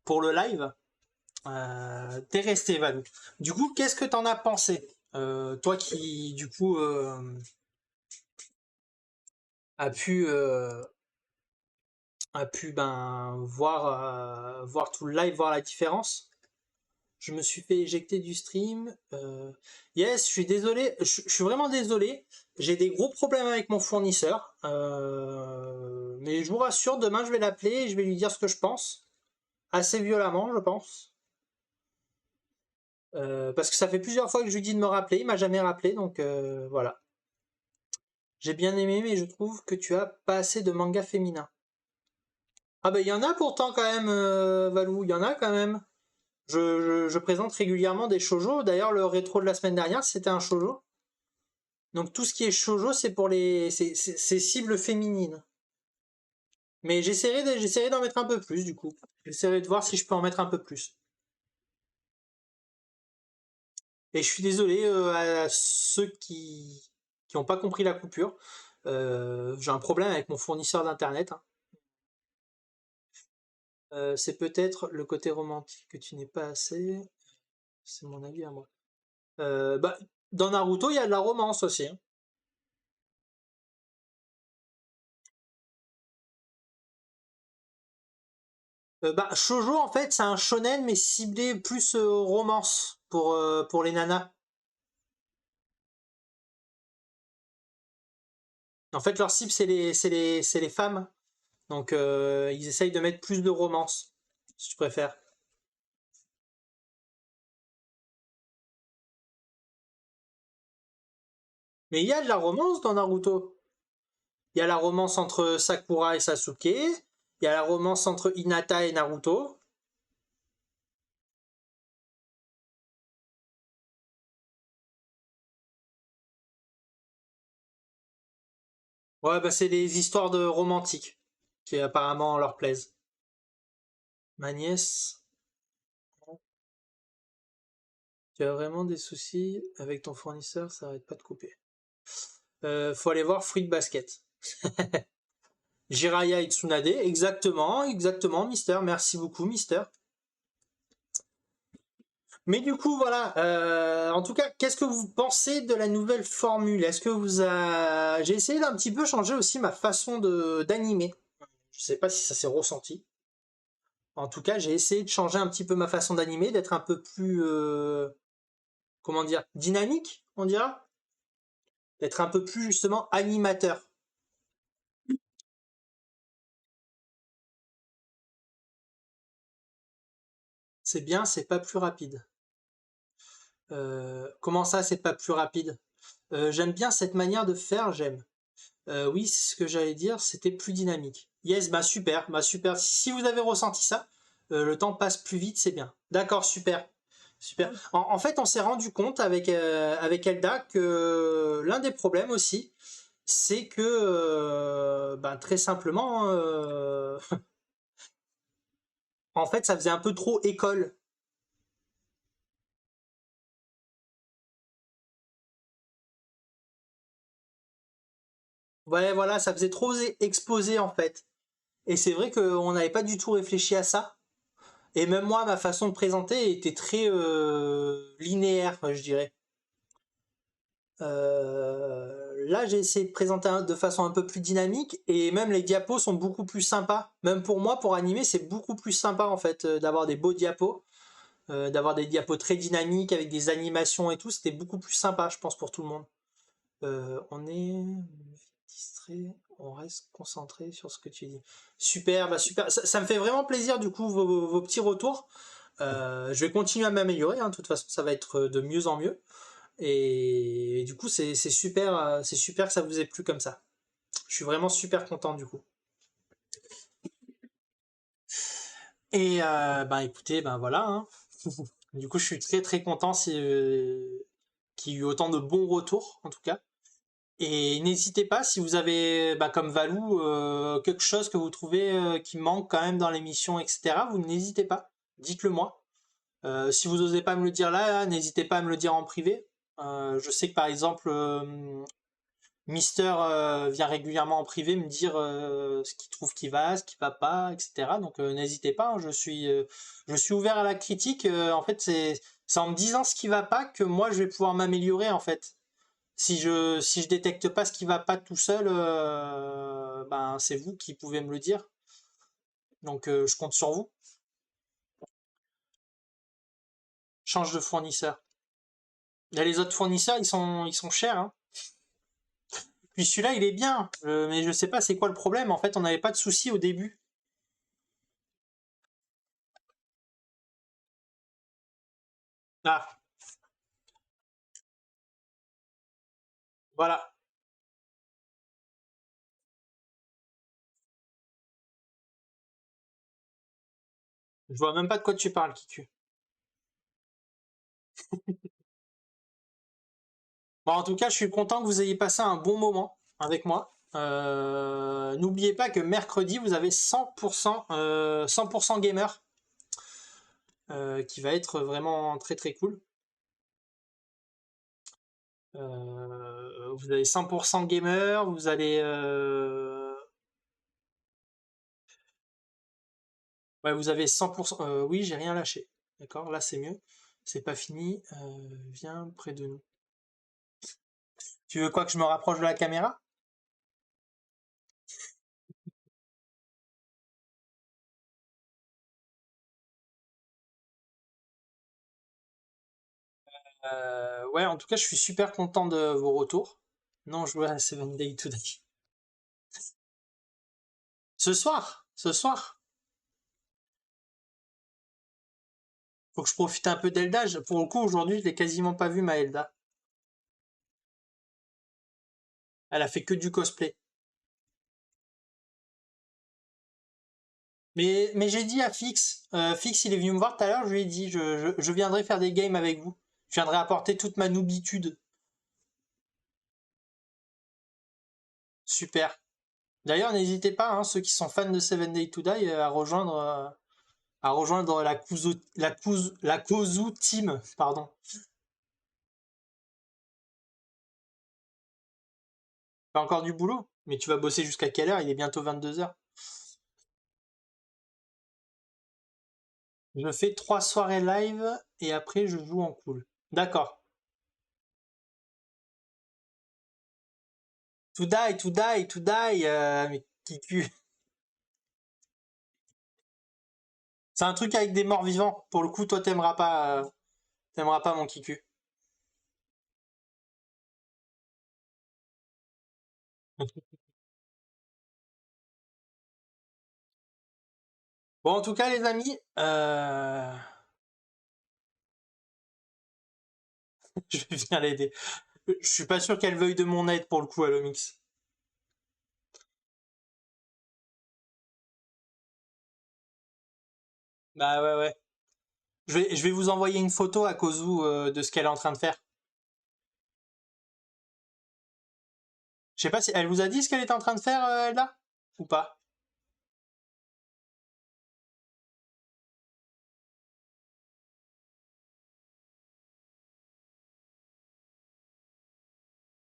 live. T'es resté, Valou. Du coup, qu'est-ce que t'en as pensé? Toi qui, du coup, a pu voir tout le live, voir la différence. Je me suis fait éjecter du stream. Yes, je suis désolé. Je suis vraiment désolé. J'ai des gros problèmes avec mon fournisseur. Mais je vous rassure, demain je vais l'appeler et je vais lui dire ce que je pense. Assez violemment, je pense. Parce que ça fait plusieurs fois que je lui dis de me rappeler. Il m'a jamais rappelé, donc voilà. J'ai bien aimé, mais je trouve que tu as pas assez de mangas féminins. Ah bah il y en a pourtant quand même, Valou. Il y en a quand même. Je présente régulièrement des shoujo. D'ailleurs, le rétro de la semaine dernière, c'était un shoujo. Donc tout ce qui est shoujo, c'est pour les c'est cibles féminines. Mais j'essaierai d'en mettre un peu plus du coup. J'essaierai de voir si je peux en mettre un peu plus. Et je suis désolé à ceux qui ont pas compris la coupure. J'ai un problème avec mon fournisseur d'internet, hein. C'est peut-être le côté romantique que tu n'es pas assez. C'est mon avis à moi. Bah, dans Naruto, il y a de la romance aussi, hein. Bah, shoujo en fait, c'est un shonen mais ciblé plus romance pour les nanas. En fait, leur cible c'est les femmes. Donc ils essayent de mettre plus de romance, si tu préfères. Mais il y a de la romance dans Naruto. Il y a la romance entre Sakura et Sasuke. Il y a la romance entre Hinata et Naruto. Ouais, bah c'est des histoires de romantiques qui apparemment leur plaisent. Ma nièce, tu as vraiment des soucis avec ton fournisseur, ça arrête pas de couper. Faut aller voir Fruit Basket. Jiraya et Tsunade, exactement, exactement, Mister. Merci beaucoup, Mister. Mais du coup, voilà. En tout cas, qu'est-ce que vous pensez de la nouvelle formule? Est-ce que vous a... J'ai essayé d'un petit peu changer aussi ma façon de d'animer. Je sais pas si ça s'est ressenti. En tout cas, j'ai essayé de changer un petit peu ma façon d'animer, d'être un peu plus, comment dire, dynamique, on dira, d'être un peu plus justement animateur. C'est bien, c'est pas plus rapide. Comment ça, c'est pas plus rapide? J'aime bien cette manière de faire, j'aime. Oui, c'est ce que j'allais dire, c'était plus dynamique. Yes, bah super, bah super. Si vous avez ressenti ça, le temps passe plus vite, c'est bien. D'accord, super. Super. En fait, on s'est rendu compte avec Elda que l'un des problèmes aussi, c'est que bah, très simplement, en fait, ça faisait un peu trop école. Ouais, voilà, ça faisait trop exposé en fait. Et c'est vrai qu'on n'avait pas du tout réfléchi à ça. Et même moi, ma façon de présenter était très linéaire, je dirais. Là, j'ai essayé de présenter de façon un peu plus dynamique et même les diapos sont beaucoup plus sympas. Même pour moi, pour animer, c'est beaucoup plus sympa en fait d'avoir des beaux diapos, d'avoir des diapos très dynamiques avec des animations et tout. C'était beaucoup plus sympa, je pense, pour tout le monde. On est distrait, on reste concentré sur ce que tu dis. Super, bah super. Ça me fait vraiment plaisir du coup vos petits retours. Je vais continuer à m'améliorer, hein. De toute façon, ça va être de mieux en mieux. Et du coup, c'est super que ça vous ait plu comme ça. Je suis vraiment super content du coup. Et ben écoutez, ben voilà, hein. Du coup, je suis très très content qu'il y ait eu autant de bons retours en tout cas. Et n'hésitez pas si vous avez, bah, comme Valou, quelque chose que vous trouvez qui manque quand même dans l'émission, etc. Vous n'hésitez pas, dites-le moi. Si vous n'osez pas me le dire là, n'hésitez pas à me le dire en privé. Je sais que par exemple, Mister vient régulièrement en privé me dire ce qu'il trouve qui va, ce qui va pas, etc. Donc n'hésitez pas, hein, je suis ouvert à la critique. En fait, c'est en me disant ce qui va pas que moi je vais pouvoir m'améliorer en fait. Si je détecte pas ce qui va pas tout seul, ben c'est vous qui pouvez me le dire. Donc je compte sur vous. change de fournisseur. Là, les autres fournisseurs, ils sont chers, hein. Puis celui-là, il est bien, mais je sais pas c'est quoi le problème. En fait, on n'avait pas de soucis au début. Ah, voilà. Je vois même pas de quoi tu parles, Kiku. Bon, en tout cas, je suis content que vous ayez passé un bon moment avec moi. N'oubliez pas que mercredi, vous avez 100% gamer, qui va être vraiment très très cool. Vous avez 100% gamer, vous allez... Ouais, vous avez 100%... oui, j'ai rien lâché. D'accord, là c'est mieux. C'est pas fini. Viens près de nous. Tu veux quoi que je me rapproche de la caméra? Ouais, en tout cas, je suis super content de vos retours. Non, je jouais à Seven Day Today. Ce soir, ce soir, faut que je profite un peu d'Elda. Pour le coup, aujourd'hui, je l'ai quasiment pas vu, ma Elda. Elle a fait que du cosplay. Mais j'ai dit à Fix, Fix, il est venu me voir tout à l'heure, je lui ai dit, je viendrai faire des games avec vous. Je viendrai apporter toute ma noobitude. Super. D'ailleurs, n'hésitez pas, hein, ceux qui sont fans de Seven Day to Die, à rejoindre la Kozu Team, pardon. Pas encore du boulot, mais tu vas bosser jusqu'à quelle heure? Il est bientôt 22 heures. Je fais 3 soirées live et après je joue en cool. D'accord. To die, to die, to die, mais Kiku. C'est un truc avec des morts vivants. Pour le coup, toi, t'aimeras pas mon Kiku. Bon, en tout cas, les amis, je vais venir l'aider. Je suis pas sûr qu'elle veuille de mon aide pour le coup, Alomix. Bah ouais, ouais. Je vais vous envoyer une photo à Kozu, de ce qu'elle est en train de faire. Je sais pas si elle vous a dit ce qu'elle est en train de faire, Elda? Ou pas?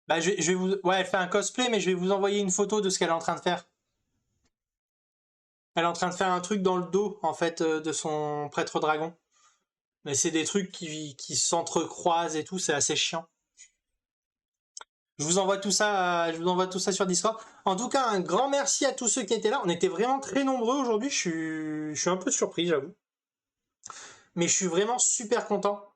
Bah, je vais vous. Ouais, elle fait un cosplay, mais je vais vous envoyer une photo de ce qu'elle est en train de faire. Elle est en train de faire un truc dans le dos, en fait, de son prêtre dragon. Mais c'est des trucs qui s'entrecroisent et tout, c'est assez chiant. Je vous envoie tout ça sur Discord. En tout cas, un grand merci à tous ceux qui étaient là. On était vraiment très nombreux aujourd'hui. Je suis un peu surpris, j'avoue. Mais je suis vraiment super content.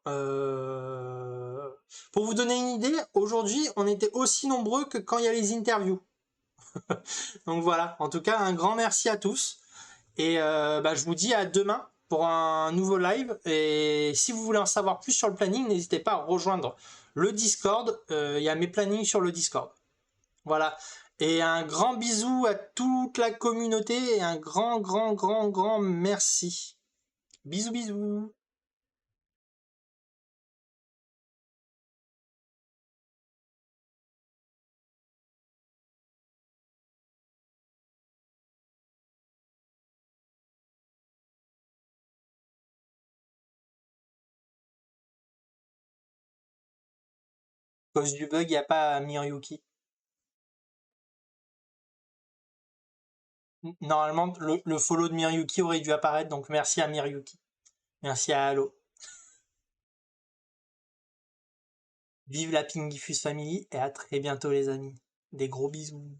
Pour vous donner une idée, aujourd'hui, on était aussi nombreux que quand il y a les interviews. Donc voilà. En tout cas, un grand merci à tous. Et bah, je vous dis à demain pour un nouveau live. Et si vous voulez en savoir plus sur le planning, n'hésitez pas à rejoindre le Discord. Il y a mes plannings sur le Discord. Voilà. Et un grand bisou à toute la communauté et un grand, grand, grand, grand merci. Bisous, bisous. À cause du bug, il n'y a pas Miryuki. Normalement, le follow de Miryuki aurait dû apparaître, donc merci à Miryuki. Merci à Halo. Vive la Pingifus Family et à très bientôt les amis. Des gros bisous.